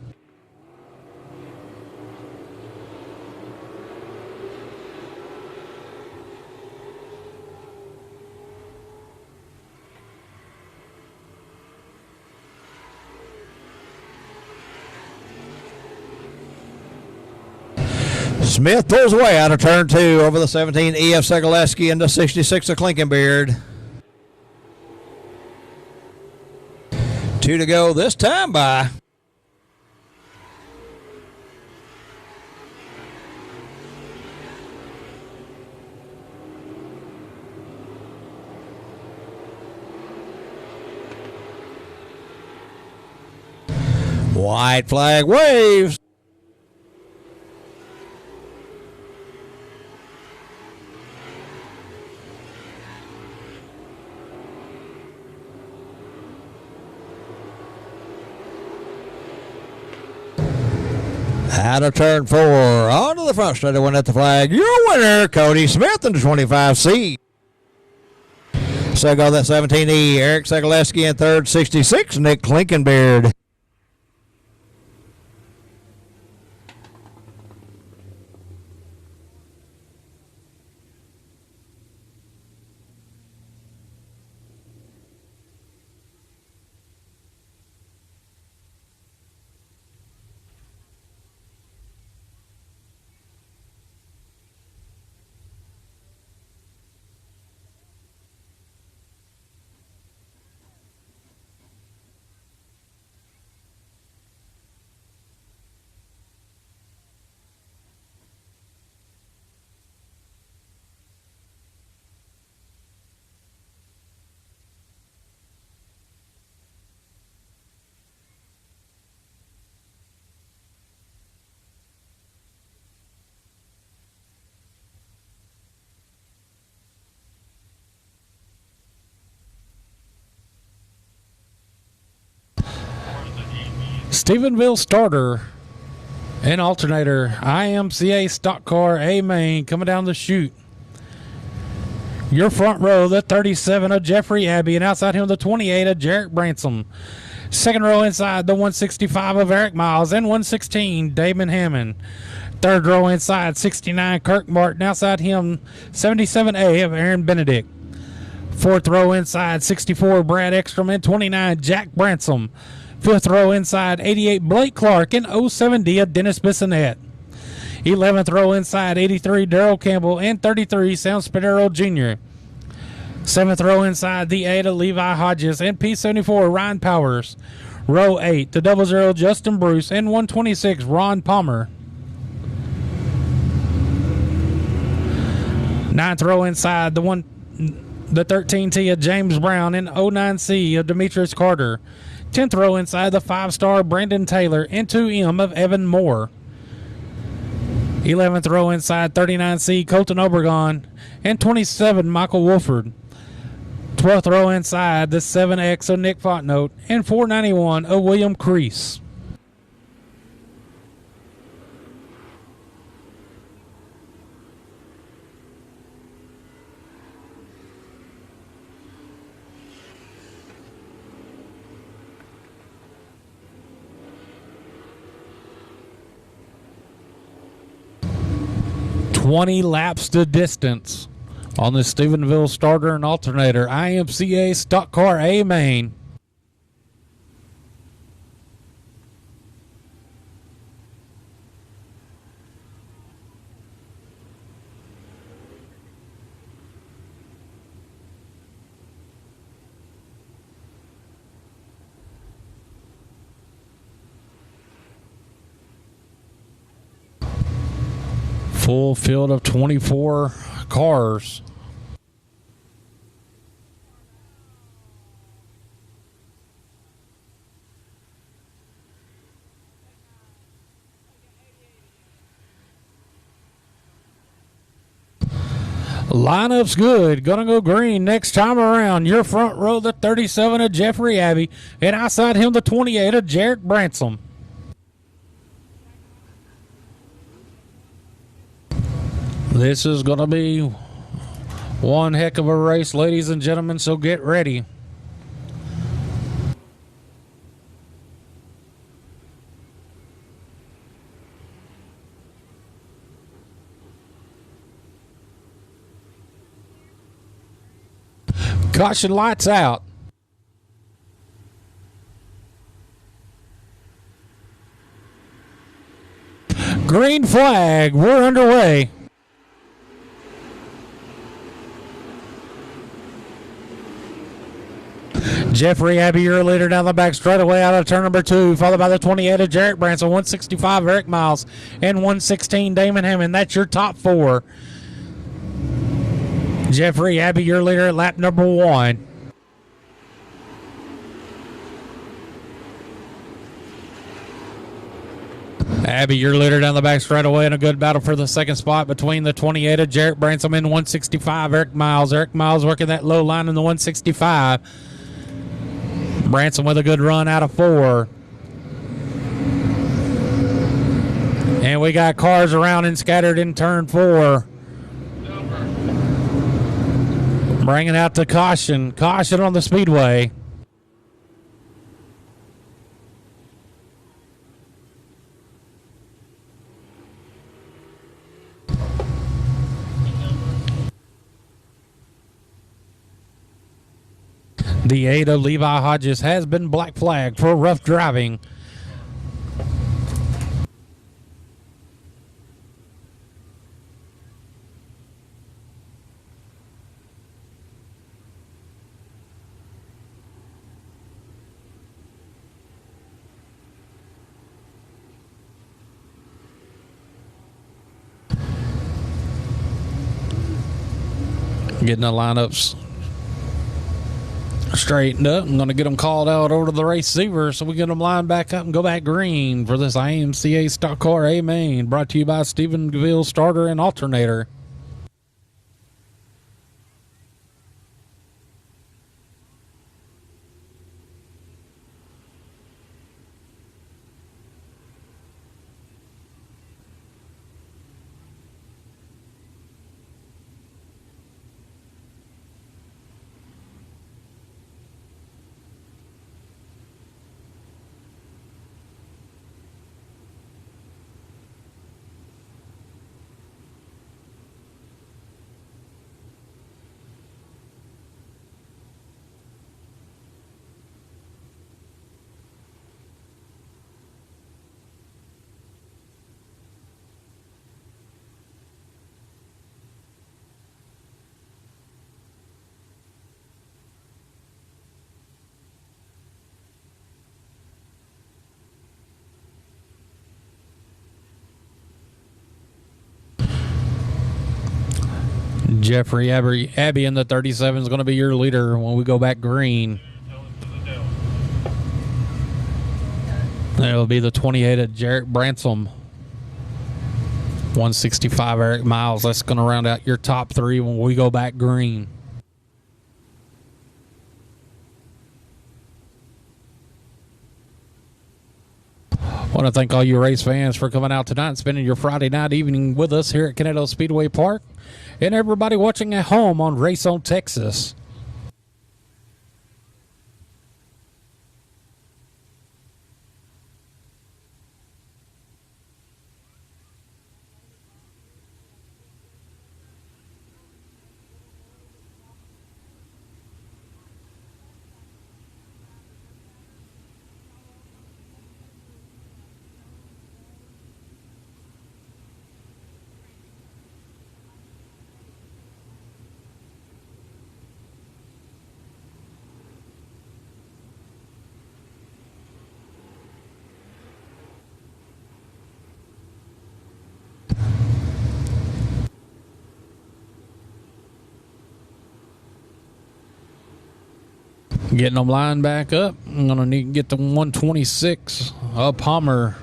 Smith pulls away out of turn 2 over the 17 E.F. Sigaleski into 66 of Klinkenbeard. 2 to go this time by. White flag waves. Out of turn 4, onto the front straight, win at the flag. Your winner, Cody Smith in the 25C. So go that 17E, Eric Sigaleski in third, 66, Nick Klinkenbeard. Stephenville starter and alternator, IMCA stock car A main coming down the chute. Your front row, the 37 of Jeffrey Abbey, and outside him, the 28 of Jarek Bransom. Second row inside, the 165 of Eric Miles, and 116, Damon Hammond. Third row inside, 69, Kirk Martin. Outside him, 77A of Aaron Benedict. Fourth row inside, 64, Brad Ekstrom, and 29, Jack Bransom. Fifth row inside, 88, Blake Clark, and 07D of Dennis Bissonette. 11th row inside, 83, Darrell Campbell, and 33, Sam Spadero Jr. 7th row inside, the 8 of Levi Hodges, and P74, Ryan Powers. Row 8, the 00, Justin Bruce, and 126, Ron Palmer. 9th row inside, the 13T of James Brown, and 09C of Demetrius Carter. 10th row inside, the 5-star Brandon Taylor, and 2M of Evan Moore. 11th row inside, 39C Colton Obregon, and 27 Michael Wolford. 12th row inside, the 7X of Nick Fontenot, and 491 of William Crease. "20 laps to distance on the Stephenville starter and alternator IMCA Stock Car A main." Full field of 24 cars. Lineup's good. Gonna go green next time around. Your front row, the 37 of Jeffrey Abbey, and outside him, the 28 of Jarek Bransom. This is going to be one heck of a race, ladies and gentlemen, so get ready. Caution, lights out. Green flag, we're underway. Jeffrey Abbey, your leader down the back straightaway out of turn number 2, followed by the 28 of Jarek Branson, 165 Eric Miles, and 116 Damon Hammond. That's your top 4. Jeffrey Abbey, your leader at lap number 1. Abbey, your leader down the back straightaway in a good battle for the second spot between the 28 of Jarek Branson and 165 Eric Miles. Eric Miles working that low line in the 165. Branson with a good run out of 4. And we got cars around and scattered in turn 4. Bringing out the caution. Caution on the speedway. The 8 of Levi Hodges has been black flagged for rough driving. Getting the lineups straightened up. I'm going to get them called out over to the receiver so we get them lined back up and go back green for this IMCA Stock Car A main, brought to you by Stephenville Starter and Alternator. Jeffrey Abbey in the 37 is going to be your leader when we go back green. It'll be the 28 of Jarrett Bransom. 165 Eric Miles. That's going to round out your top three when we go back green. I want to thank all you race fans for coming out tonight and spending your Friday night evening with us here at Kennedale Speedway Park, and everybody watching at home on Race on Texas. Getting them lined back up. I'm going to need to get the 126 up Hummer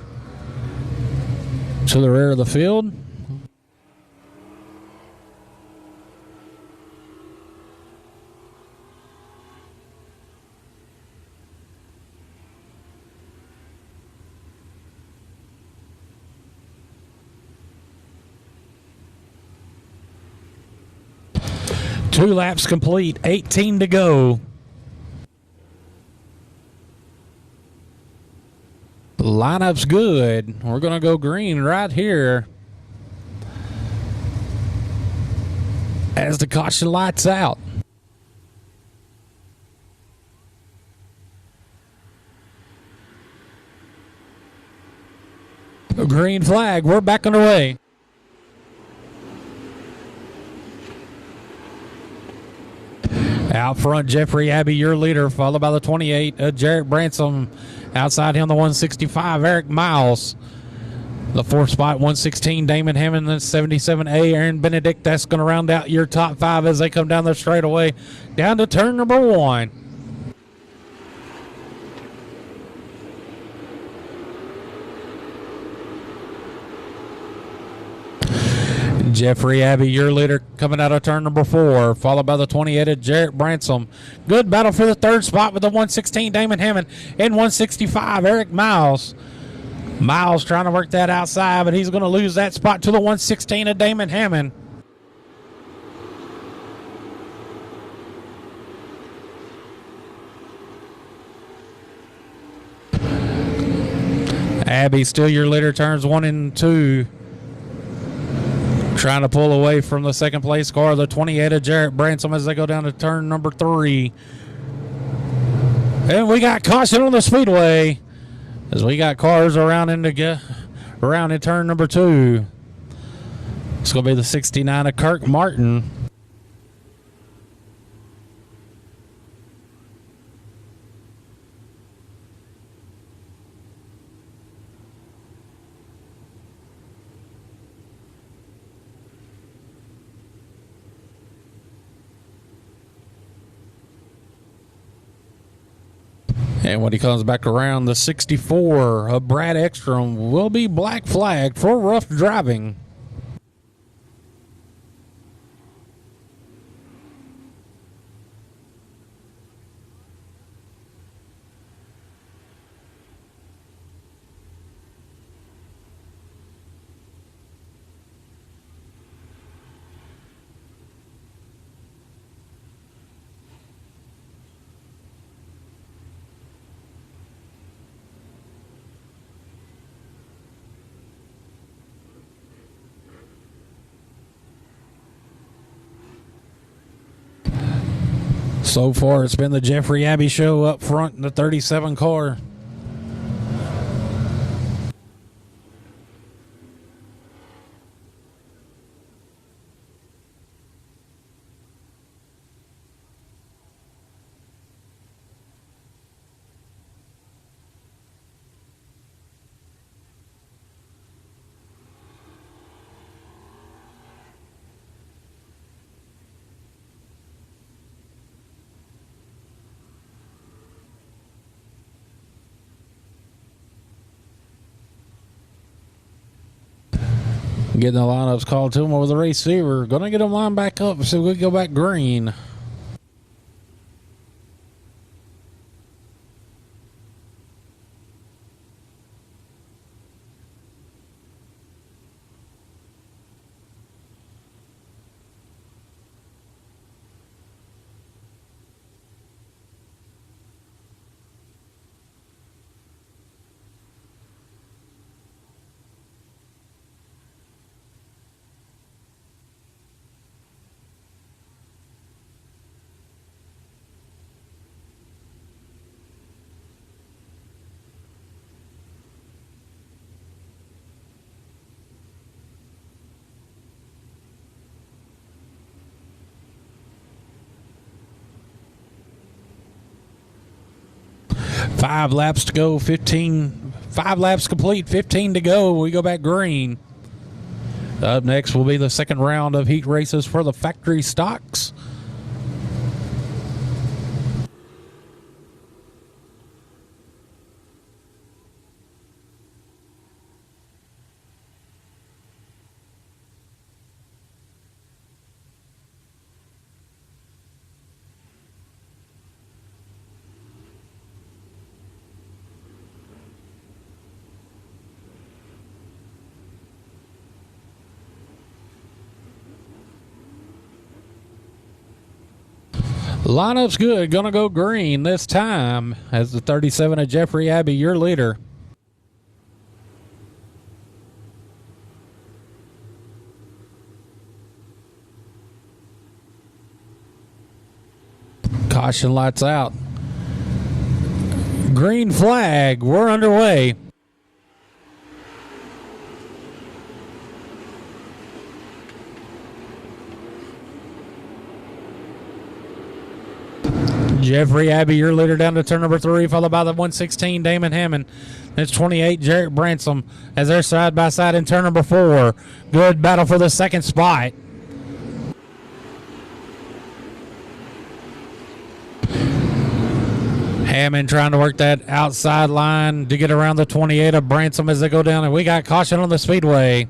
to the rear of the field. Two laps complete, 18 to go. Lineup's good. We're going to go green right here as the caution lights out. A green flag. We're back on the way. Out front, Jeffrey Abbey, your leader, followed by the 28, Jarrett Bransom. Outside him, the 165, Eric Miles. The fourth spot, 116, Damon Hammond. The 77A, Aaron Benedict. That's going to round out your top five as they come down the straightaway. Down to turn number one. Jeffrey Abbey, your leader, coming out of turn number 4, followed by the 28 of Jarrett Bransom. Good battle for the third spot with the 116, Damon Hammond, and 165, Eric Miles. Miles trying to work that outside, but he's going to lose that spot to the 116 of Damon Hammond. Abbey, still your leader, turns 1 and 2. Trying to pull away from the second place car, the 28 of Jarrett Bransom, as they go down to turn number 3. And we got caution on the speedway as we got cars around in turn number 2. It's going to be the 69 of Kirk Martin. And when he comes back around, the 64 of Brad Ekstrom will be black flagged for rough driving. So far, it's been the Jeffrey Abbey show up front in the 37 car. Getting the lineups called to him over the receiver. Going to get him lined back up so we go back green. Five laps to go, 5 laps complete, 15 to go. We go back green. Up next will be the second round of heat races for the factory stocks. Lineup's good. Gonna go green this time as the 37 of Jeffrey Abbey, your leader. Caution lights out. Green flag. We're underway. Jeffrey Abbey, your leader, down to turn number 3, followed by the 116, Damon Hammond. That's 28, Jarrett Bransom, as they're side by side in turn number 4. Good battle for the second spot. Hammond trying to work that outside line to get around the 28 of Bransom as they go down, and we got caution on the speedway.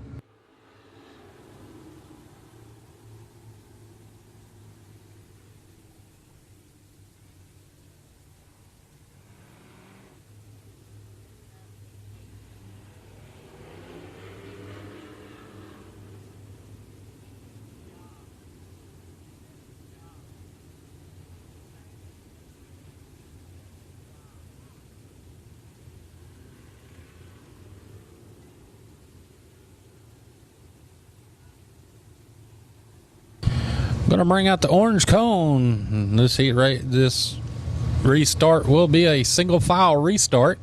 Going to bring out the orange cone. This restart will be a single file restart.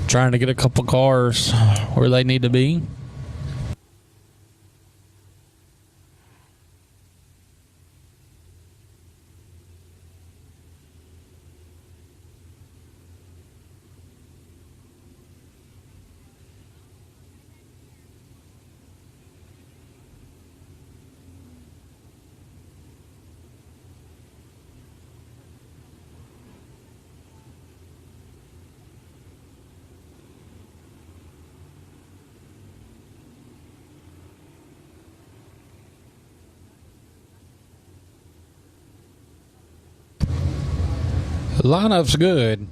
Trying to get a couple cars where they need to be. Lineup's good.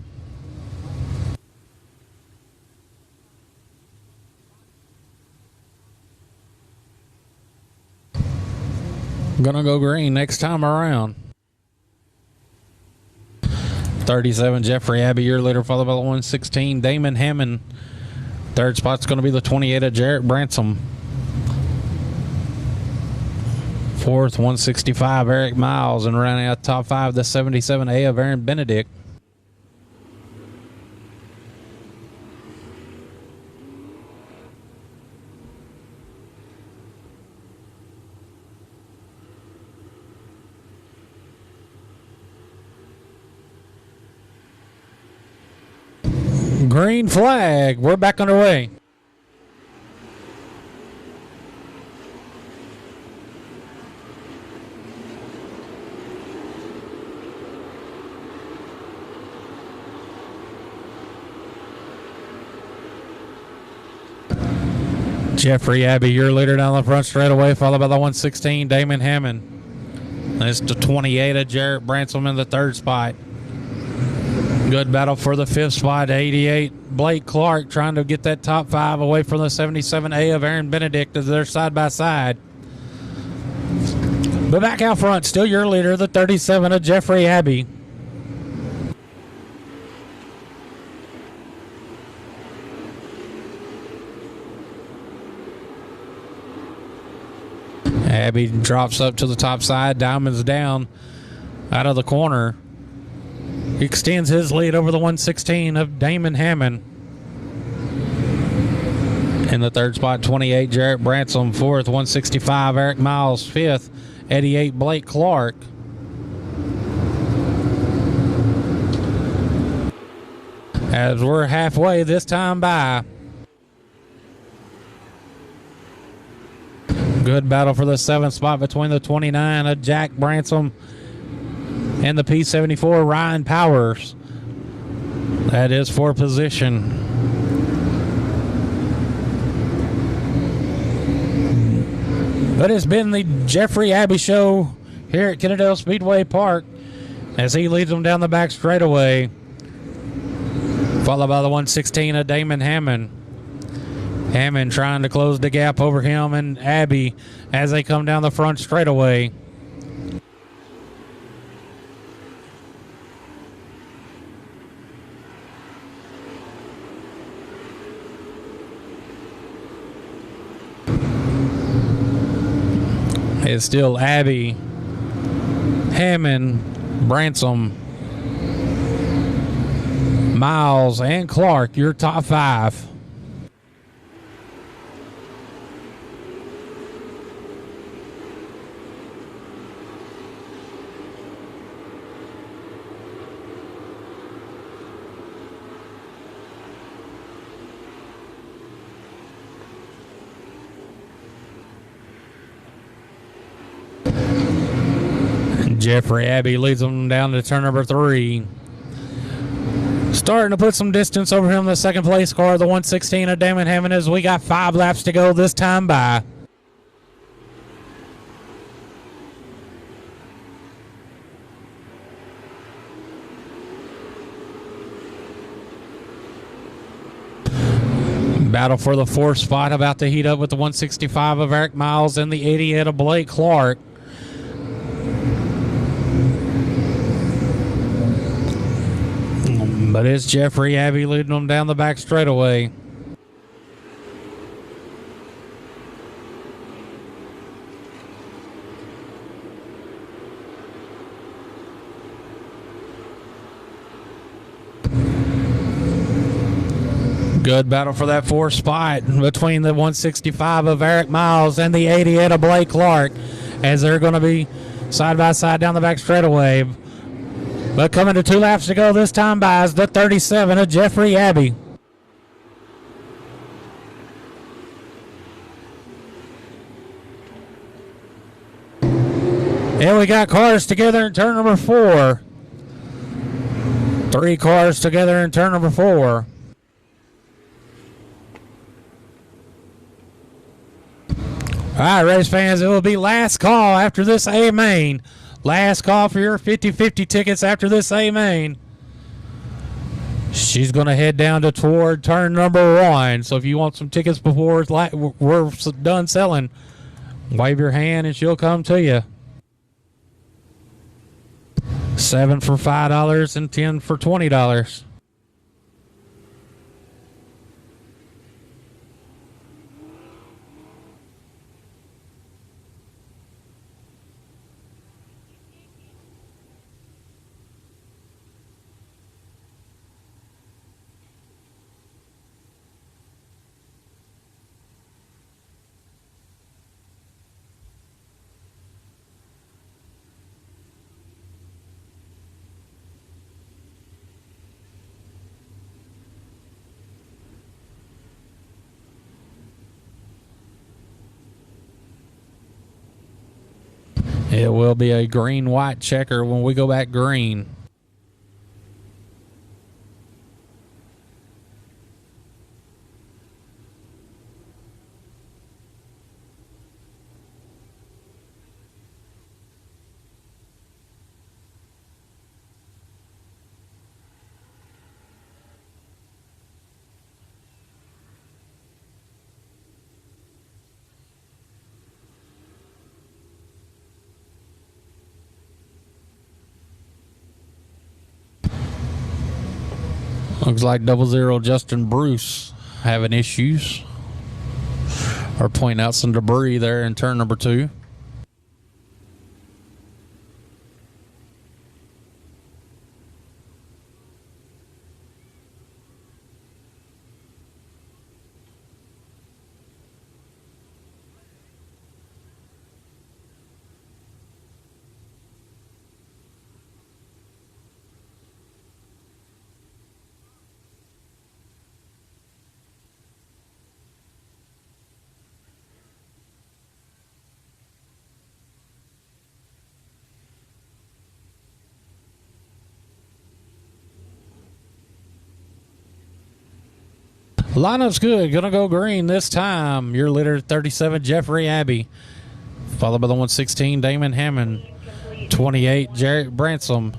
Gonna go green next time around. 37, Jeffrey Abbey, your leader, followed by the 116, Damon Hammond. Third spot's going to be the 28 of Jarrett Bransom. Fourth, 165, Eric Miles. And rounding out top five, the 77A of Aaron Benedict. Green flag. We're back underway. Jeffrey Abbey, your leader down the front straightaway, followed by the 116, Damon Hammond. That's the 28 of Jarrett Bransom in the third spot. Good battle for the fifth spot. 88, Blake Clark trying to get that top five away from the 77A of Aaron Benedict as they're side by side. But back out front, still your leader, the 37 of Jeffrey Abbey. Abbey drops up to the top side, diamonds down out of the corner. He extends his lead over the 116 of Damon Hammond. In the third spot, 28, Jarrett Bransom. Fourth, 165, Eric Miles. Fifth, 88, Blake Clark. As we're halfway this time by. Good battle for the seventh spot between the 29 of Jack Bransom and the P74, Ryan Powers. That is for position. But it's been the Jeffrey Abbey show here at Kennedale Speedway Park as he leads them down the back straightaway, followed by the 116 of Damon Hammond. Hammond trying to close the gap over him and Abbey as they come down the front straightaway. It's still Abbey, Hammond, Bransom, Miles, and Clark, your top five. Jeffrey Abbey leads them down to turn number 3. Starting to put some distance over him, the second place car, the 116 of Damon Hammond, as we got 5 laps to go this time by. Battle for the fourth spot about to heat up with the 165 of Eric Miles and the 88 of Blake Clark. But it's Jeffrey Abbey leading them down the back straightaway. Good battle for that fourth spot between the 165 of Eric Miles and the 88 of Blake Clark as they're going to be side by side down the back straightaway. But coming to 2 laps to go this time by is the 37 of Jeffrey Abbey. And we got cars together in turn number 4. 3 cars together in turn number 4. All right, race fans, it will be last call after this A main. Last call for your 50-50 tickets after this A main. She's going to head down to toward turn number 1. So if you want some tickets before we're done selling, wave your hand and she'll come to you. 7 for $5 and 10 for $20. It will be a green-white checker when we go back green. Looks like 00 Justin Bruce having issues, or pointing out some debris there in turn number 2. Lineup's good. Gonna go green this time. Your leader, 37, Jeffrey Abbey. Followed by the 116, Damon Hammond. 28, Jarrett Bransom.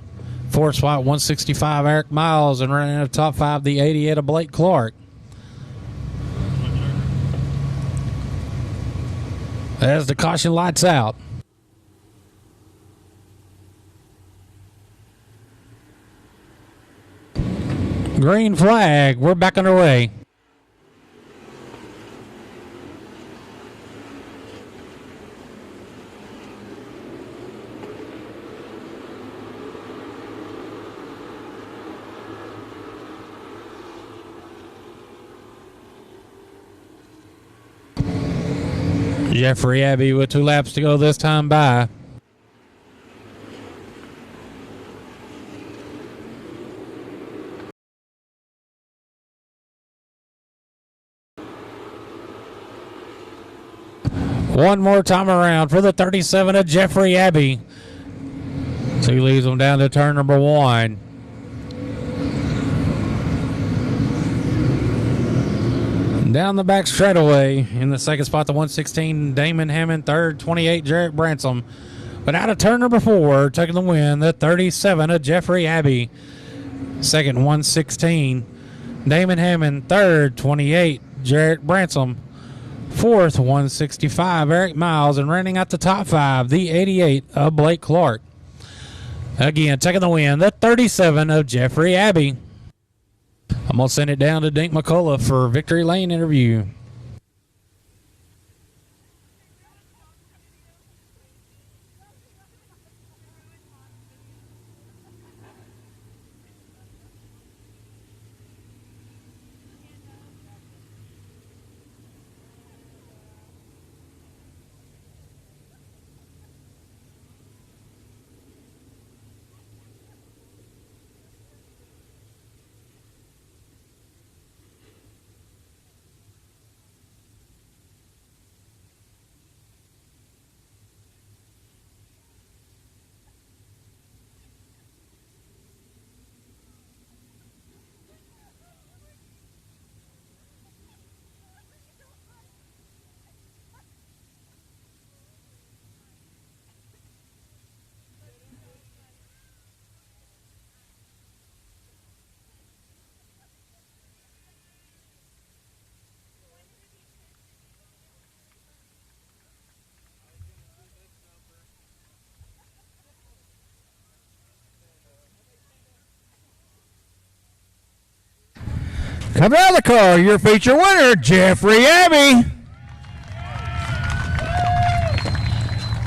4 spot, 165, Eric Miles. And running out of top 5, the 88 of Blake Clark. As the caution lights out. Green flag. We're back underway. Jeffrey Abbey with 2 laps to go this time by. One more time around for the 37 of Jeffrey Abbey. So he leads them down to turn number 1. Down the back straightaway in the second spot, the 116, Damon Hammond. Third, 28, Jarrett Bransom. But out of turn number 4, taking the win, the 37 of Jeffrey Abbey. Second, 116, Damon Hammond. Third, 28, Jarrett Bransom. Fourth, 165, Eric Miles. And running out the top 5, the 88 of Blake Clark. Again, taking the win, the 37 of Jeffrey Abbey. I'm going to send it down to Dink McCullough for Victory Lane interview. Coming out of the car, your feature winner, Jeffrey Abbey.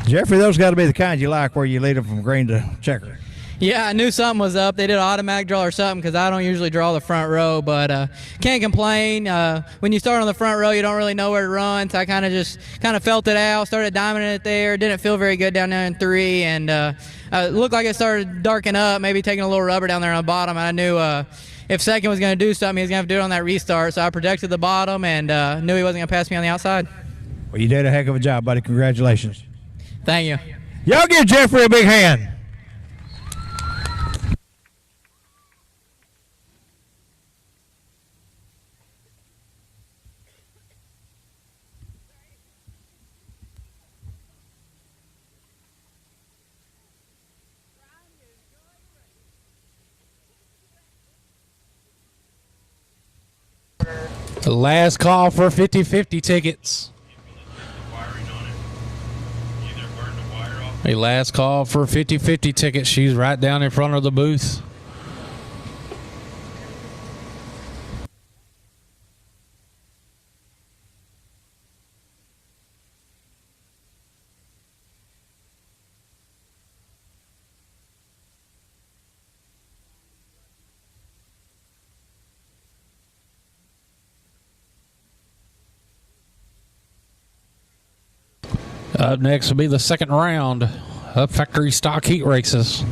Jeffrey, those got to be the kind you like where you lead them from green to checker. Yeah, I knew something was up. They did an automatic draw or something because I don't usually draw the front row, but can't complain. When you start on the front row, you don't really know where to run, so I kind of felt it out, started diamonding it there. Didn't feel very good down there in 3, and it looked like it started darking up, maybe taking a little rubber down there on the bottom, and I knew if second was going to do something, he was going to have to do it on that restart, so I protected the bottom and knew he wasn't going to pass me on the outside. Well, you did a heck of a job, buddy. Congratulations. Thank you. Y'all give Jeffrey a big hand. The last call for 50-50 tickets. A last call for 50-50 tickets. She's right down in front of the booth. Up next will be the second round of factory stock heat races.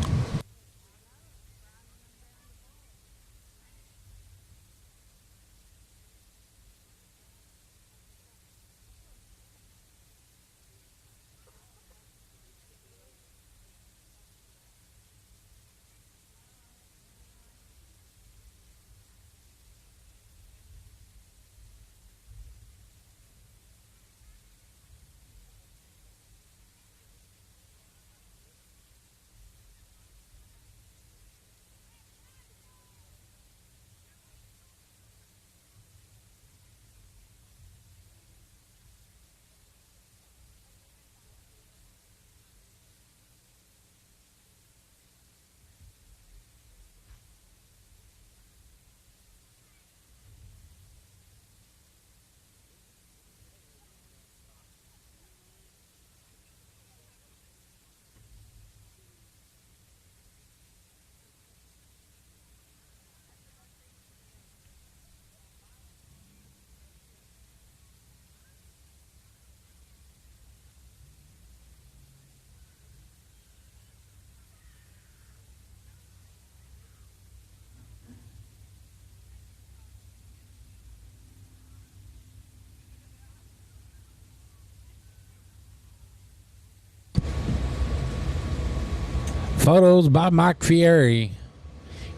Photos by Mike Fieri.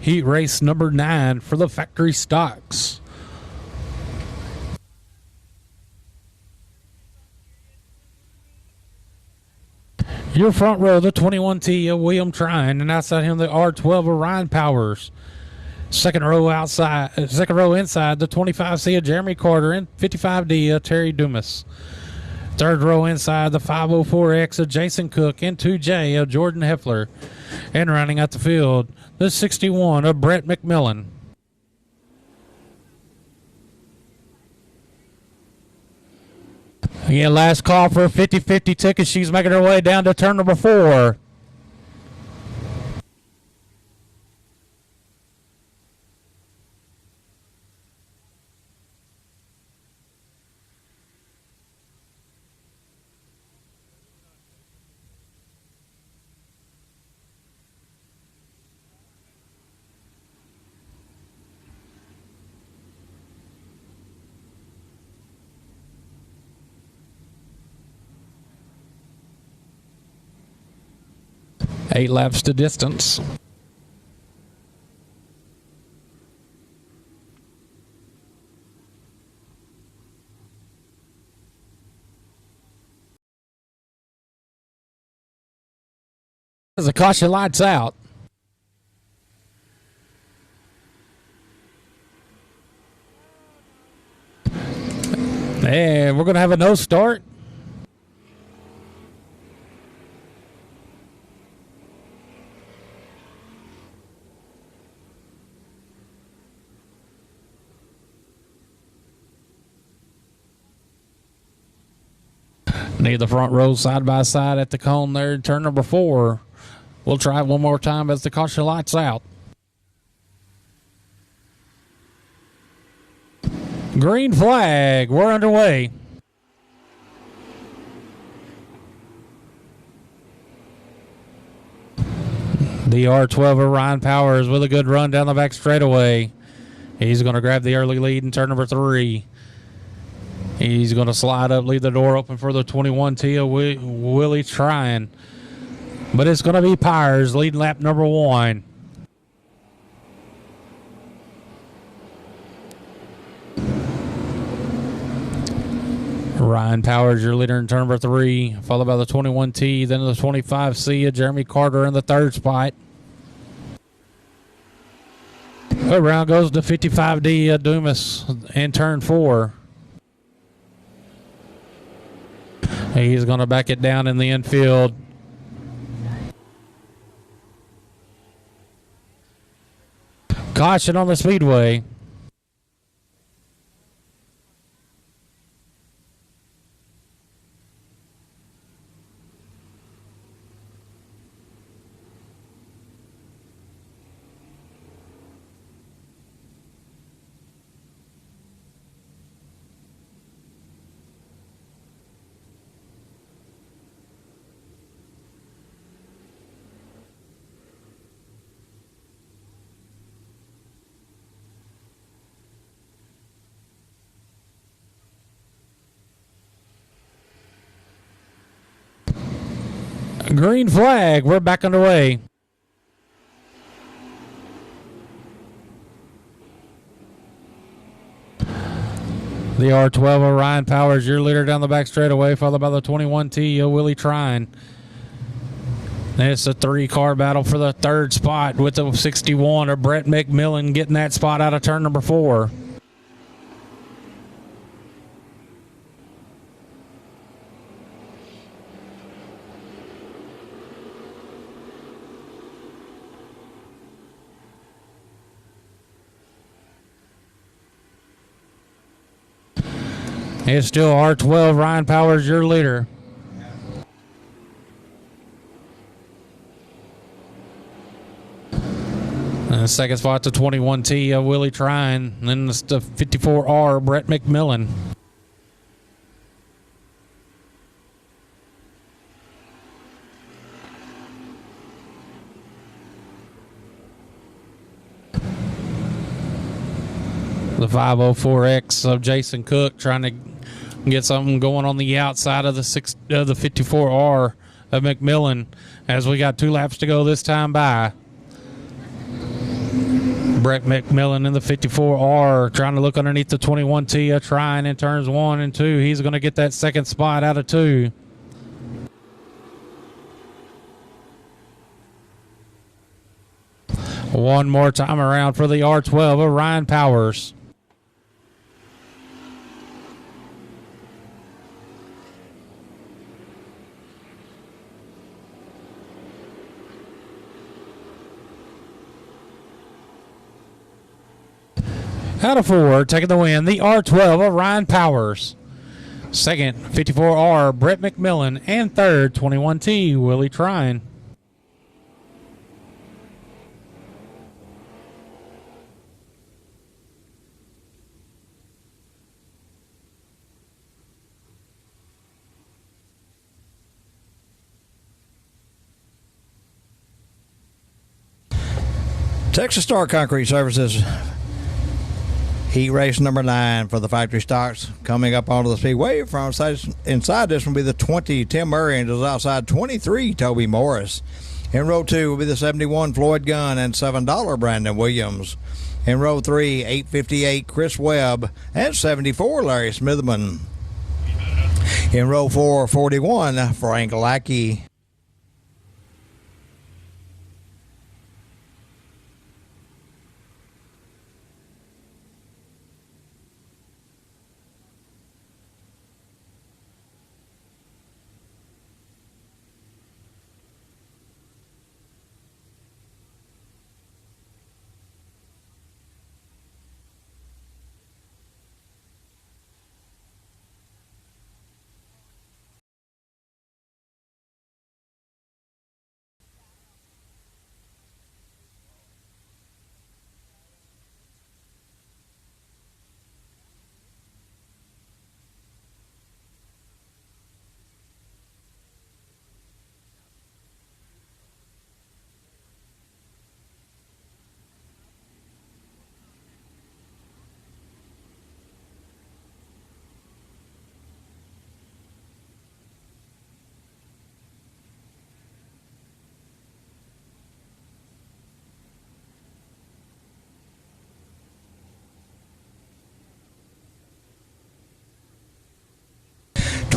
Heat race number 9 for the factory stocks. Your front row, the 21T of William Trine, and outside him the R12 of Ryan Powers. Second row inside, the 25C of Jeremy Carter and 55D of Terry Dumas. Third row inside, the 504X of Jason Cook and 2J of Jordan Heffler. And rounding out the field, the 61 of Brett McMillan. Again, last call for a 50-50 ticket. She's making her way down to turn number 4. Eight laps to distance. As the caution lights out. And we're going to have a no start. Need the front row side by side at the cone there. Turn number 4. We'll try it one more time as the caution lights out. Green flag. We're underway. The R12 Ryan Powers with a good run down the back straightaway. He's going to grab the early lead in turn number 3. He's going to slide up, leave the door open for the 21T of Willie trying. But it's going to be Powers leading lap number 1. Ryan Powers, your leader in turn number 3, followed by the 21T, then the 25C of Jeremy Carter in the 3rd spot. Around goes the 55D of Dumas in turn 4. He's going to back it down in the infield. Caution on the speedway. Green flag. We're back underway. The R12 of Ryan Powers, your leader down the back straightaway, followed by the 21T of Willie Trine. It's a 3-car battle for the 3rd spot with the 61 of Brett McMillan getting that spot out of turn number 4. It's still R12, Ryan Powers, your leader. And the 2nd spot to 21T of Willie Trine. And then it's the 54R, Brett McMillan. The 504X of Jason Cook trying to get something going on the outside of the 54R of McMillan as we got 2 laps to go this time by. Brett McMillan in the 54R trying to look underneath the 21T of Trine in turns 1 and 2. He's going to get that 2nd spot out of 2. One more time around for the R12 of Ryan Powers. Out of 4, taking the win, the R12 of Ryan Powers. 2nd, 54R, Brett McMillan. And 3rd, 21T, Willie Trine. Texas Star Concrete Services heat race number 9 for the factory stocks coming up onto the speedway. From inside this will be the 20 Tim Murray, and just outside 23 Toby Morris. In row 2 will be the 71 Floyd Gunn and $7 Brandon Williams. In row 3, 858 Chris Webb and 74 Larry Smithman. In row 4, 41 Frank Lackey.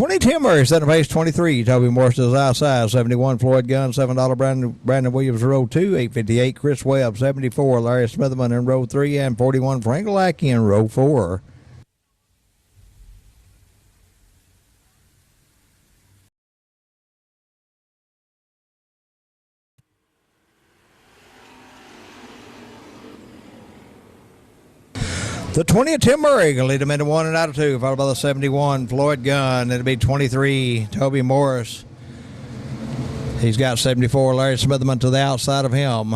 20 Tim Murray setting pace 23. Toby Morris is outside. 71 Floyd Gunn. $7 Brandon Williams row 2. 858 Chris Webb. 74 Larry Smitherman in row 3. And 41 Frank Lackey in row 4. The 20 Tim Murray going to lead him into 1 and out of 2, followed by the 71 Floyd Gunn. It'll be 23 Toby Morris. He's got 74 Larry Smitherman to the outside of him.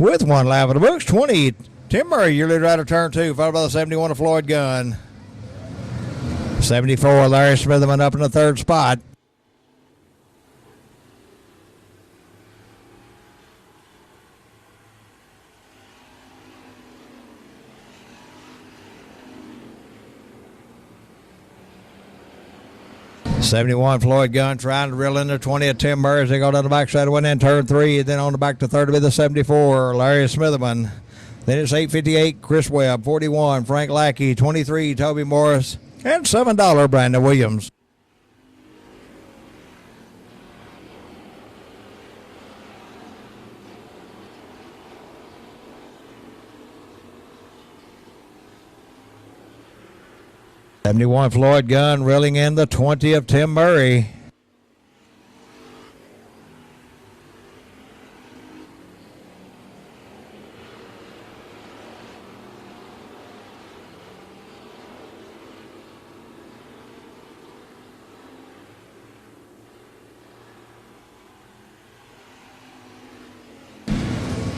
With 1 lap of the books, 20 Tim Murray, your leader out of turn 2, followed by the 71 of Floyd Gunn. 74 Larry Smitherman up in the 3rd spot. '71 Floyd Gunn trying to reel in the 20 of Tim Murray as they go down the backside of 1 in turn 3, and then on the back to 3rd will be the 74 Larry Smitherman. Then it's 858 Chris Webb, 41 Frank Lackey, 23 Toby Morris, and $7 Brandon Williams. '71 Floyd Gunn reeling in the 20 of Tim Murray.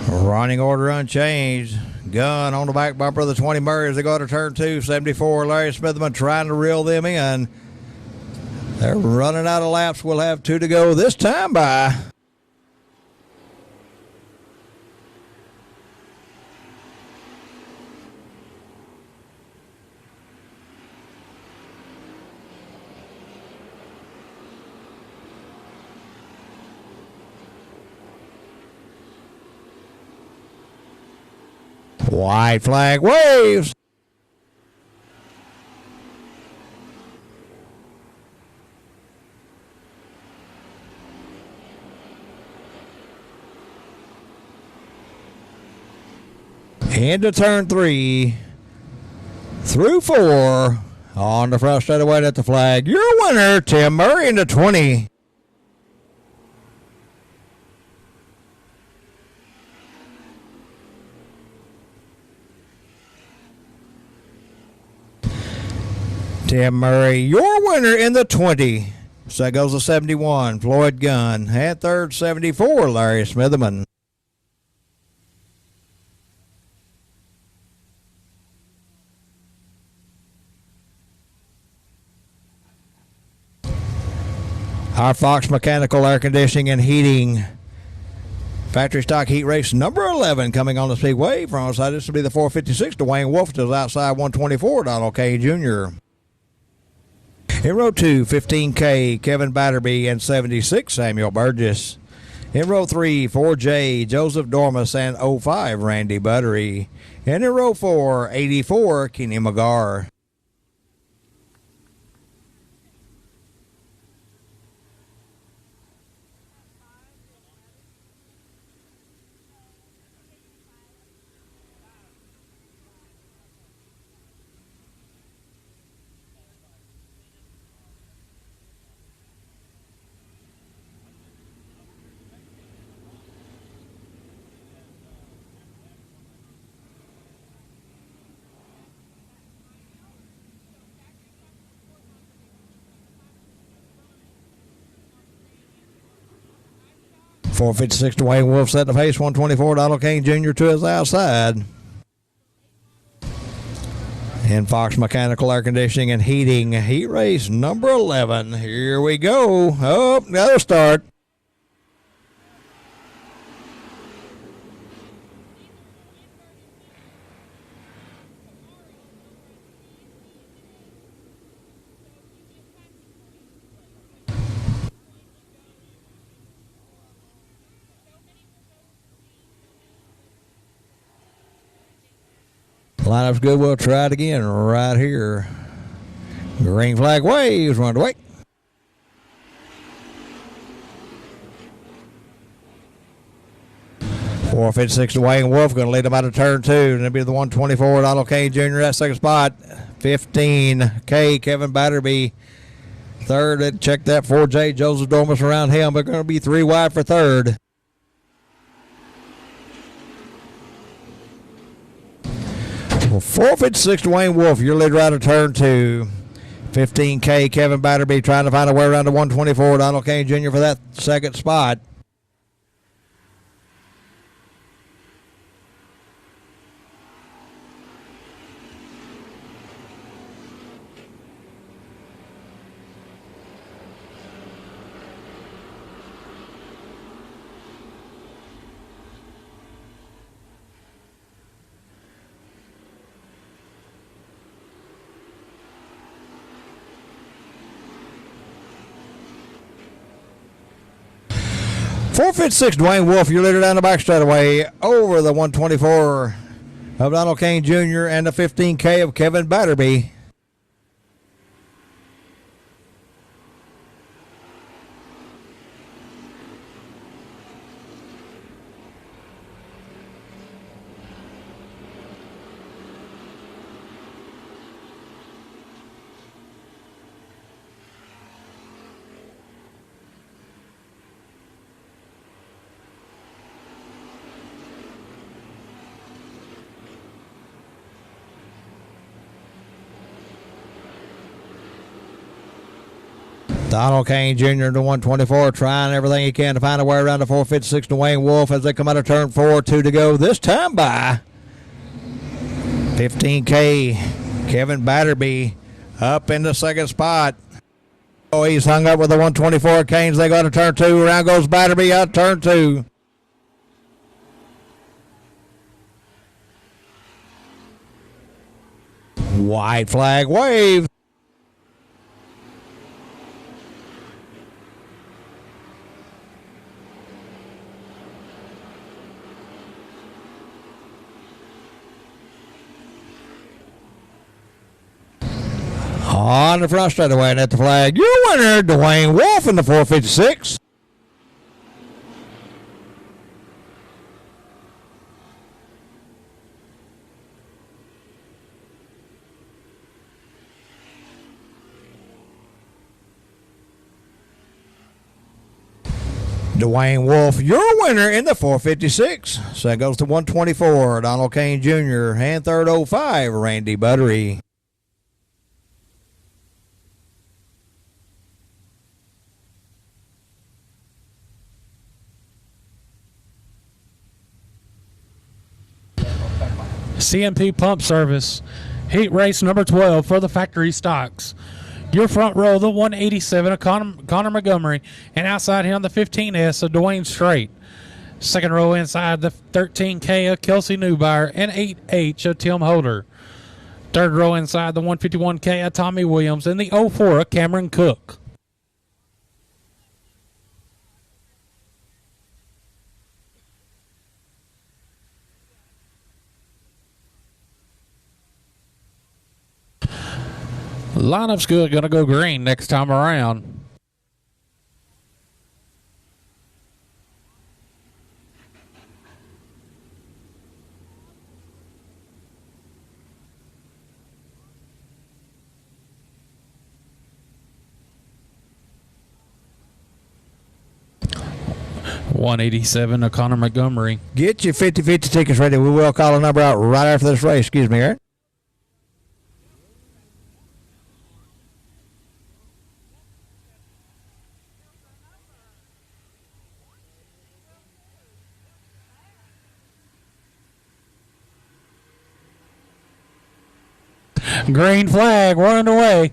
Running order unchanged. Gunn on the back bumper of the 20 Murray as they go to turn 2. 74 Larry Smitherman trying to reel them in. They're running out of laps. We'll have 2 to go this time by. White flag waves. Into turn 3. Through 4. On the front straight away at the flag. Your winner, Tim Murray into 20. Tim Murray, your winner in the 20. So that goes to 71, Floyd Gunn. And 3rd, 74, Larry Smitherman. Our Fox Mechanical Air Conditioning and Heating factory stock heat race number 11 coming on the Speedway. From outside, this will be the 456. Dwayne Wolf to the outside 124, Donald K. Jr. In row 2, 15K, Kevin Batterby, and 76, Samuel Burgess. In row 3, 4J, Joseph Dormus, and 05, Randy Buttery. And in row 4, 84, Kenny McGar. .456 Dwayne Wolf set the pace. 124 Donald Kane Jr. to his outside. In Fox Mechanical Air Conditioning and Heating, heat race number 11. Here we go. Oh, another start. Lineup's good. We'll try it again right here. Green flag waves. Run away. 456 Dwayne Wolf going to lead them out of turn 2. And it'll be the 124 Donald Kane Jr. at second spot. 15K Kevin Batterby third. Check that 4J Joseph Dormus around him. But going to be 3 wide for third. Well, 456 Dwayne Wolf, your leader out of turn 2. 15K Kevin Batterby trying to find a way around the 124 Donald Kane Jr. for that second spot. .456 Dwayne Wolf, your leader down the back straightaway over the 124 of Donald Kane Jr. and the 15K of Kevin Batterby. Donald Kane Jr. to 124, trying everything he can to find a way around the 456 Dwayne Wolf as they come out of turn 4, 2 to go. This time by 15K Kevin Batterby up in the second spot. Oh, he's hung up with the 124 Canes. They go to turn 2. Around goes Batterby out turn 2. White flag wave. On the front straightaway and at the flag, your winner, Dwayne Wolf in the 456. Dwayne Wolf, your winner in the 456. So that goes to 124, Donald Kane Jr. and third 05, Randy Buttery. CMP Pump Service, heat race number 12 for the factory stocks. Your front row, the 187 of Connor Montgomery, and outside him, the 15S of Dwayne Strait. Second row inside, the 13K of Kelsey Newbauer and 8H of Tim Holder. Third row inside, the 151K of Tommy Williams and the 04 of Cameron Cook. Lineup's good. Going to go green next time around. .187 of Connor Montgomery. Get your 50-50 tickets ready. We will call a number out right after this race. Excuse me, Eric. Green flag, we're underway.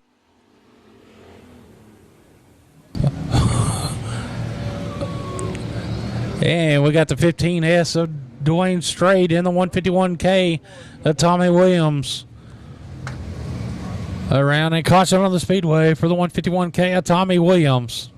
And we got the 15S of Dwayne Strait in the 151K of Tommy Williams. Around and caution on the speedway for the 151K of Tommy Williams.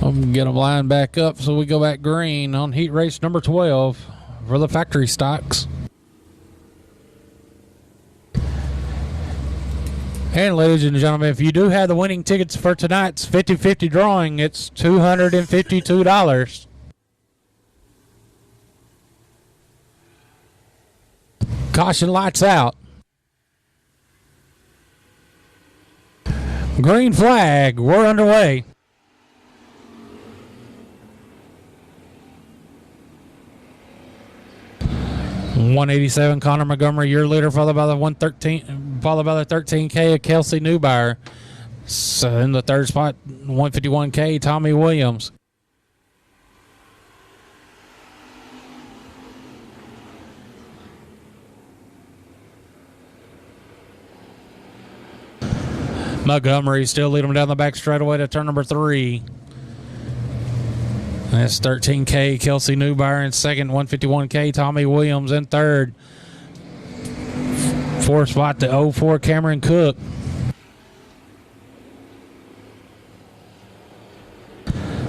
Get them lined back up so we go back green on heat race number 12 for the factory stocks. And ladies and gentlemen, if you do have the winning tickets for tonight's 50-50 drawing, it's $252. Caution, lights out. Green flag, we're underway. $187 Connor Montgomery, your leader, followed by the 13K of Kelsey Newbauer. So in the third spot, 151K Tommy Williams. Montgomery still leading him down the back straightaway to turn number 3. That's 13K Kelsey Newbauer in second, 151K Tommy Williams in third. Fourth spot to 04 Cameron Cook.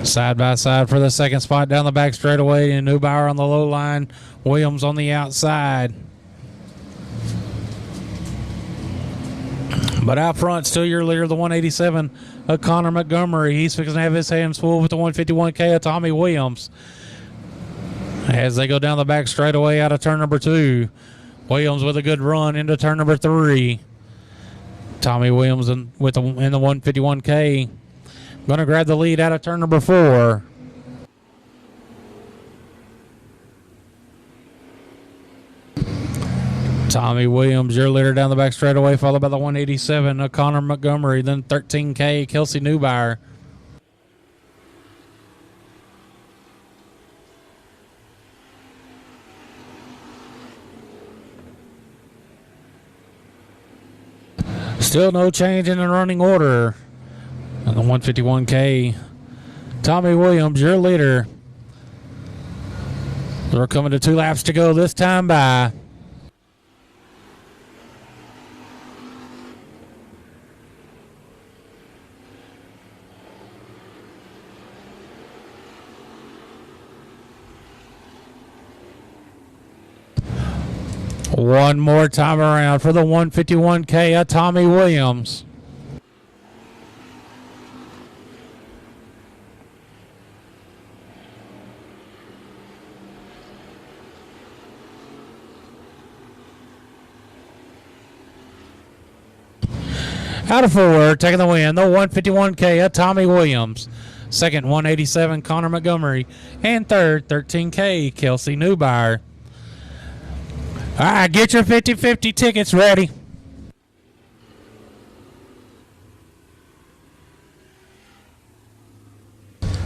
Side by side for the second spot down the back straightaway, and Newbauer on the low line, Williams on the outside. But out front, still your leader, the 187 of Connor Montgomery. He's fixing to have his hands full with the 151K of Tommy Williams. As they go down the back straightaway out of turn number 2. Williams with a good run into turn number 3. Tommy Williams in the 151K. Going to grab the lead out of turn number 4. Tommy Williams, your leader down the back straightaway, followed by the 187 of Connor Montgomery, then 13K Kelsey Newbauer. Still no change in the running order. And the 151K, Tommy Williams, your leader. We're coming to 2 laps to go this time by. One more time around for the 151K of Tommy Williams. Out of 4, taking the win, the 151K of Tommy Williams. Second, 187 Connor Montgomery. And third, 13K Kelsey Newbauer. All right, get your 50-50 tickets ready.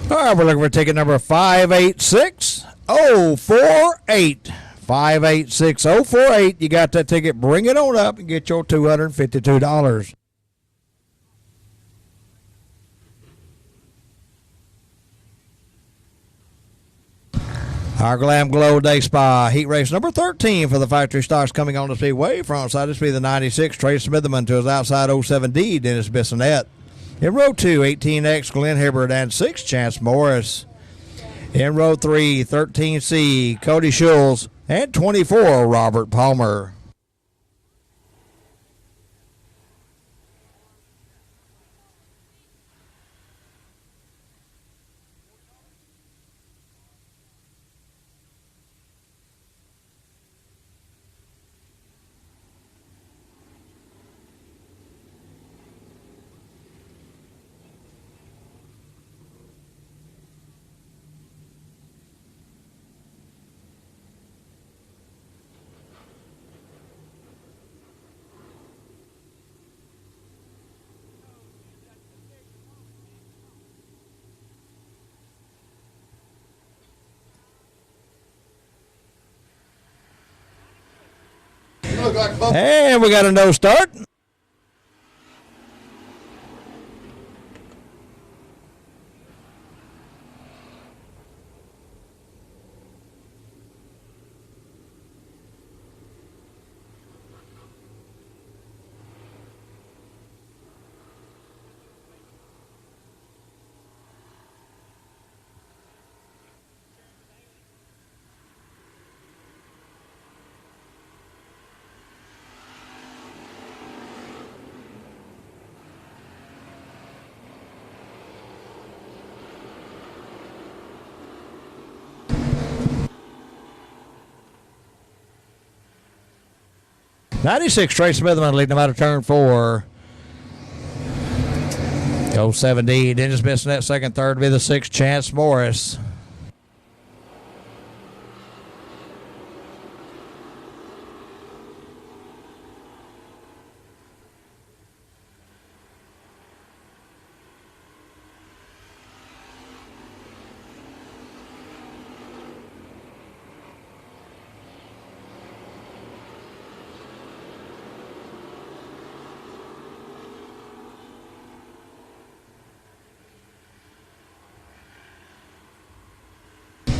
All right, we're looking for ticket number 586048. 586048. You got that ticket. Bring it on up and get your $252. Our Glam Glow Day Spa heat race number 13 for the factory stocks coming on the speedway. Front side to be the 96 Trey Smitherman to his outside 07D Dennis Bissonette. In row 2, 18X Glenn Hibbert and 6 Chance Morris. In row 3, 13C Cody Schultz and 24 Robert Palmer. And we got a no start. 96, Trey Smithman leading them out of turn 4. 07D, Dennis missing that second, third to be the 6, Chance Morris.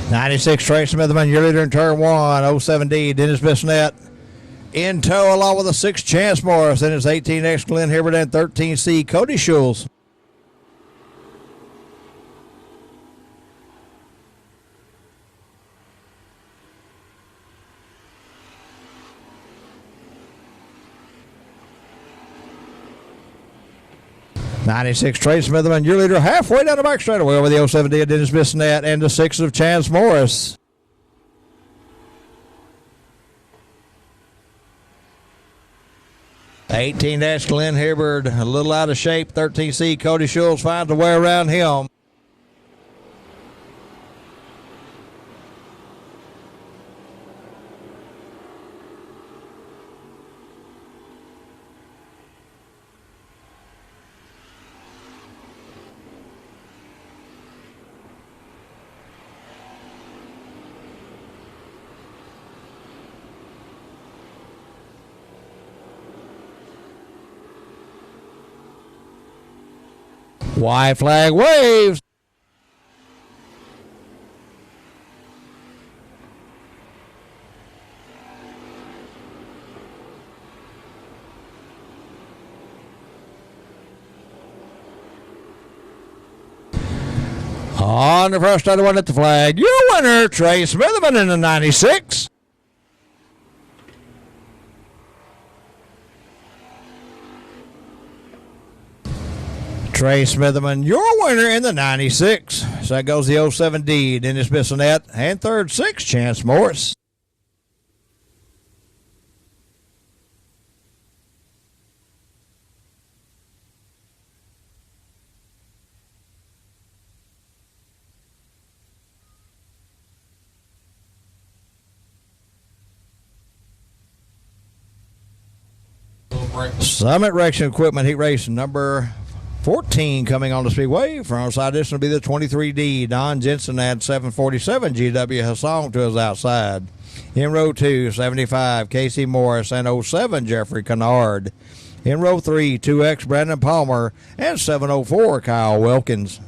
'96 Trey Smithman, your leader in turn 1. 07D, Dennis Bissonette in tow along with the 6, Chance Morris. Then it's 18X Glenn Hibbert and 13C Cody Schultz. '96 Trey Smithman, your leader, halfway down the back straightaway over the 07D of Dennis Bissonette and the 6 of Chance Morris. '18 Glenn Hibbard, a little out of shape. 13C Cody Schultz finds a way around him. White flag waves. On the first other one at the flag, your winner, Trey Smithman in the '96. Trey Smithman, your winner in the '96. So that goes the 07D, Dennis Bissonette, and third, 6, Chance Morris. Summit Racing Equipment Heat Race number 14 coming on the speedway. From outside, this will be the 23D. Don Jensen at 747. GW Hassan to his outside. In row 2, 75, Casey Morris, and 07, Jeffrey Kennard. In row 3, 2X, Brandon Palmer, and 704, Kyle Wilkins.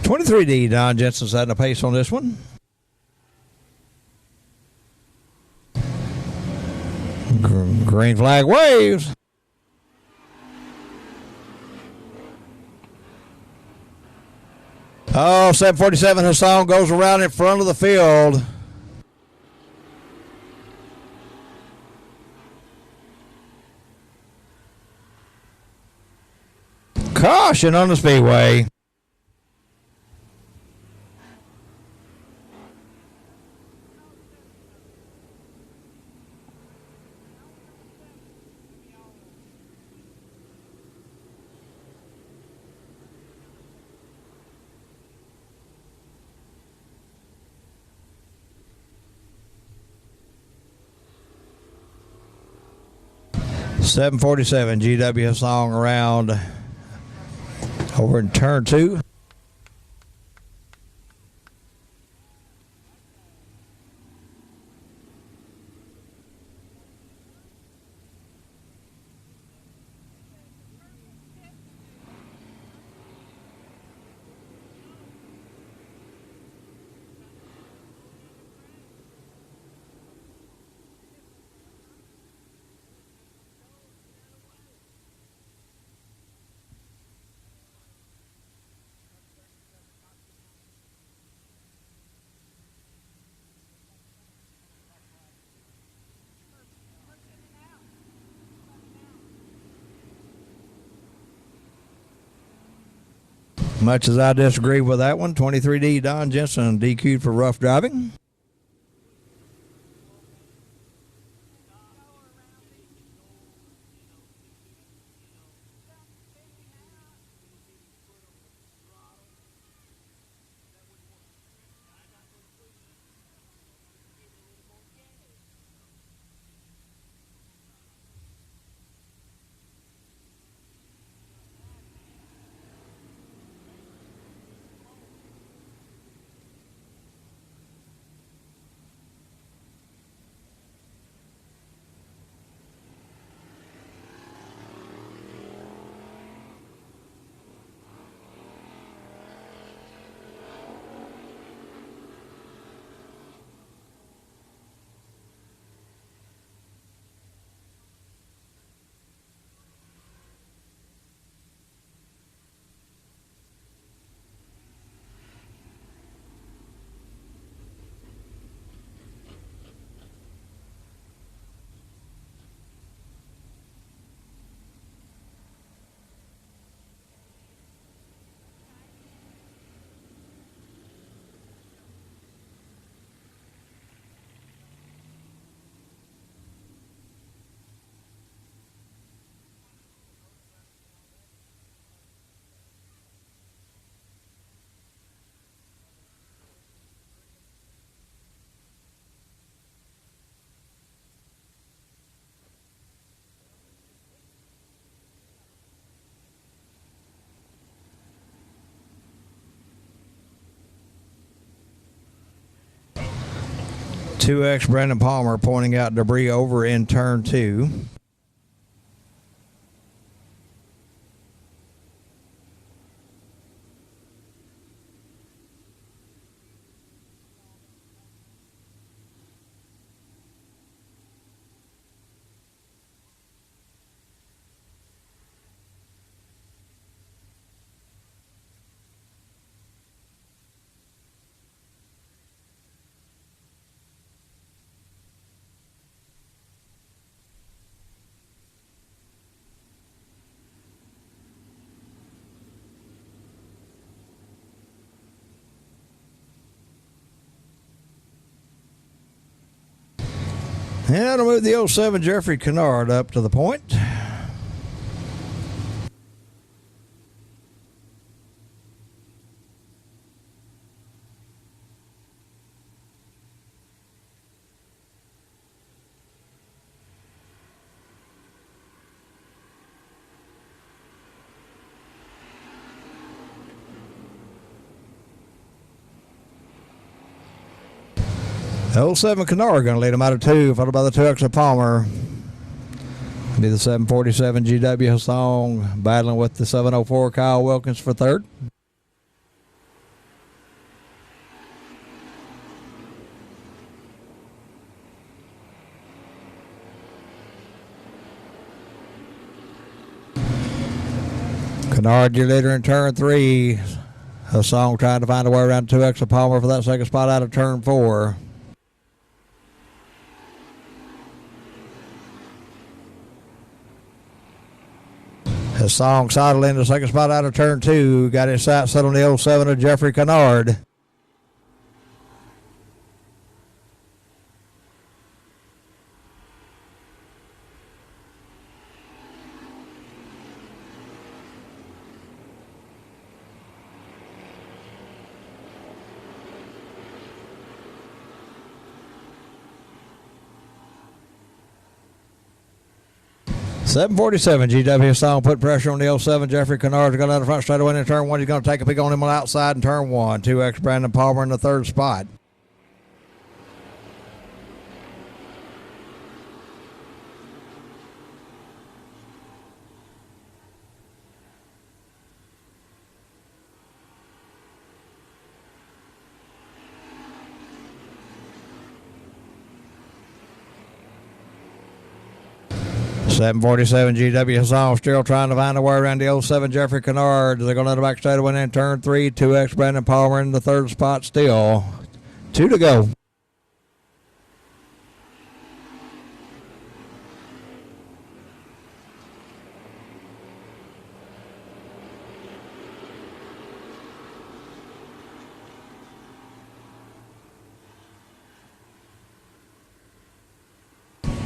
.23D, Don Jensen setting a pace on this one. Green flag waves. Oh, 747 Hassan goes around in front of the field. Caution on the speedway. .747 GW Song around over in turn 2. Much as I disagree with that one, 23D Don Jensen DQ'd for rough driving. Two X Brandon Palmer pointing out debris over in turn 2. And that'll move the 07 Jeffrey Kennard up to the point. The 07 Kennard going to lead him out of 2, followed by the 2X of Palmer. Be the 747 GW Hassan battling with the 704 Kyle Wilkins for third. Kennard, your leader in turn 3. Hassan trying to find a way around 2X of Palmer for that second spot out of turn 4. Hassan sidled in the second spot out of turn 2. Got his sights set on the 07 of Jeffrey Kennard. .747 GW Song put pressure on the 07 Jeffrey Kennard to go down the front straight away in turn 1. He's going to take a peek on him on the outside in turn 1. 2X Brandon Palmer in the third spot. .747 GW Hassan still trying to find a way around the 07 Jeffrey Kennard. They're going to let the back straight away in turn 3. 2X Brandon Palmer in the third spot still. 2 to go.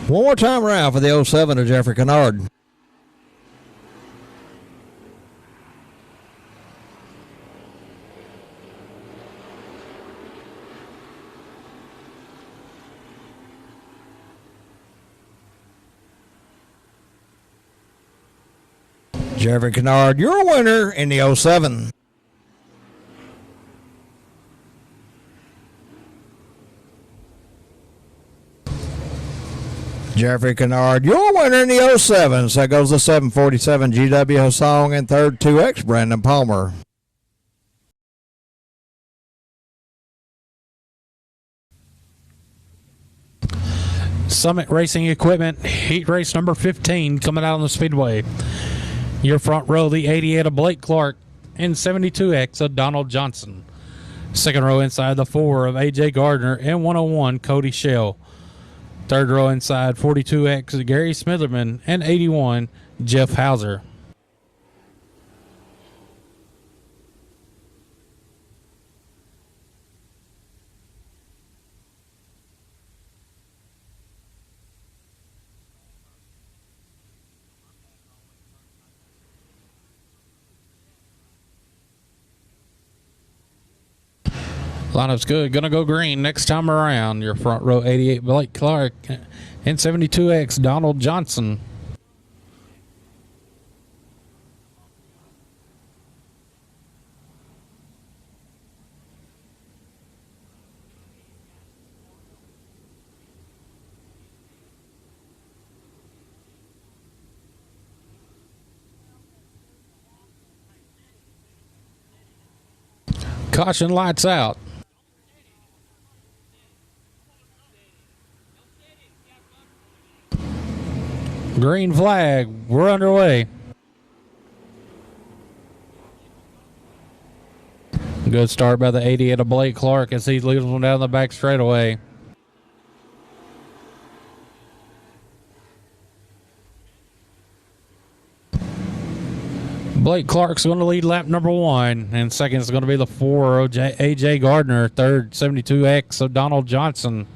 One more time around for the 07 of Jeffrey Kennard. Jeffrey Kennard, your winner in the 07. Jeffrey Kennard, your winner in the 07. So that goes the 747 GW Hosong and third 2X Brandon Palmer. Summit Racing Equipment, heat race number 15 coming out on the Speedway. Your front row, the 88 of Blake Clark and 72X of Donald Johnson. Second row inside the 4 of AJ Gardner and 101 Cody Shell. Third row inside 42X of Gary Smitherman and 81 Jeff Hauser. Lineup's good. Gonna go green next time around. Your front row 88 Blake Clark and 72X Donald Johnson. Caution, lights out. Green flag. We're underway. Good start by the 88 of Blake Clark as he leads one down the back straightaway. Blake Clark's going to lead lap number 1, and second is going to be the 4 of AJ Gardner, third 72X of Donald Johnson.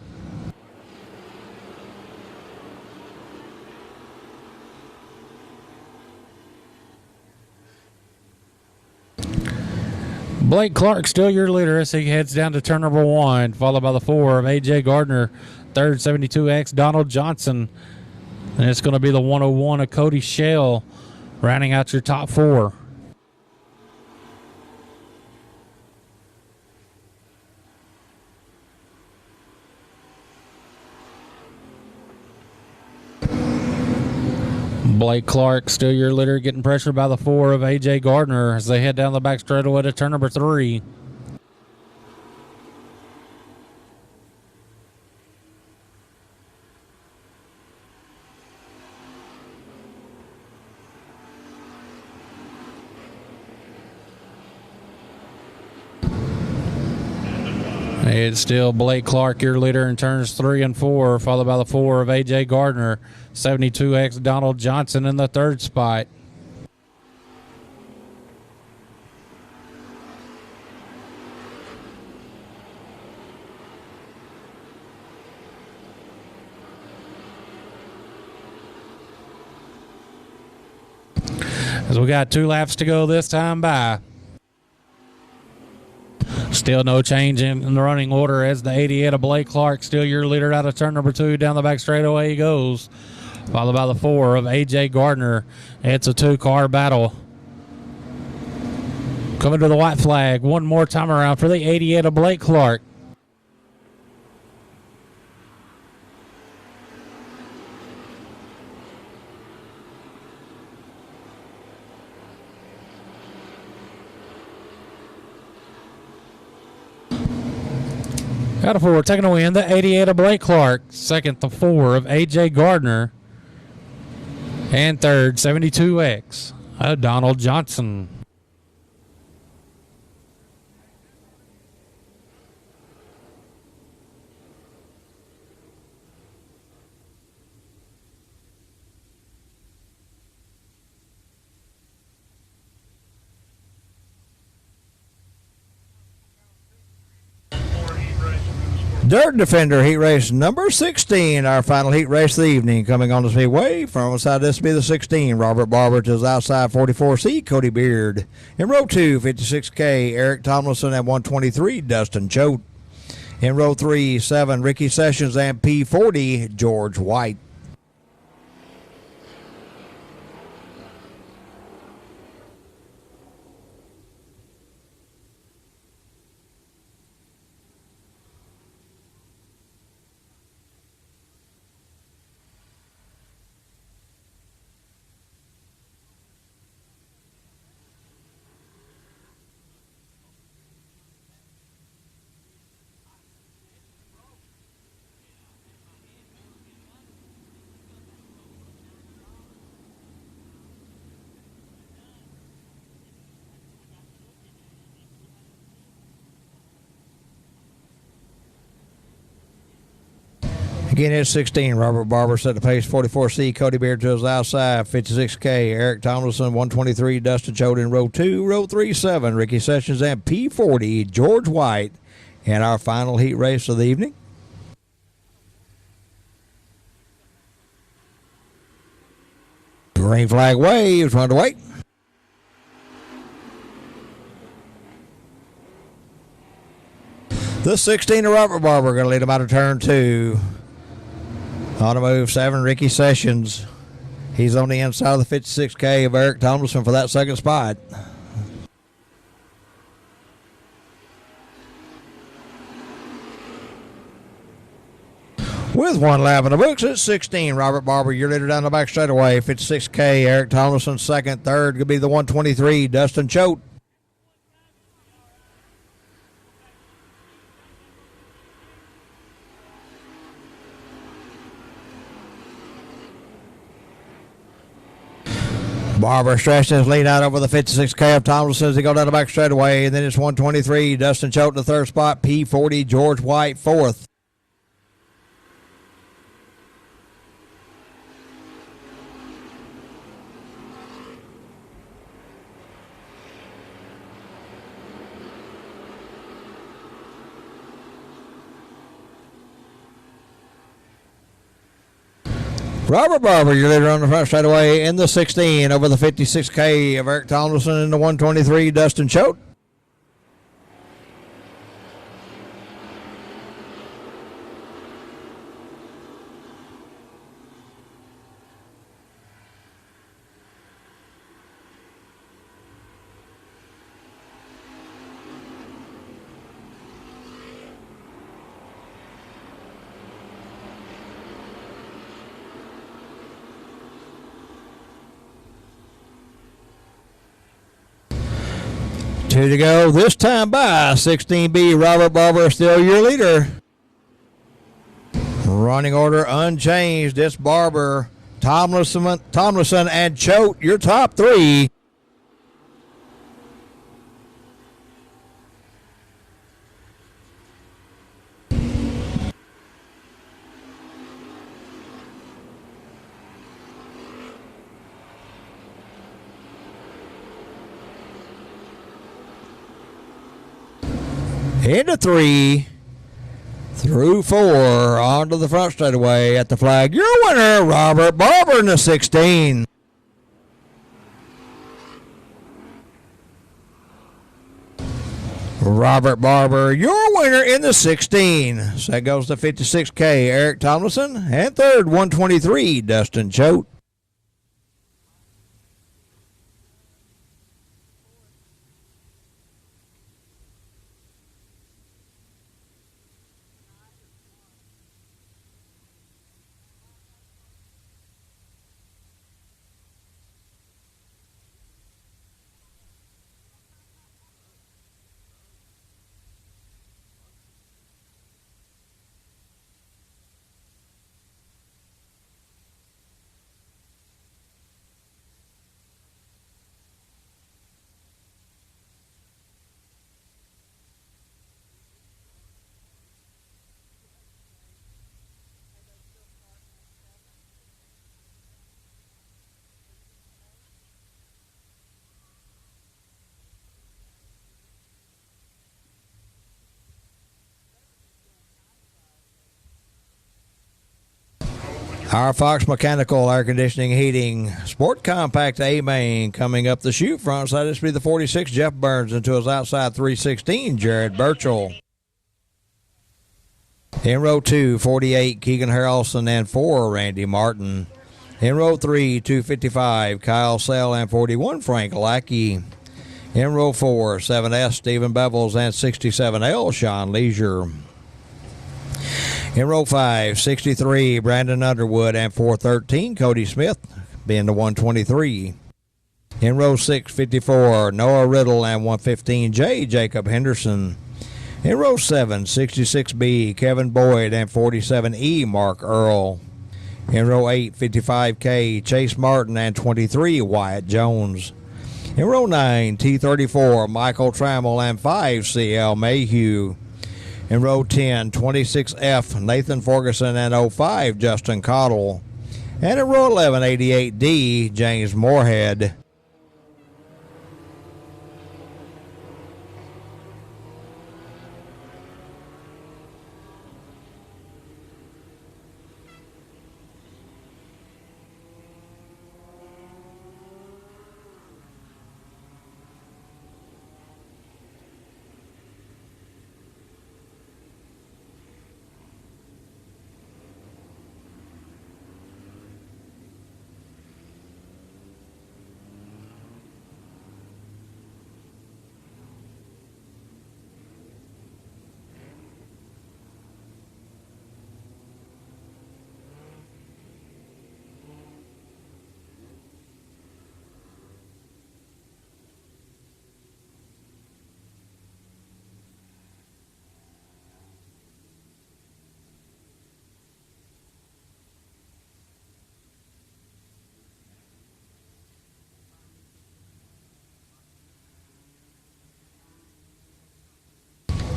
Blake Clark still your leader as he heads down to turn number 1, followed by the 4 of AJ Gardner, third 72X Donald Johnson, and it's going to be the 101 of Cody Shell rounding out your top 4. Blake Clark still your leader, getting pressured by the 4 of AJ Gardner as they head down the back straightaway to turn number 3. It's still Blake Clark, your leader, in turns 3 and 4, followed by the 4 of AJ Gardner, 72X Donald Johnson in the third spot. As we got 2 laps to go this time by. Still no change in the running order as the 88 of Blake Clark, still your leader out of turn number 2. Down the back straightaway he goes, followed by the 4 of AJ Gardner. It's a 2-car battle. Coming to the white flag one more time around for the 88 of Blake Clark. Out of 4, taking a win, the 88 of Blake Clark. Second, the 4 of AJ Gardner. And third, 72X of Donald Johnson. Dirt Defender heat race number 16, our final heat race of the evening. Coming on the speedway from inside this will be the 16. Robert Barber to his outside 44C, Cody Beard. In row 2, 56K, Eric Tomlinson at 123, Dustin Choate. In row 3, 7, Ricky Sessions and P40, George White. Again, it's 16. Robert Barber set the pace. 44C, Cody Beard to his outside. 56K, Eric Tomlinson, 123, Dustin Choate in row 2. Row 3, 7, Ricky Sessions and P40, George White. And our final heat race of the evening. Green flag waves, underway. The 16 of Robert Barber going to lead him out of turn 2. On the move, 7, Ricky Sessions. He's on the inside of the 56K of Eric Tomlinson for that second spot. With 1 lap in the books, it's 16. Robert Barber, your leader down the back straightaway. 56K, Eric Tomlinson second. Third could be the 123, Dustin Choate. Barber stretched his lead out over the 56K of Tomlinson as he goes down the back straightaway. And then it's 123, Dustin Choate in the third spot. P40, George White fourth. Robert Barber, your leader on the front straightaway in the 16 over the 56K of Eric Tomlinson in the 123, Dustin Choate. Two to go, this time by 16B. Robert Barber still your leader. Running order unchanged. It's Barber, Tomlinson, and Choate, your top three. Into 3, through 4, onto the front straightaway at the flag. Your winner, Robert Barber in the 16. Robert Barber, your winner in the 16. Second goes to 56K, Eric Tomlinson. And third, 123, Dustin Choate. Our Fox Mechanical Air Conditioning Heating Sport Compact A main coming up the chute front side. This will be the 46 Jeff Burns into his outside 316 Jared Burchell. In row 2, 48 Keegan Harrelson and 4 Randy Martin. In row 3, 255 Kyle Sell and 41 Frank Lackey. In row 4, 7S Stephen Bevels and 67L Sean Leisure. In row 5, 63 Brandon Underwood and 413 Cody Smith being the 123. In row 6, 54 Noah Riddle and 115J Jacob Henderson. In row 7, 66B Kevin Boyd and 47E Mark Earl. In row 8, 55K Chase Martin and 23 Wyatt Jones. In row 9, T34 Michael Trammell and 5CL Mayhew. In row 10, 26F Nathan Ferguson and 05 Justin Cottle. And in row 11, 88D James Moorhead.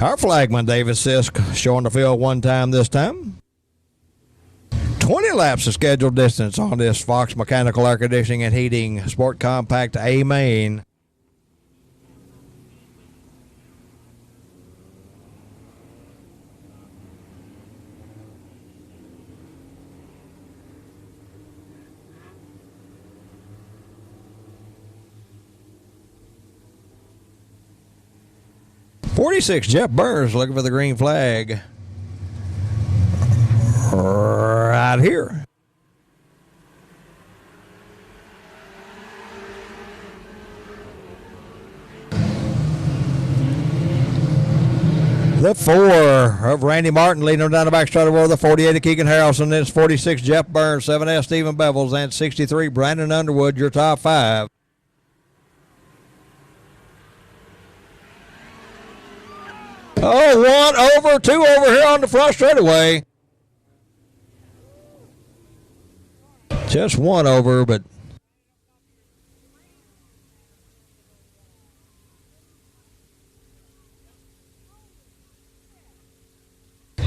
Our flagman, David Sisk, showing the field one time this time. 20 laps of scheduled distance on this Fox Mechanical Air Conditioning and Heating Sport Compact A main. .46 Jeff Burns looking for the green flag. Right here. The 4 of Randy Martin leading them down the backstretch of the 48 of Keegan Harrelson. Then it's 46 Jeff Burns, 7S Stephen Bevels, and 63 Brandon Underwood, your top 5. Oh, 1 over, 2 over here on the front straightaway. Just 1 over, but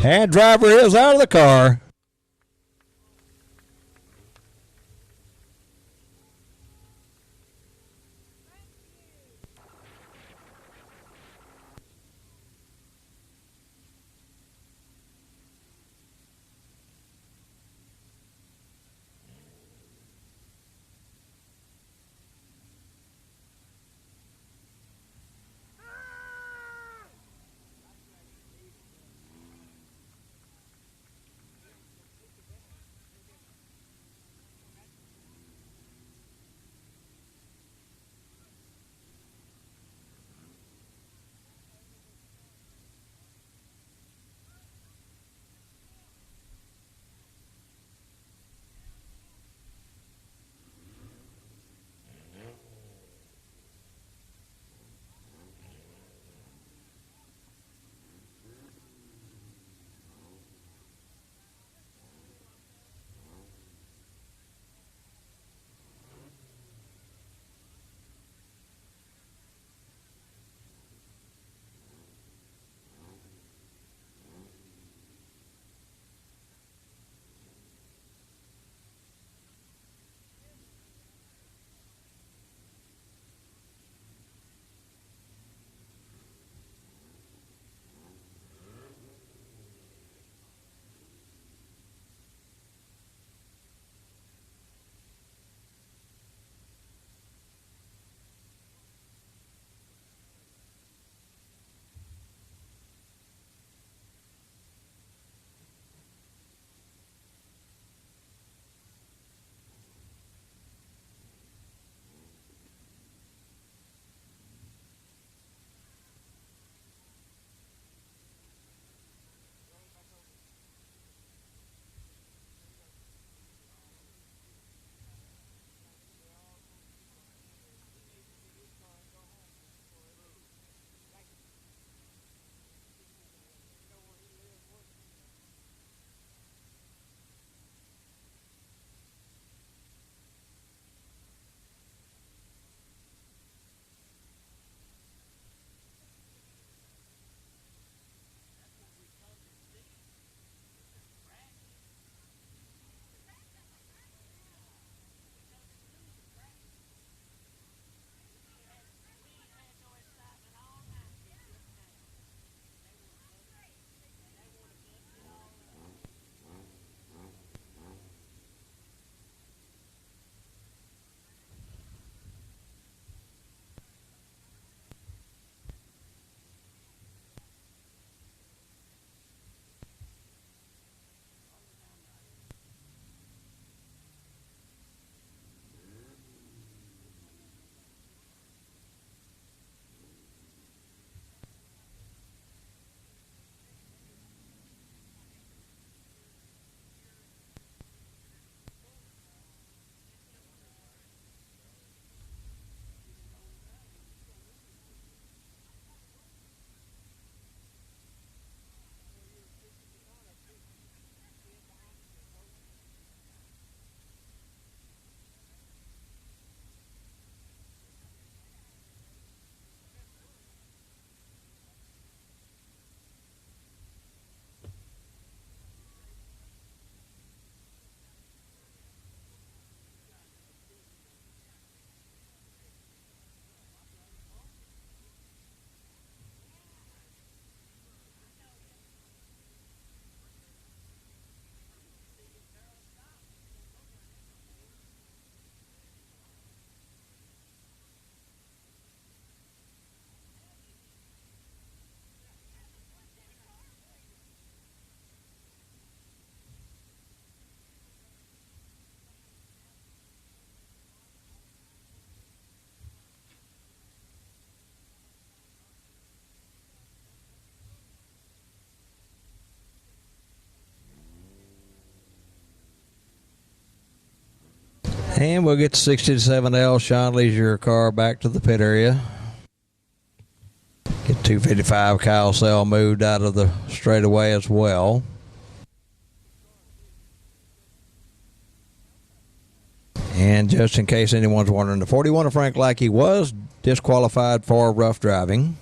and driver is out of the car. And we'll get to 67L. Sean leads your car back to the pit area. Get 255 Kyle Sell moved out of the straightaway as well. And just in case anyone's wondering, the 41 of Frank Lackey was disqualified for rough driving.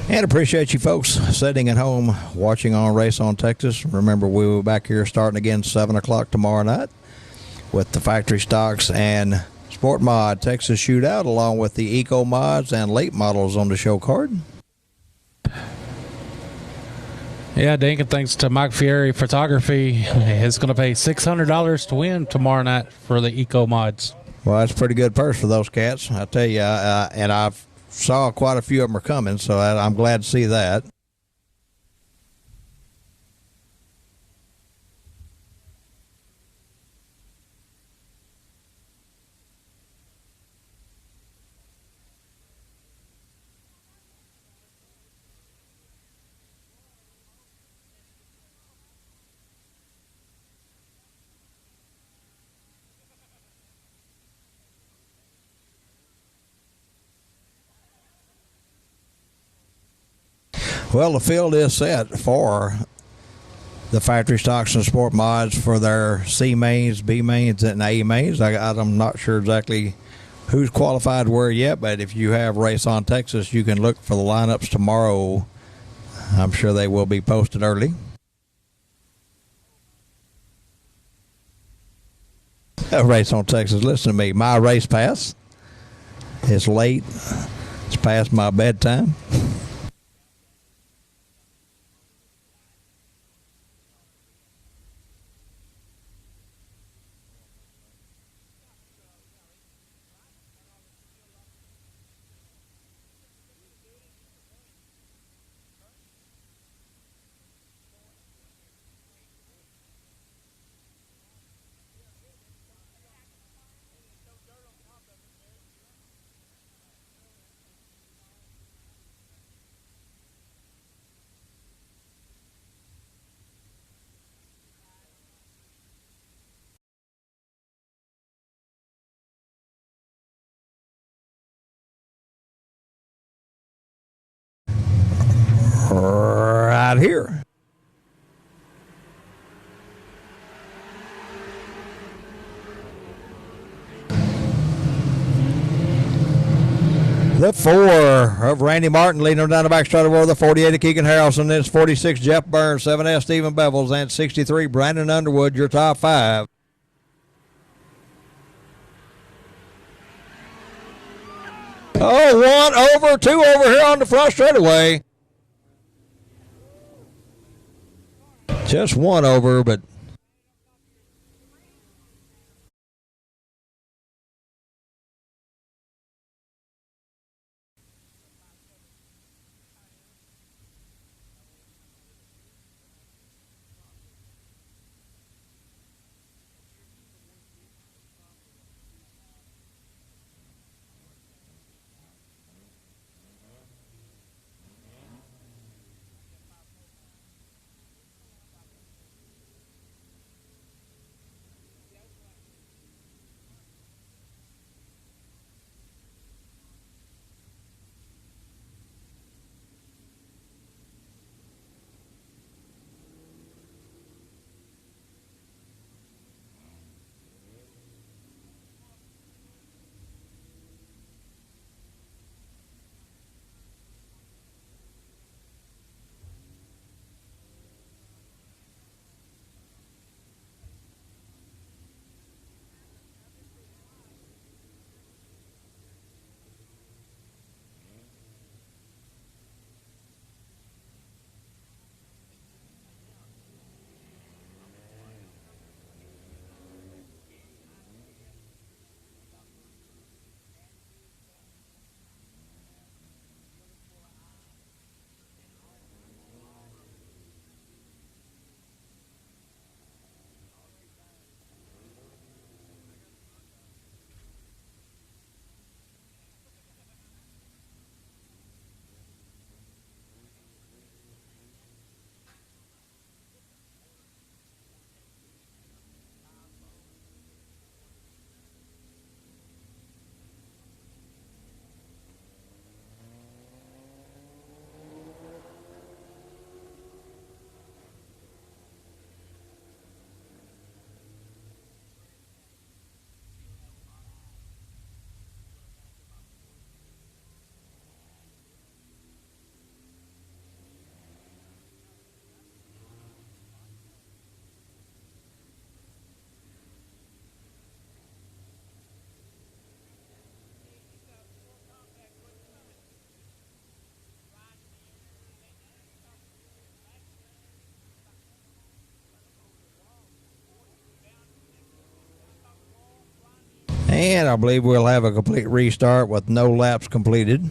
And appreciate you folks sitting at home watching on Race on Texas. Remember, we will be back here starting again 7 o'clock tomorrow night with the factory stocks and Sport Mod Texas Shootout, along with the Eco Mods and late models on the show card. Yeah, Dink, and thanks to Mike Fieri Photography, is going to pay $600 to win tomorrow night for the Eco Mods. Well, that's a pretty good purse for those cats, I tell you. And I've saw quite a few of them are coming, so I'm glad to see that. Well, the field is set for the factory stocks and sport mods for their C mains, B mains, and A mains. I'm not sure exactly who's qualified where yet, but if you have Race on Texas, you can look for the lineups tomorrow. I'm sure they will be posted early. Race on Texas, listen to me. My race pass is late. It's past my bedtime. Right here. The 4 of Randy Martin leading them down the back straight over the 48 of Keegan Harrelson. Then it's 46 Jeff Burns, 7S Stephen Bevels, and 63 Brandon Underwood, your top 5. Oh, 1 over, 2 over here on the front straightaway. Just 1 over, but And I believe we'll have a complete restart with no laps completed.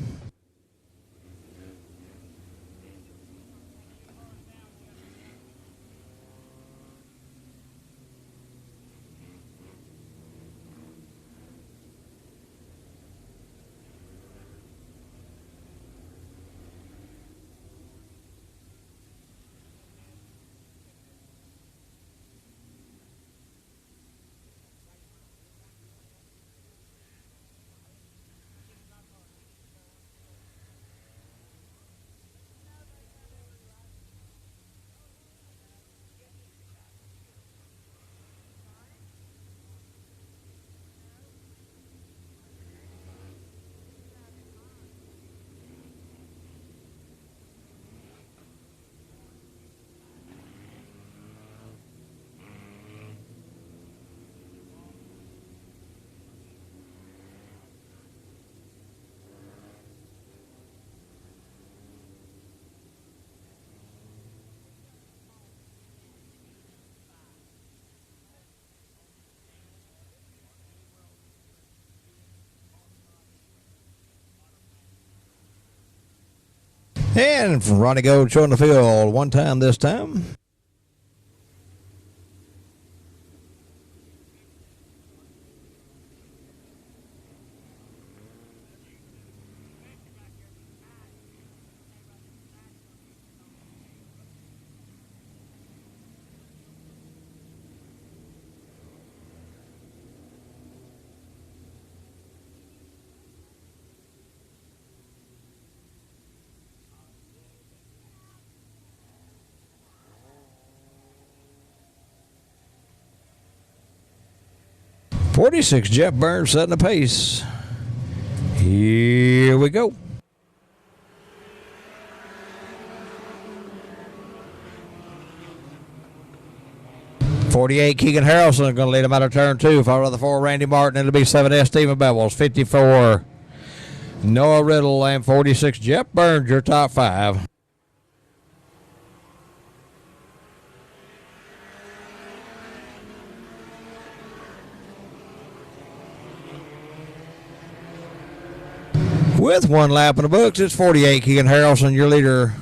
And from Ronnie Gold showing the field one time this time. .46 Jeff Burns setting the pace. Here we go. .48 Keegan Harrelson going to lead him out of turn 2. Followed by the 4 Randy Martin. It'll be 7S Stephen Bevel's. 54 Noah Riddle and 46 Jeff Burns, your top 5. With one lap in the books, it's 48 Keegan Harrelson, your leader.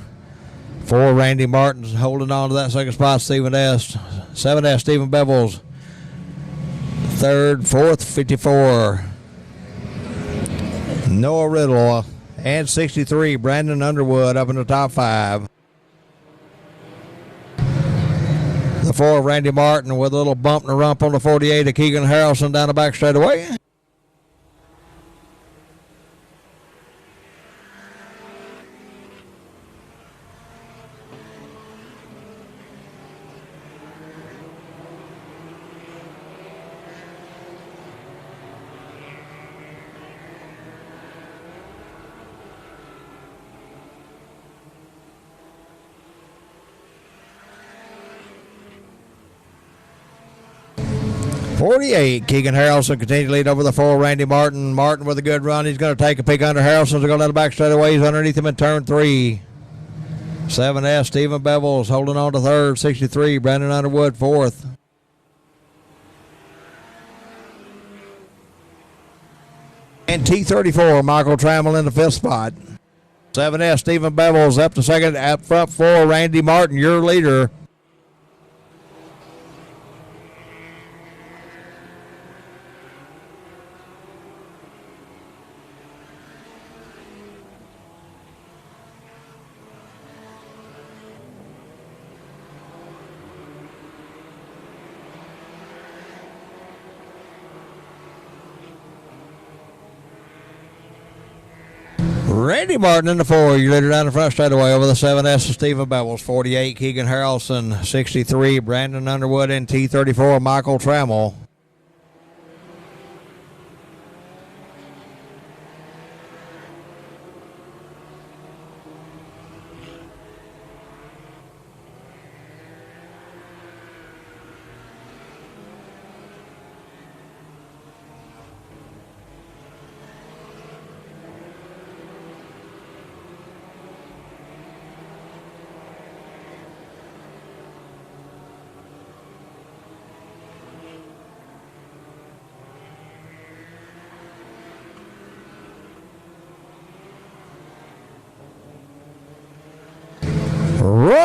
4 Randy Martin's holding on to that second spot. 7S Stephen Bevel's third, fourth, 54 Noah Riddle, and 63 Brandon Underwood up in the top 5. The 4 Randy Martin with a little bump and a rump on the 48 of Keegan Harrelson down the back straightaway. .48 Keegan Harrelson continue to lead over the 4 Randy Martin. Martin with a good run. He's going to take a peek under Harrelson. They're going to let him back straight away. He's underneath him in turn 3. 7S Stephen Bevel's holding on to third. 63 Brandon Underwood fourth. And T34 Michael Trammell in the 5th spot. 7S Stephen Bevel's up to second. Up front 4 Randy Martin, your leader. Randy Martin in the 4, your leader down the front straight away over the 7S of Stephen Bevel's. 48 Keegan Harrelson, 63 Brandon Underwood, and T34 Michael Trammell.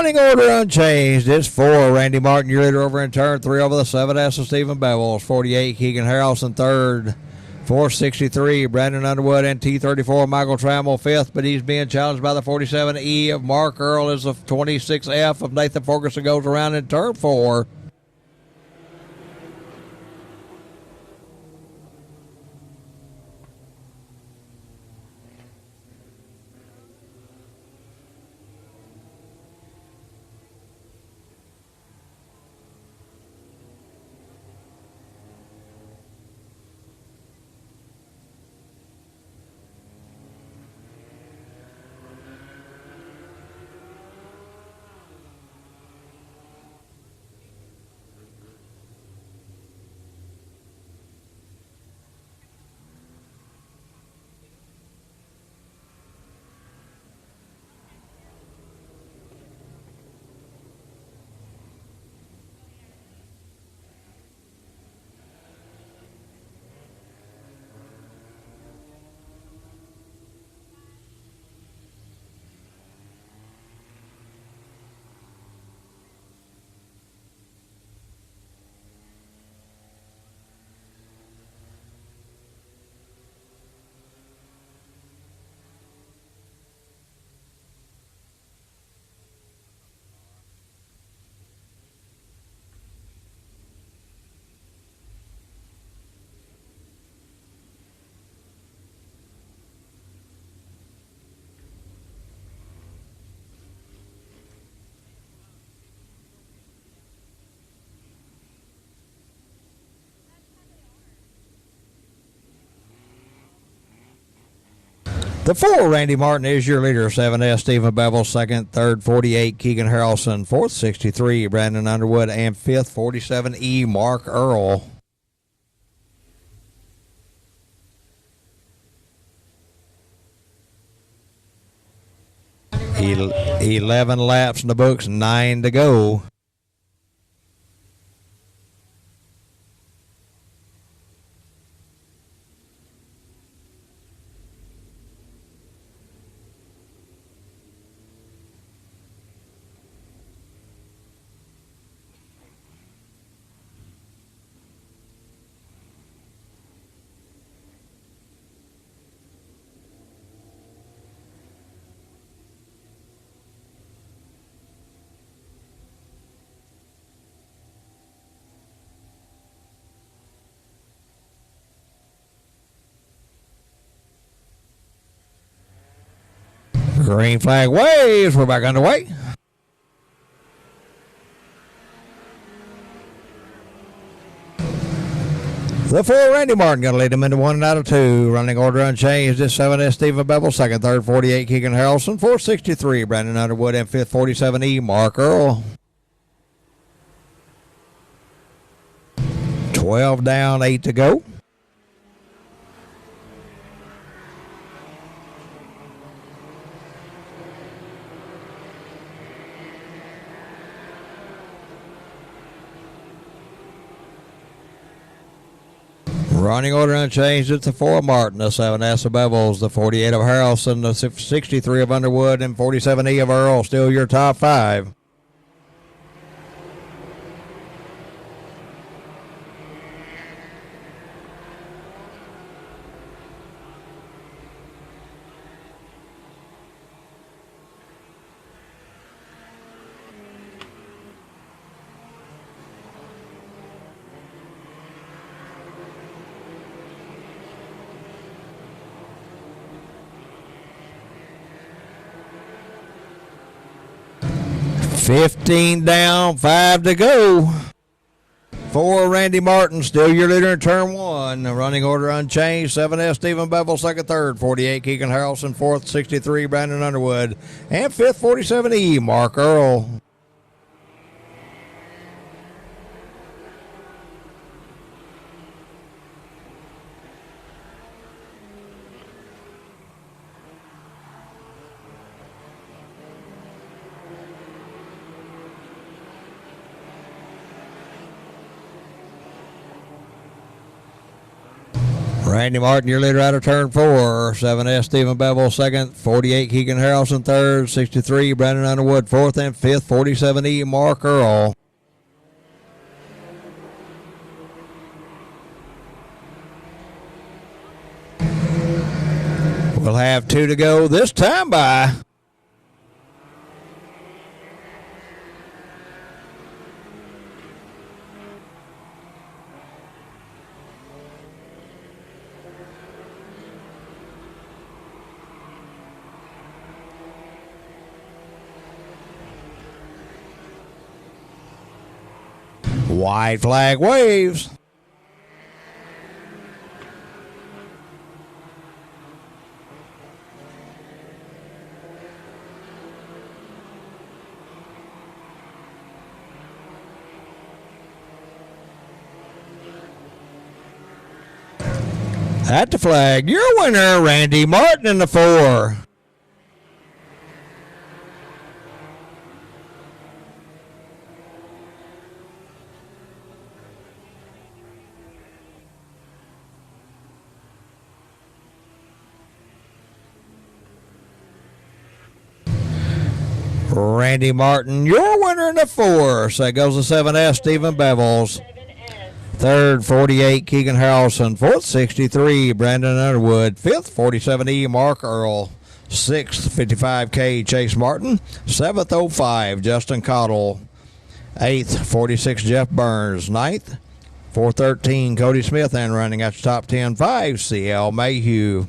Running order unchanged. It's 4. Randy Martin, your leader over in turn 3 over the 7S of Stephen Bevels. 48, Keegan Harrelson, third. 463, Brandon Underwood, and T34, Michael Trammell, fifth, but he's being challenged by the 47E of Mark Earl as the 26F of Nathan Ferguson goes around in turn 4. The 4, Randy Martin, is your leader. 7S, Stephen Bevel, second. Third, 48, Keegan Harrelson. Fourth, 63, Brandon Underwood. And fifth, 47E, Mark Earl. He 11 laps in the books, 9 to go. Green flag waves. We're back underway. The 4, Randy Martin, going to lead him into 1 out of 2. Running order unchanged. This 7S, Stephen Bevel, second. Third, 48, Keegan Harrelson. 463, Brandon Underwood. And fifth, 47E, Mark Earl. 12 down, 8 to go. Running order unchanged. It's the 4 of Martin, the 7S of Bevels, the 48 of Harrelson, the 63 of Underwood, and 47E of Earl. Still your top 5. $15 down, 5 to go. 4, Randy Martin, still your leader in turn 1. The running order unchanged. 7S, Stephen Bevel, second, third. 48, Keegan Harrelson, fourth. 63, Brandon Underwood. And fifth, 47E, Mark Earl. Randy Martin, your leader out of turn 4. 7S Stephen Bevel second. 48 Keegan Harrelson third. 63 Brandon Underwood fourth and fifth. 47E Mark Earl. We'll have 2 to go this time by. White flag waves. At the flag, your winner, Randy Martin in the 4. Randy Martin, your winner in the 4. So that goes to 7S Stephen Bevels. Third, 48 Keegan Harrelson. Fourth, 63 Brandon Underwood. Fifth, 47E Mark Earl. Sixth, 55K Chase Martin. Seventh, 05 Justin Cottle. Eighth, 46 Jeff Burns. Ninth, 413 Cody Smith. And running out the top 10, 5 CL Mayhew.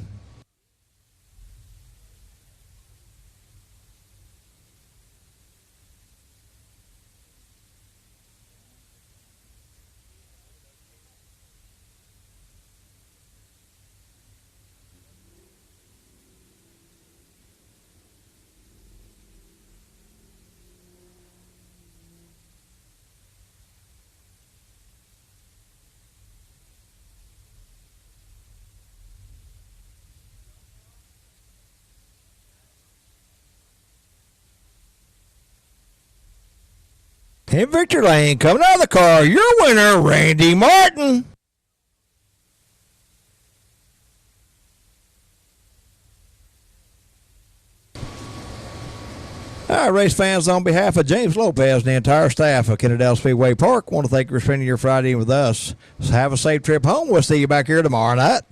In Victor Lane, coming out of the car, your winner, Randy Martin. All right, race fans, on behalf of James Lopez and the entire staff of Kennedale Speedway Park, want to thank you for spending your Friday with us. So have a safe trip home. We'll see you back here tomorrow night.